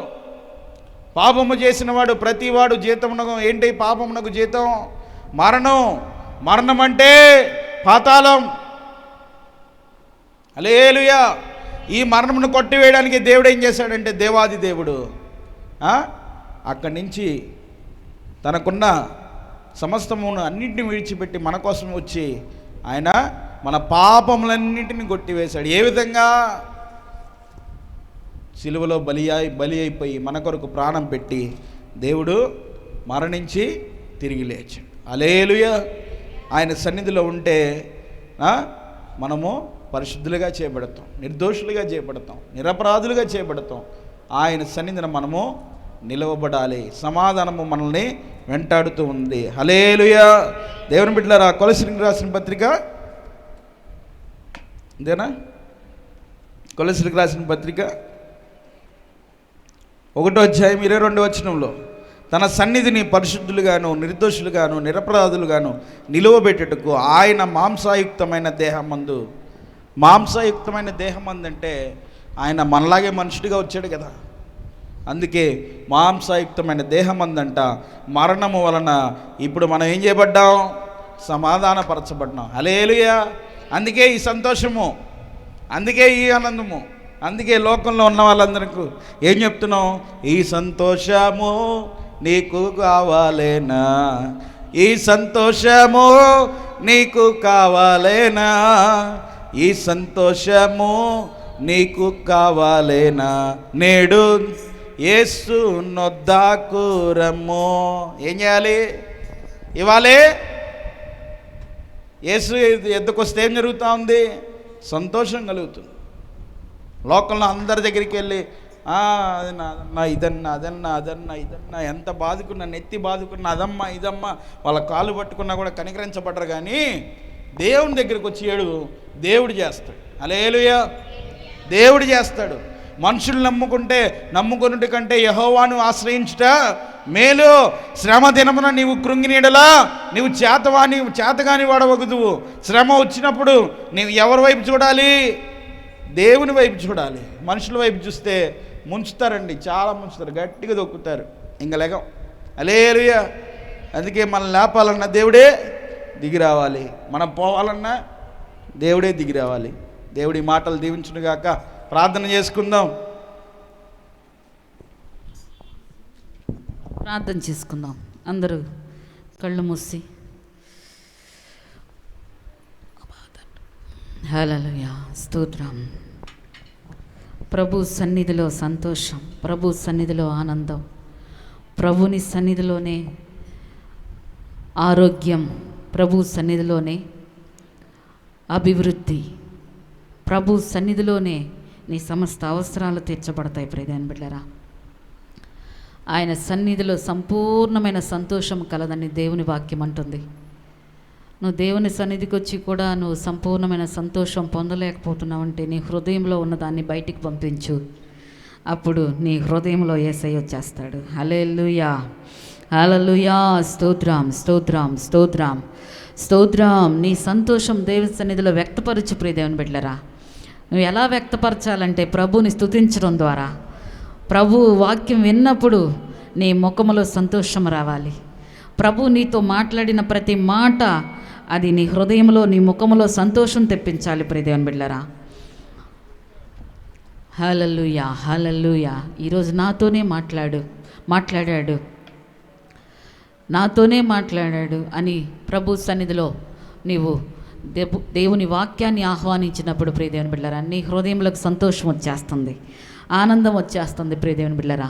B: పాపము చేసిన వాడు ప్రతివాడు జీతమునకు. ఏంటి పాపమునకు జీతం? మరణం. మరణం అంటే పాతాళం. హల్లెలూయా. ఈ మరణమును కొట్టివేయడానికి దేవుడు ఏం చేశాడంటే, దేవాది దేవుడు అక్కడి నుంచి తనకున్న సమస్తమును అన్నింటిని విడిచిపెట్టి మన కోసం వచ్చి ఆయన మన పాపములన్నింటిని కొట్టివేశాడు. ఏ విధంగా? సిలువలో బలి అయిపోయి మన కొరకు ప్రాణం పెట్టి దేవుడు మరణించి తిరిగి లేచాడు. హల్లెలూయా. ఆయన సన్నిధిలో ఉంటే మనము పరిశుద్ధులుగా చేయబడతాం, నిర్దోషులుగా చేయబడతాం, నిరపరాధులుగా చేయబడతాం. ఆయన సన్నిధిని మనము నిలవబడాలి. సమాధానము మనల్ని వెంటాడుతూ ఉంది. హల్లెలూయా. దేవుని బిడ్డలారా, కొలస్సీలకు రాసిన పత్రిక అంతేనా? కొలస్సీలకు రాసిన పత్రిక 1వ అధ్యాయం 22వ వచనంలో తన సన్నిధిని పరిశుద్ధులుగాను నిర్దోషులుగాను నిరపరాధులుగాను నిలువబెట్టుటకు ఆయన మాంసాయుక్తమైన దేహమందు. మాంసాయుక్తమైన దేహమందు అంటే ఆయన మనలాగే మనుషుడిగా వచ్చాడు కదా. అందుకే మాంసాయుక్తమైన దేహమందంట మరణము వలన ఇప్పుడు మనం ఏం చేయబడ్డాం? సమాధానపరచబడ్డాం. హల్లెలూయా. అందుకే ఈ సంతోషము, అందుకే ఈ ఆనందము, అందుకే లోకంలో ఉన్న వాళ్ళందరికీ ఏం చెప్తున్నాం? ఈ సంతోషము నీకు కావాలేనా? ఈ సంతోషము నీకు కావాలేనా? ఈ సంతోషము నీకు కావాలేనా? నేడు యేసు నొద్దకు రమ్ము. ఏం చేయాలి? ఇవ్వాలి. యేసు ఎద్దుకు వస్తే ఏం జరుగుతూ ఉంది? సంతోషం కలుగుతుంది. లోకంలో అందరి దగ్గరికి వెళ్ళి అదన్నా ఇదన్నా ఇదన్నా ఎంత బాదుకున్నా, నెత్తి బాదుకున్నా, అదమ్మా ఇదమ్మా, వాళ్ళ కాళ్ళు పట్టుకున్నా కూడా కనికరించబడరు. కానీ దేవుని దగ్గరికి వచ్చి దేవుడు చేస్తాడు. హల్లెలూయా. దేవుడు చేస్తాడు. మనుషులు నమ్ముకొనుట కంటే యెహోవాను ఆశ్రయించుట మేలు. శ్రమ దినమున నీవు కృంగినీడలా నీవు చేతగాని వాడవగుదువు. శ్రమ వచ్చినప్పుడు నీవు ఎవరి వైపు చూడాలి? దేవుని వైపు చూడాలి. మనుషుల వైపు చూస్తే ముంచుతారండి, చాలా ముంచుతారు, గట్టిగా దొక్కుతారు, ఇంక లెగం. హల్లెలూయా. అందుకే మనం లేపాలన్నా దేవుడే దిగి రావాలి, మనం పోవాలన్నా దేవుడే దిగి రావాలి. దేవుడి మాటలు దీవించునుగాక. ప్రార్థన చేసుకుందాం.
A: ప్రార్థన చేసుకుందాం. అందరూ కళ్ళు మూసి. హల్లెలూయా. స్తోత్రం. ప్రభు సన్నిధిలో సంతోషం, ప్రభు సన్నిధిలో ఆనందం, ప్రభుని సన్నిధిలోనే ఆరోగ్యం, ప్రభు సన్నిధిలోనే అభివృద్ధి, ప్రభు సన్నిధిలోనే నీ సమస్త అవసరాలు తీర్చబడతాయి. ప్రియమైన బిడ్డలారా, ఆయన సన్నిధిలో సంపూర్ణమైన సంతోషం కలదని దేవుని వాక్యం అంటుంది. నువ్వు దేవుని సన్నిధికి వచ్చి కూడా నువ్వు సంపూర్ణమైన సంతోషం పొందలేకపోతున్నావంటే నీ హృదయంలో ఉన్నదాన్ని బయటికి పంపించు. అప్పుడు నీ హృదయంలో యేసయ్య వచ్చేస్తాడు. హల్లెలూయా. హల్లెలూయా. స్తోత్రం స్తోత్రం స్తోత్రం స్తోత్రం. నీ సంతోషం దేవుని సన్నిధిలో వ్యక్తపరచు. ప్రియ దేవుని బిడ్డలారా, నువ్వు ఎలా వ్యక్తపరచాలంటే ప్రభుని స్తుతించడం ద్వారా. ప్రభు వాక్యం విన్నప్పుడు నీ ముఖములో సంతోషం రావాలి. ప్రభు నీతో మాట్లాడిన ప్రతి మాట అది నీ హృదయంలో, నీ ముఖములో సంతోషం తెప్పించాలి. ప్రియ దేవుని బిడ్డలారా, హల్లెలూయా హల్లెలూయా. ఈరోజు నాతోనే మాట్లాడాడు అని ప్రభు సన్నిధిలో నీవు దేవుని వాక్యాన్ని ఆహ్వానించినప్పుడు ప్రియ దేవుని బిడ్డలారా, నీ హృదయంలోకి సంతోషం వచ్చేస్తుంది, ఆనందం వచ్చేస్తుంది. ప్రియ దేవుని బిడ్డలారా,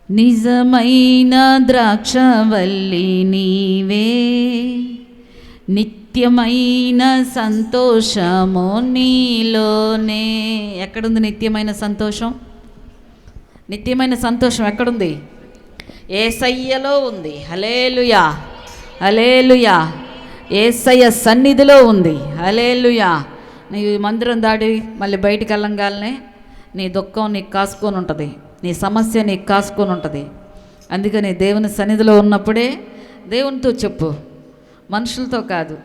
A: నిజమైన ద్రాక్షవల్లి నీవే, నిత్యమైన సంతోషము నీలోనే. ఎక్కడుంది నిత్యమైన సంతోషం? నిత్యమైన సంతోషం ఎక్కడుంది? యేసయ్యలో ఉంది. హల్లెలూయా హల్లెలూయా. యేసయ్య సన్నిధిలో ఉంది. హల్లెలూయా. నీ మందిరం దాడి మళ్ళీ బయటికి వెళ్ళంగానే నీ దుఃఖం నీకు కాసుకొని ఉంటుంది, నీ సమస్య నీకు కాసుకొని ఉంటుంది. అందుకని దేవుని సన్నిధిలో ఉన్నప్పుడే దేవునితో చెప్పు, మనుషులతో కాదు.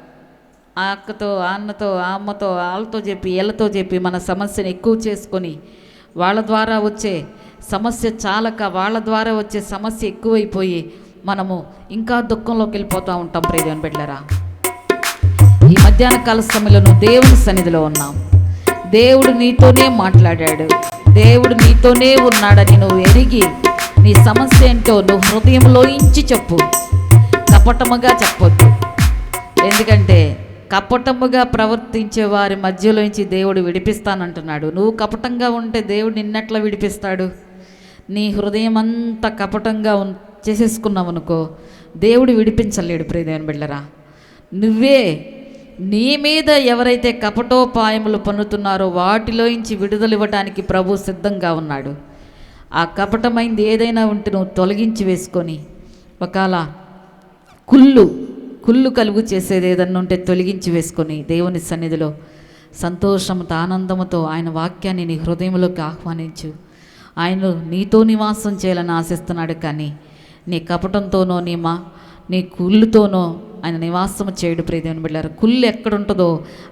A: ఆ అక్కతో, ఆ అన్నతో, ఆ అమ్మతో, వాళ్ళతో చెప్పి వీళ్ళతో చెప్పి మన సమస్యను ఎక్కువ చేసుకొని వాళ్ళ ద్వారా వచ్చే సమస్య చాలక వాళ్ళ ద్వారా వచ్చే సమస్య ఎక్కువైపోయి మనము ఇంకా దుఃఖంలోకి వెళ్ళిపోతూ ఉంటాం. ప్రియదేవుని బిడ్డలారా, ఈ మధ్యాహ్న కాల సమయంలో నువ్వు దేవుని సన్నిధిలో ఉన్నావు. దేవుడు నీతోనే మాట్లాడాడు, దేవుడు నీతోనే ఉన్నాడని నువ్వు ఎరిగి నీ సమస్య ఏంటో నువ్వు హృదయంలోంచి చెప్పు, కపటముగా చెప్పొద్దు. ఎందుకంటే కపటముగా ప్రవర్తించే వారి మధ్యలోంచి దేవుడు విడిపిస్తానంటున్నాడు. నువ్వు కపటంగా ఉంటే దేవుడు నిన్నట్లా విడిపిస్తాడు? నీ హృదయం అంతా కపటంగా చేసేసుకున్నావు అనుకో, దేవుడు విడిపించలేడు. ప్రియదేవుని బిడ్డలారా, నువ్వే నీ మీద ఎవరైతే కపటోపాయములు పన్నుతున్నారో వాటిలోంచి విడుదల ఇవ్వడానికి ప్రభు సిద్ధంగా ఉన్నాడు. ఆ కపటమైంది ఏదైనా ఉంటే నువ్వు తొలగించి వేసుకొని, ఒకవేళ కుళ్ళు కలుగు చేసేది ఏదన్నా ఉంటే తొలగించి వేసుకొని దేవుని సన్నిధిలో సంతోషంతో ఆనందముతో ఆయన వాక్యాన్ని నీ హృదయంలోకి ఆహ్వానించు. ఆయన నీతో నివాసం చేయాలని ఆశిస్తున్నాడు, కానీ నీ కపటంతోనో నీ కుళ్ళుతోనో ఆయన నివాసం చేయడు. ప్రియదేవుని బిడ్డలారా, కుళ్ళు ఎక్కడుంటుందో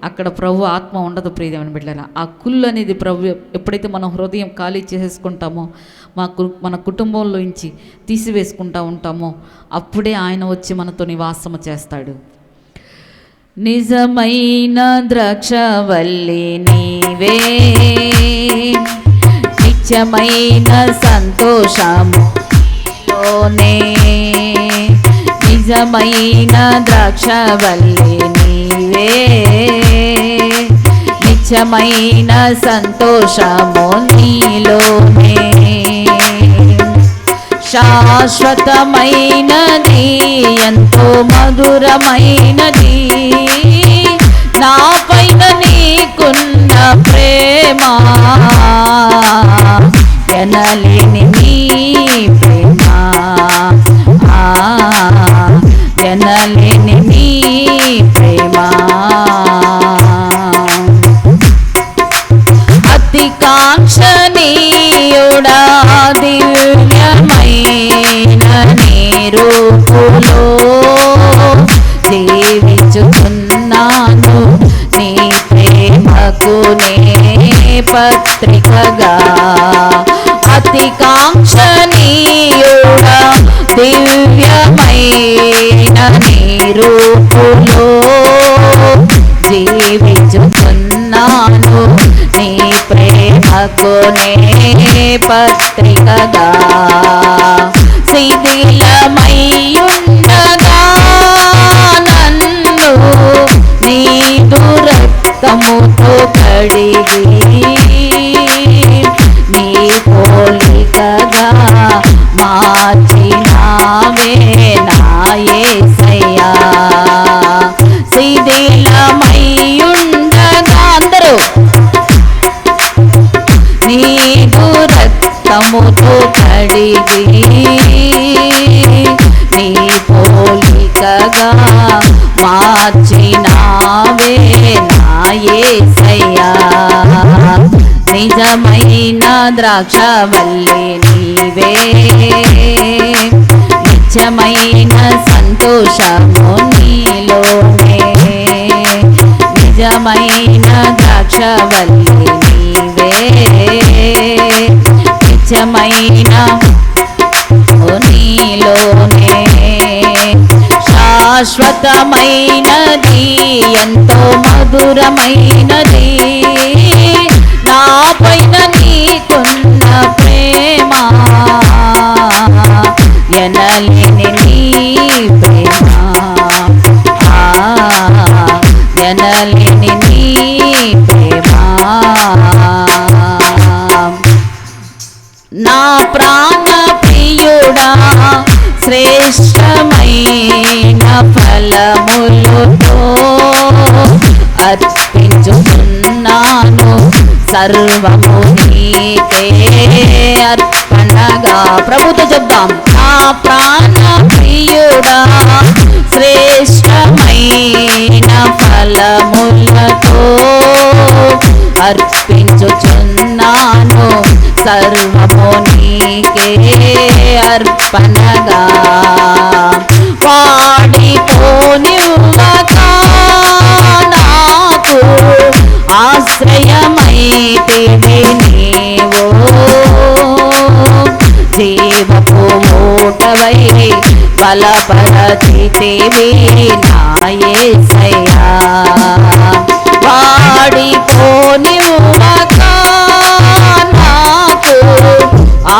A: అక్కడ ప్రభు ఆత్మ ఉండదు. ప్రియదేవుని బిడ్డలారా, ఆ కుళ్ళు అనేది ప్రభు ఎప్పుడైతే మనం హృదయం ఖాళీ చేసేసుకుంటామో, మన కుటుంబంలోంచి తీసివేసుకుంటూ ఉంటామో, అప్పుడే ఆయన వచ్చి మనతో నివాసము చేస్తాడు. నిజమైన ద్రాక్షవల్లి నీవే, నిత్యమైన సంతోషములోనే, నిజమైన ద్రాక్షవల్లి నీవే, నిత్యమైన సంతోషము నీలోనే, శాశ్వతమైనది ఎంతో మధురమైనది నా పైన నీకున్న ప్రేమ, ఎనలేని నీ ప్రేమ, ఎనలేని నీ ప్రేమ, అతి కాంక్షణీయుడా దివ్యమైన నీ రూపులో జీవించుతున్నాను, నీ ప్రేమకు నే పత్రికగా. అతి కాంక్షణీయుడా దివ్యమైన నీ రూపులో జీవించుతున్నాను, నీ ప్రేమకు నే పత్రికగా. శిథిలమయ్యుండగా నన్ను నీదు రక్తముతో కడిగి నీ పోలికగా మార్చినావే నా యేసయ్యా. శిథిలమయ్యుండగా అందరూ నీదు రక్తముతో కడిగి నీ పోలికగా మార్చినావే నా యేసయ్యా. నిజమైన ద్రాక్షవల్లి నీవే, నిత్యమైన సంతోషము నీలోనే, నిజమైన ద్రాక్షవల్లి నీవే, నిత్యమైన నీలోనే, శాశ్వతమైనది ఎంతో మధురమైనది నా పైన నీకున్న ప్రేమ, ఎనలేని నీ ప్రేమ, ఎనలేని నీ ప్రేమ. నా ప్రాణ ప్రియుడా శ్రేష్టమైన ఫలములతో అర్పించుతున్నాను, సర్వము నీకే అర్పణగా. ప్రభుతో చెప్దాం. నా ప్రాణ ప్రియుడా శ్రేష్టమైన ఫలములతో అర్పించుచున్నాను, సర్వము నీకే అర్పణగా. వాడిపోనివ్వక నీవు జీవపు ఊటవై బలపరచితివి నా యేసయ్యా వాడిపోనివ్వక నాకు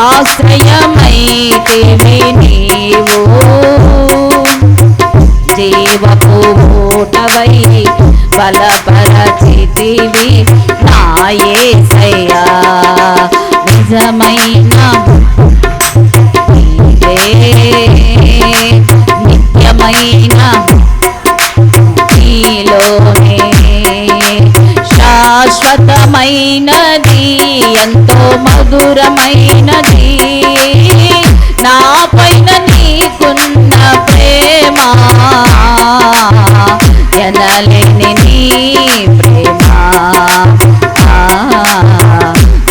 A: ఆశ్రయమైతివి నీవు జీవపు ఊటవై బలపరచితివి నా యేసయ్యా నిజమైన నిత్యమైన నీలోనే శాశ్వతమైనది ఎంతో మధురమైనది నా పైన నీకున్న ప్రేమ ఎనలేని నీ ప్రేమ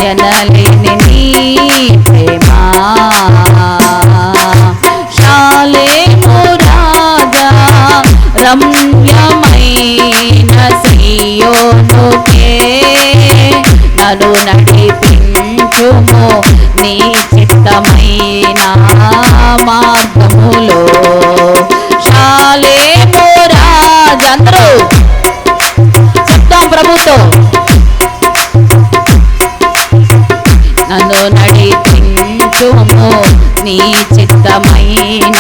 A: ఎనలేని నీ ప్రేమ శాలేము రాజా రమ్యమైన సియోనుకే నన్ను నడిపించుము నీ చిత్తమైన మార్గములో శాలేము రాజా అందరూ చెప్తాం ప్రభుతో నన్ను నడిపించుము నీ చిత్తమైన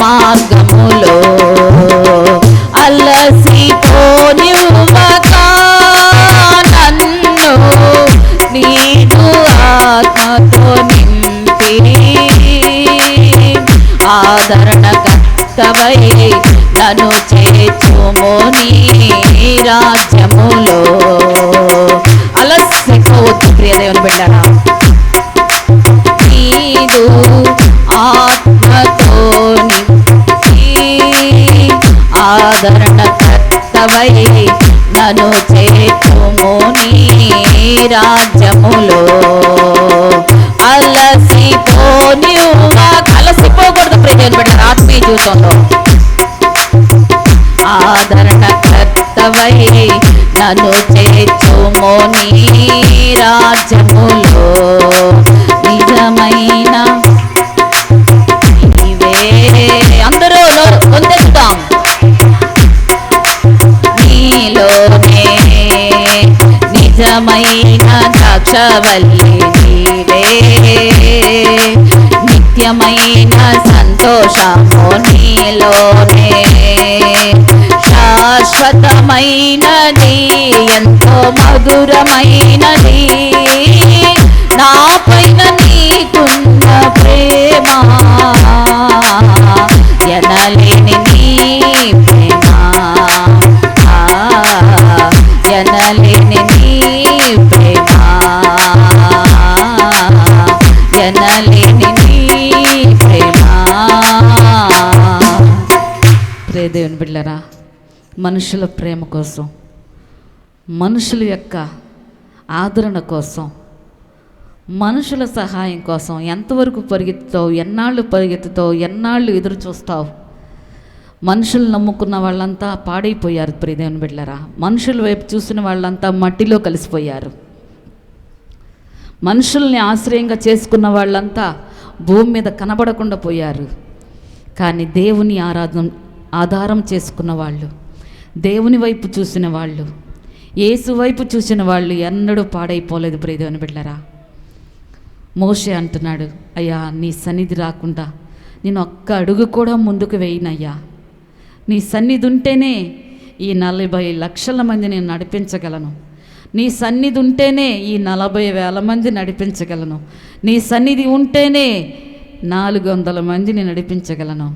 A: మార్గములో అలసిపోనివ్వక నన్ను నీదు ఆత్మతో నింపి ఆదరణకర్తవై నన్ను చేర్చుము నీ రాజ్యములో అలసిపోవద్దు ప్రియ దేవుని బిడ్డలారా నీదు ఆత్మతో నింపి ఆదరణకర్తవై నన్ను చేర్చుము నీ రాజ్యములో అలసిపోకూడదు ప్రియ బిడ్డలారా ఆత్మీయ జీవితంలో ఆదరణకర్తవై నన్ను చేర్చుము నీ రాజ్యములో నిజమైన నీవే అందరూ పొందుతాం నీలోనే నిజమైన ద్రాక్షవల్లి నీవే నిత్యమైన సంతోషము నీలోనే శాశ్వతమైనది ఎంతో మధురమైనది నా పైన నీకున్న ప్రేమ ఎనలేని నీ ప్రేమ ఎనలేని నీ ప్రేమ ఎనలేని నీ ప్రేమ ప్రియ దేవుని బిడ్డలారా మనుషుల ప్రేమ కోసం మనుషుల యొక్క ఆదరణ కోసం మనుషుల సహాయం కోసం ఎంతవరకు పరిగెత్తుతావు ఎన్నాళ్ళు ఎదురు చూస్తావు మనుషులు నమ్ముకున్న వాళ్ళంతా పాడైపోయారు ప్రియ దేవుని బిడ్డలారా మనుషుల వైపు చూసిన వాళ్ళంతా మట్టిలో కలిసిపోయారు మనుషుల్ని ఆశ్రయంగా చేసుకున్న వాళ్ళంతా భూమి మీద కనబడకుండా పోయారు కానీ దేవుని ఆధారం చేసుకున్న వాళ్ళు దేవుని వైపు చూసిన వాళ్ళు యేసు వైపు చూసిన వాళ్ళు ఎన్నడూ పాడైపోలేదు ప్రియ దేవుని బిడ్డలారా మోషే అంటున్నాడు అయ్యా నీ సన్నిధి రాకుండా నేను ఒక్క అడుగు కూడా ముందుకు వేయనయ్యా నీ సన్నిధి ఉంటేనే ఈ 40 లక్షల మంది నేను నడిపించగలను నీ సన్నిధి ఉంటేనే ఈ 40,000 మంది నడిపించగలను నీ సన్నిధి ఉంటేనే 400 మందిని నడిపించగలను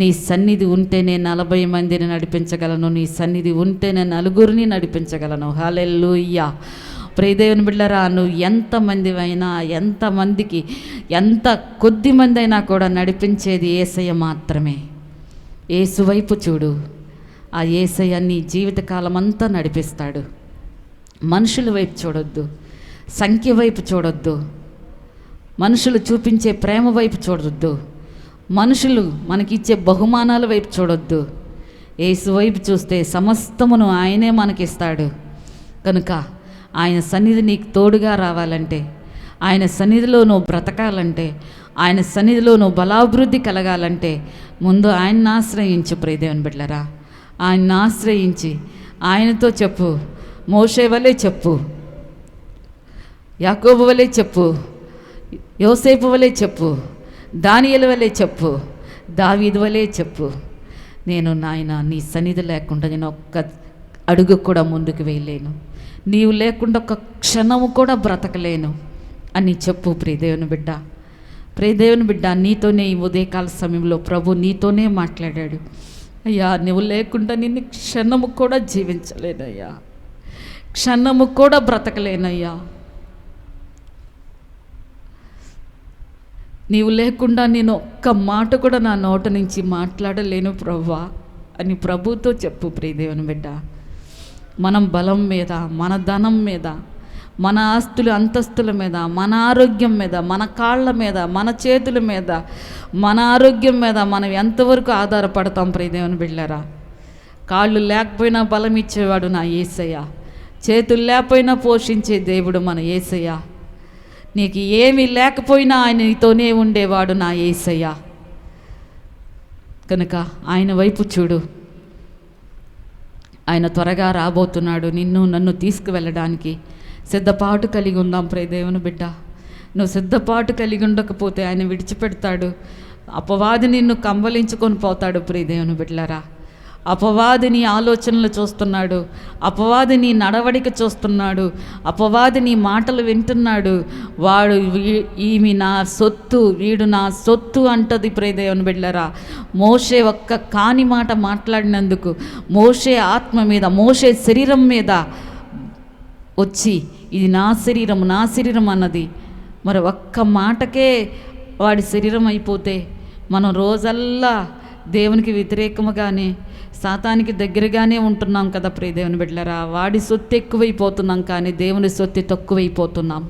A: నీ సన్నిధి ఉంటేనే 40 మందిని నడిపించగలను నీ సన్నిధి ఉంటేనే 4 నడిపించగలను హల్లెలూయా ప్రియ దేవుని బిడ్డలారా నువ్వు ఎంతమందివైనా ఎంతమందికి ఎంత కొద్ది మంది అయినా కూడా నడిపించేది యేసయ్య మాత్రమే యేసు వైపు చూడు ఆ యేసయ్య నీ జీవితకాలం అంతా నడిపిస్తాడు మనుషుల వైపు చూడొద్దు సంఖ్య వైపు చూడొద్దు మనుషులు చూపించే ప్రేమ వైపు చూడొద్దు మనుషులు మనకిచ్చే బహుమానాల వైపు చూడొద్దు యేసు వైపు చూస్తే సమస్తమును ఆయనే మనకిస్తాడు కనుక ఆయన సన్నిధి నీకు తోడుగా రావాలంటే, ఆయన సన్నిధిలో నువ్వు బ్రతకాలంటే, ఆయన సన్నిధిలో నువ్వు బలాభివృద్ధి కలగాలంటే ముందు ఆయన్ని ఆశ్రయించు ప్రియదేవుని బిడ్డలారా. ఆయన్ని ఆశ్రయించి ఆయనతో చెప్పు. మోషే వలె చెప్పు, యాకోబు వలె చెప్పు, యోసేపు వలె చెప్పు, దానియేలు వలె చెప్పు, దావీదు వలె చెప్పు. నేను నాయన నీ సన్నిధి లేకుండా నేను ఒక్క అడుగు కూడా ముందుకు వేయలేను, నీవు లేకుండా ఒక్క క్షణము కూడా బ్రతకలేను అని చెప్పు ప్రియదేవుని బిడ్డ. ప్రియదేవుని బిడ్డ, నీతోనే ఈ ఉదయకాల సమయంలో ప్రభు నీతోనే మాట్లాడాడు. అయ్యా, నువ్వు లేకుండా నిన్ను క్షణము కూడా జీవించలేనయ్యా, క్షణము కూడా బ్రతకలేనయ్యా. నీవు లేకుండా నేను ఒక్క మాట కూడా నా నోట నుంచి మాట్లాడలేను ప్రభువా అని ప్రభుతో చెప్పు ప్రియదేవుని బిడ్డ. మనం బలం మీద, మన ధనం మీద, మన ఆస్తులు అంతస్తుల మీద, మన ఆరోగ్యం మీద, మన కాళ్ళ మీద, మన చేతుల మీద, మన ఆరోగ్యం మీద మనం ఎంతవరకు ఆధారపడతాం ప్రియదేవుని బిడ్డలారా? కాళ్ళు లేకపోయినా బలం ఇచ్చేవాడు నా యేసయ్య, చేతులు లేకపోయినా పోషించే దేవుడు మన యేసయ్య. నీకు ఏమీ లేకపోయినా ఆయన నీతోనే ఉండేవాడు నా యేసయ్య. కనుక ఆయన వైపు చూడు. ఆయన త్వరగా రాబోతున్నాడు నిన్ను నన్ను తీసుకువెళ్ళడానికి. సిద్ధపాటు కలిగి ఉందాం ప్రియదేవుని బిడ్డ. నువ్వు సిద్ధపాటు కలిగి ఉండకపోతే ఆయన విడిచిపెడతాడు. అపవాది నిన్ను కంబలించుకొని పోతాడు ప్రియదేవుని బిడ్డలారా. అపవాది నీ ఆలోచనలు చూస్తున్నాడు, అపవాది నీ నడవడిక చూస్తున్నాడు, అపవాది నీ మాటలు వింటున్నాడు. వాడు ఈమె నా సొత్తు, వీడు నా సొత్తు అంటది ప్రియదేవుని బిడ్డలారా. మోషే ఒక్క కాని మాట మాట్లాడినందుకు మోషే ఆత్మ మీద, మోషే శరీరం మీద వచ్చి ఇది నా శరీరం, నా శరీరం అన్నది. మరి ఒక్క మాటకే వాడి శరీరం అయిపోతే మనం రోజల్లా దేవునికి వ్యతిరేకముగానే, సాతానికి దగ్గరగానే ఉంటున్నాం కదా ప్రియదేవుని బిడ్డలారా. వాడి సొత్తు ఎక్కువైపోతున్నాం కానీ దేవుని సొత్తు తక్కువైపోతున్నాం.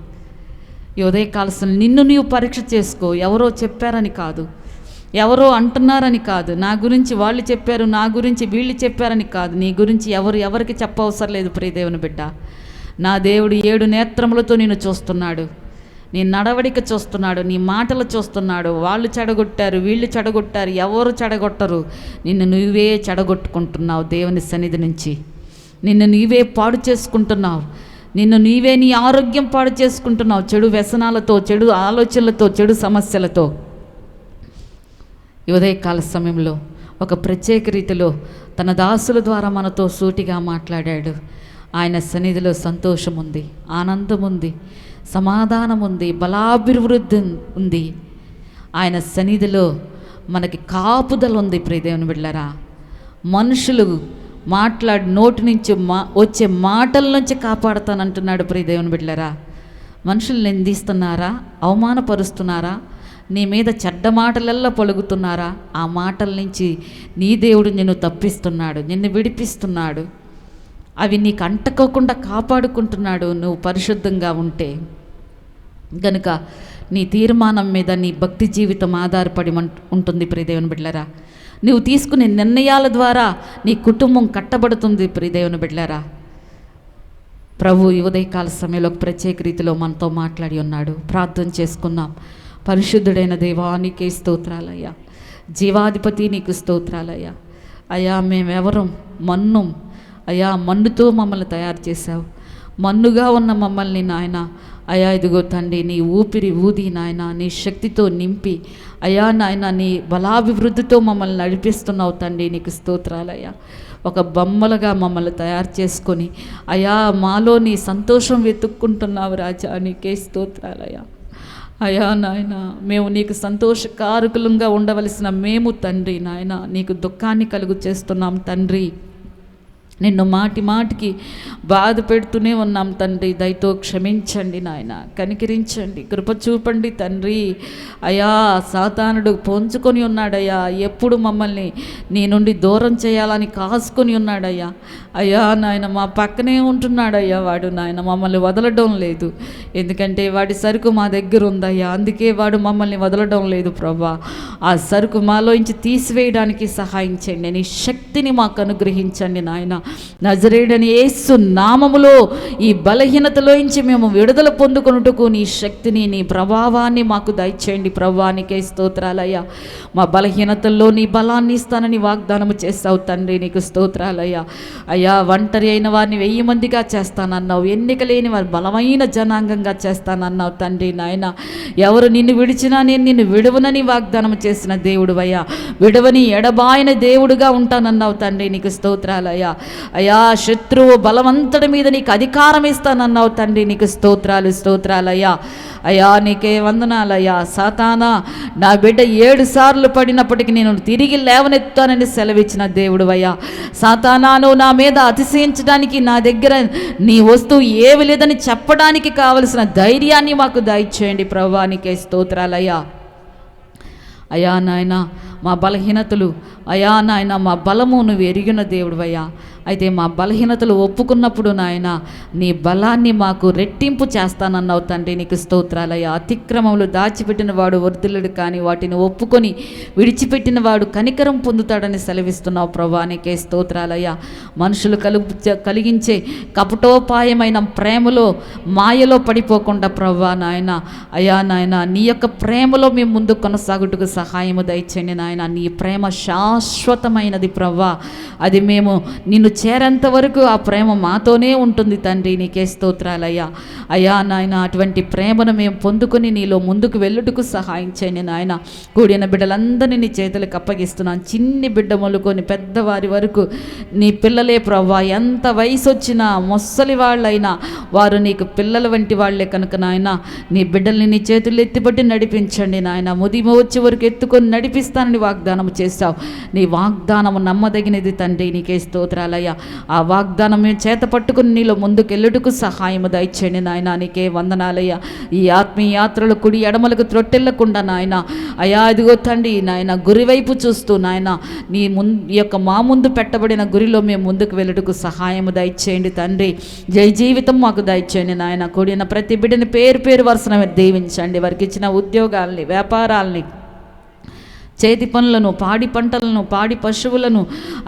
A: ఈ ఉదయకాలం నిన్ను నీవు పరీక్ష చేసుకో. ఎవరో చెప్పారని కాదు, ఎవరో అంటున్నారని కాదు, నా గురించి వాళ్ళు చెప్పారు, నా గురించి వీళ్ళు చెప్పారని కాదు. నీ గురించి ఎవరికి చెప్పవసరం లేదు ప్రియదేవుని బిడ్డ. నా దేవుడు 7 నేత్రములతో నిన్ను చూస్తున్నాడు, నీ నడవడిక చూస్తున్నాడు, నీ మాటలు చూస్తున్నాడు. వాళ్ళు చెడగొట్టారు, వీళ్ళు చెడగొట్టారు, ఎవరు చెడగొట్టరు. నిన్ను నువ్వే చెడగొట్టుకుంటున్నావు దేవుని సన్నిధి నుంచి. నిన్ను నీవే పాడు చేసుకుంటున్నావు, నిన్ను నీవే నీ ఆరోగ్యం పాడు చేసుకుంటున్నావు. చెడు వ్యసనాలతో, చెడు ఆలోచనలతో, చెడు సమస్యలతో. ఈ ఉదయకాల సమయంలో ఒక ప్రత్యేక రీతిలో తన దాసుల ద్వారా మనతో సూటిగా మాట్లాడాడు. ఆయన సన్నిధిలో సంతోషం ఉంది, ఆనందం ఉంది, సమాధానం ఉంది, బలాభివృద్ధి ఉంది. ఆయన సన్నిధిలో మనకి కాపుదల ఉంది ప్రియదేవుని బిడ్డలారా. మనుషులు నోటి నుంచి వచ్చే మాటల నుంచి కాపాడుతానంటున్నాడు ప్రియదేవుని బిడ్డలారా. మనుషులు నిందిస్తున్నారా, అవమానపరుస్తున్నారా, నీ మీద చెడ్డ మాటలల్లా పలుకుతున్నారా? ఆ మాటల నుంచి నీ దేవుడు నిన్ను తప్పిస్తున్నాడు, నిన్ను విడిపిస్తున్నాడు. అవి నీకు అంటకోకుండా కాపాడుకుంటున్నాడు నువ్వు పరిశుద్ధంగా ఉంటే. గనుక నీ తీర్మానం మీద నీ భక్తి జీవితం ఆధారపడి ఉంటుంది ప్రియదేవుని బిడ్డలారా. నువ్వు తీసుకునే నిర్ణయాల ద్వారా నీ కుటుంబం కట్టబడుతుంది ప్రియదేవుని బిడ్డలారా. ప్రభు ఈ ఉదయకాల సమయంలో ఒక ప్రత్యేక రీతిలో మనతో మాట్లాడి ఉన్నాడు. ప్రార్థన చేసుకుందాం. పరిశుద్ధుడైన దేవా, నీకే స్తోత్రాలయ్యా. జీవాధిపతి నీకు స్తోత్రాలయ్యా. అయ్యా, మేమెవరం మన్ను అయ్యా, మన్నుతో మమ్మల్ని తయారు చేశావు. మన్నుగా ఉన్న మమ్మల్ని నాయన అయ్యా ఇదిగో తండ్రి నీ ఊపిరి ఊది నాయన నీ శక్తితో నింపి అయ్యా నాయన నీ బలాభివృద్ధితో మమ్మల్ని నడిపిస్తున్నావు తండ్రి. నీకు స్తోత్రాలయ్యా. ఒక బొమ్మలుగా మమ్మల్ని తయారు చేసుకొని అయ్యా మాలో నీ సంతోషం వెతుక్కుంటున్నావు రాజా. నీకే స్తోత్రాలయ్యా. అయ్యా నాయన మేము నీకు సంతోషకారకులంగా ఉండవలసిన మేము తండ్రి నాయన నీకు దుఃఖాన్ని కలుగు చేస్తున్నాం తండ్రి. నిన్ను మాటి మాటికి బాధ పెడుతూనే ఉన్నాం తండ్రి. దయతో క్షమించండి నాయన, కనికరించండి, కృప చూపండి తండ్రి. అయ్యా సాతానుడు పొంచుకొని ఉన్నాడయ్యా, ఎప్పుడు మమ్మల్ని నీ నుండి దూరం చేయాలని కాసుకొని ఉన్నాడయ్యా. అయ్యా నాయన మా పక్కనే ఉంటున్నాడయ్యా వాడు నాయన, మమ్మల్ని వదలడం లేదు. ఎందుకంటే వాడి సరుకు మా దగ్గర ఉందయ్యా, అందుకే వాడు మమ్మల్ని వదలడం లేదు ప్రభా. ఆ సరుకు మాలోంచి తీసివేయడానికి సహాయం చేయండి. నీ శక్తిని మాకు అనుగ్రహించండి నాయన. నజరేయుడైన యేసు నామములో ఈ బలహీనతలోంచి మేము విడుదల పొందుకొనుటకు నీ శక్తిని, నీ ప్రభావాన్ని మాకు దయచేయండి. ప్రభానికే స్తోత్రాలయ్యా. మా బలహీనతల్లో నీ బలాన్ని ఇస్తానని వాగ్దానము చేస్తావు తండ్రి, నీకు స్తోత్రాలయ్యా. అయ్యా, ఒంటరి అయిన వారిని 1000 మందిగా చేస్తానన్నావు, ఎన్నిక లేని వారు బలమైన జనాంగంగా చేస్తానన్నావు తండ్రి. నాయన, ఎవరు నిన్ను విడిచినా నేను నిన్ను విడువనని వాగ్దానం చేసిన దేవుడు అయ్యా. విడవని ఎడబాయన దేవుడుగా ఉంటానన్నావు తండ్రి, నీకు స్తోత్రాలయ్యా. అయ్యా, శత్రువు బలవంతుడి మీద నీకు అధికారం ఇస్తానన్నావు తండ్రి, నీకు స్తోత్రాలయ్యా. అయ్యా, నీకే వందనాలయ్యా. సాతానా, నా బిడ్డ 7 సార్లు పడినప్పటికీ నేను తిరిగి లేవనెత్తానని సెలవిచ్చిన దేవుడు అయ్యా. సాతానా, నువ్వు నా మీద అతిశయించడానికి, నా దగ్గర నీ వస్తువు ఏమి లేదని చెప్పడానికి కావలసిన ధైర్యాన్ని మాకు దయచేయండి ప్రభువా, నీకే స్తోత్రాలయ్యా. అయా నాయన, మా బలహీనతలు, అయా నాయన, మా బలము నువ్వు ఎరిగిన దేవుడు అయ్యా. అయితే మా బలహీనతలు ఒప్పుకున్నప్పుడు నాయన నీ బలాన్ని మాకు రెట్టింపు చేస్తానన్నావు తండ్రి, నీకు స్తోత్రాలయ్యా. అతిక్రమములు దాచిపెట్టిన వాడు వర్ధిల్లుడు, కానీ వాటిని ఒప్పుకొని విడిచిపెట్టిన వాడు కనికరం పొందుతాడని సెలవిస్తున్నావు ప్రభా, నీకే స్తోత్రాలయ్యా. మనుషులు కలిగించే కపటోపాయమైన ప్రేమలో, మాయలో పడిపోకుండా ప్రభా నాయన, అయా నాయన, నీ యొక్క ప్రేమలో మేము ముందు కొనసాగుటకు సహాయము దయచేయండి నాయన. నీ ప్రేమ శాశ్వతమైనది ప్రభా, అది మేము నిన్ను చేరేంత వరకు ఆ ప్రేమ మాతోనే ఉంటుంది తండ్రి, నీకే స్తోత్రాలయ్యా. అయ్యా నాయన, అటువంటి ప్రేమను మేము పొందుకొని నీలో ముందుకు వెళ్ళుటకు సహాయం చేయండి నాయన. కూడిన బిడ్డలందరినీ నీ చేతులకు అప్పగిస్తున్నాను. చిన్ని బిడ్డ మొలుకొని పెద్దవారి వరకు నీ పిల్లలే ప్రభా. ఎంత వయసు వచ్చినా, ముసలి వాళ్ళైనా వారు నీకు పిల్లల వంటి వాళ్లే కనుక నాయన, నీ బిడ్డల్ని నీ చేతులు ఎత్తిపట్టి నడిపించండి నాయన. ముదిమ వచ్చే వరకు ఎత్తుకొని నడిపిస్తానని వాగ్దానం చేస్తావు. నీ వాగ్దానము నమ్మదగినది తండ్రి, నీకే స్తోత్రాలయ్యా. ఆ వాగ్దానం మేము చేత పట్టుకుని నీలో ముందుకెళ్ళుటకు సహాయము దయచేయండి నాయన, నీకే వందనాలయ్యా. ఈ ఆత్మీయ యాత్రలు కుడి ఎడమలకు త్రొట్టెళ్ళకుండా నాయన, అయా ఇదిగో తండ్రి నాయన, గురివైపు చూస్తూ నాయన, నీ యొక్క మా ముందు పెట్టబడిన గురిలో మేము ముందుకు వెళ్ళుటకు సహాయము దయచేయండి తండ్రి. జై జీవితం మాకు దయచేయండి నాయన. కూడిన ప్రతి బిడ్డని పేరు పేరు వరుసన దీవించండి. వారికి ఇచ్చిన ఉద్యోగాల్ని, వ్యాపారాల్ని, చేతి పనులను, పాడి పంటలను, పాడి పశువులను,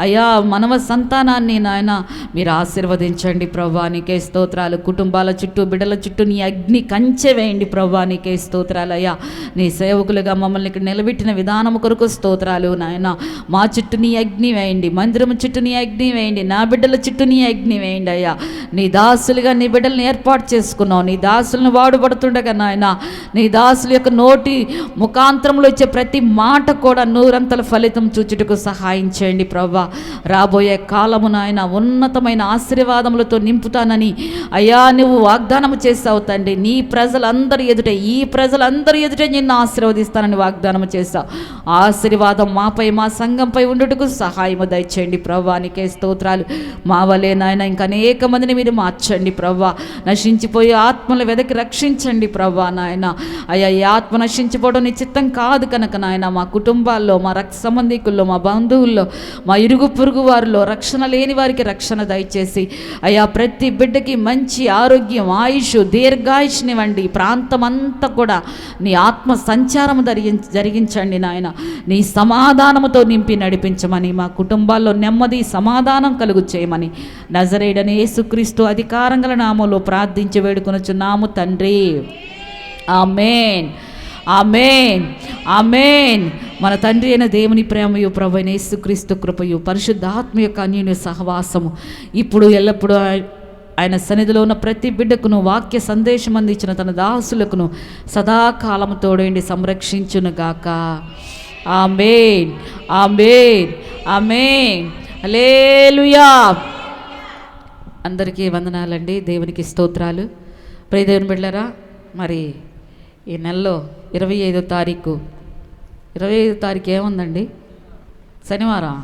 A: అయా మనవ సంతానాన్ని నాయన మీరు ఆశీర్వదించండి ప్రభా, నీకే స్తోత్రాలు. కుటుంబాల చుట్టూ, బిడ్డల చుట్టూ నీ అగ్ని కంచె వేయండి ప్రభా, నీకే స్తోత్రాలు అయ్యా. నీ సేవకులుగా మమ్మల్ని ఇక్కడ నిలబెట్టిన విధానము కొరకు స్తోత్రాలు నాయన. మా చుట్టూ నీ అగ్ని వేయండి, మందిరము చుట్టూ నీ అగ్ని వేయండి, నా బిడ్డల చుట్టూ నీ అగ్ని వేయండి అయ్యా. నీ దాసులుగా నీ బిడ్డలను ఏర్పాటు చేసుకున్నావు. నీ దాసులను వాడుపడుతుండగా నాయన, నీ దాసుల యొక్క నోటి ముఖాంతరంలో వచ్చే ప్రతి మాట కూడా నూరంతల ఫలితం చూచుటకు సహాయం చేయండి ప్రభా. రాబోయే కాలము నాయన ఉన్నతమైన ఆశీర్వాదములతో నింపుతానని అయ్యా నువ్వు వాగ్దానము చేస్తావు తండ్రి. నీ ప్రజలందరి ఎదుట, ఈ ప్రజలందరి ఎదుట నిన్ను ఆశీర్వదిస్తానని వాగ్దానము చేస్తావు. ఆశీర్వాదం మాపై, మా సంఘంపై ఉండుటకు సహాయము దయచేయండి ప్రభా, నీకే స్తోత్రాలు. మా వలే నాయన ఇంకా అనేక మందిని మీరు మార్చండి ప్రభా. నశించిపోయే ఆత్మలు వెదకి రక్షించండి ప్రభా నాయన. అయ్యా, ఈ ఆత్మ నశించిపోవడం నీ చిత్తం కాదు కనుక నాయన, మా కుటుంబాల్లో, మా రక్త సంబంధికుల్లో, మా బంధువుల్లో, మా ఇరుగు పొరుగు వారిలో రక్షణ లేని వారికి రక్షణ దయచేసి అయ్యా ప్రతి బిడ్డకి మంచి ఆరోగ్యం, ఆయుష్, దీర్ఘాయుష్నివ్వండి. ప్రాంతం అంతా కూడా నీ ఆత్మ సంచారం జరిగించండి నాయన. నీ సమాధానముతో నింపి నడిపించమని, మా కుటుంబాల్లో నెమ్మది, సమాధానం కలుగు చేయమని నజరేయుడైన యేసుక్రీస్తు అధికారం గల నామములో ప్రార్థించి వేడుకొనుచున్నాము తండ్రి. ఆమేన్, ఆమేన్, ఆమేన్. మన తండ్రి అయిన దేవుని ప్రేమయు, ప్రభువైన యేసుక్రీస్తు కృపయు, పరిశుద్ధాత్మ యొక్క అన్యోన్య సహవాసము ఇప్పుడు ఎల్లప్పుడూ ఆయన సన్నిధిలో ఉన్న ప్రతి బిడ్డకును, వాక్య సందేశం అందించిన తన దాసులకును సదాకాలము తోడేండి సంరక్షించునుగాక. ఆమేన్, ఆమేన్, ఆమేన్. హల్లెలూయా. అందరికీ వందనాలండి. దేవునికి స్తోత్రాలు. ప్రియ దేవుని బిడ్డలారా, మరి ఈ నెలలో 25వ తారీఖు ఏముందండి? శనివారం.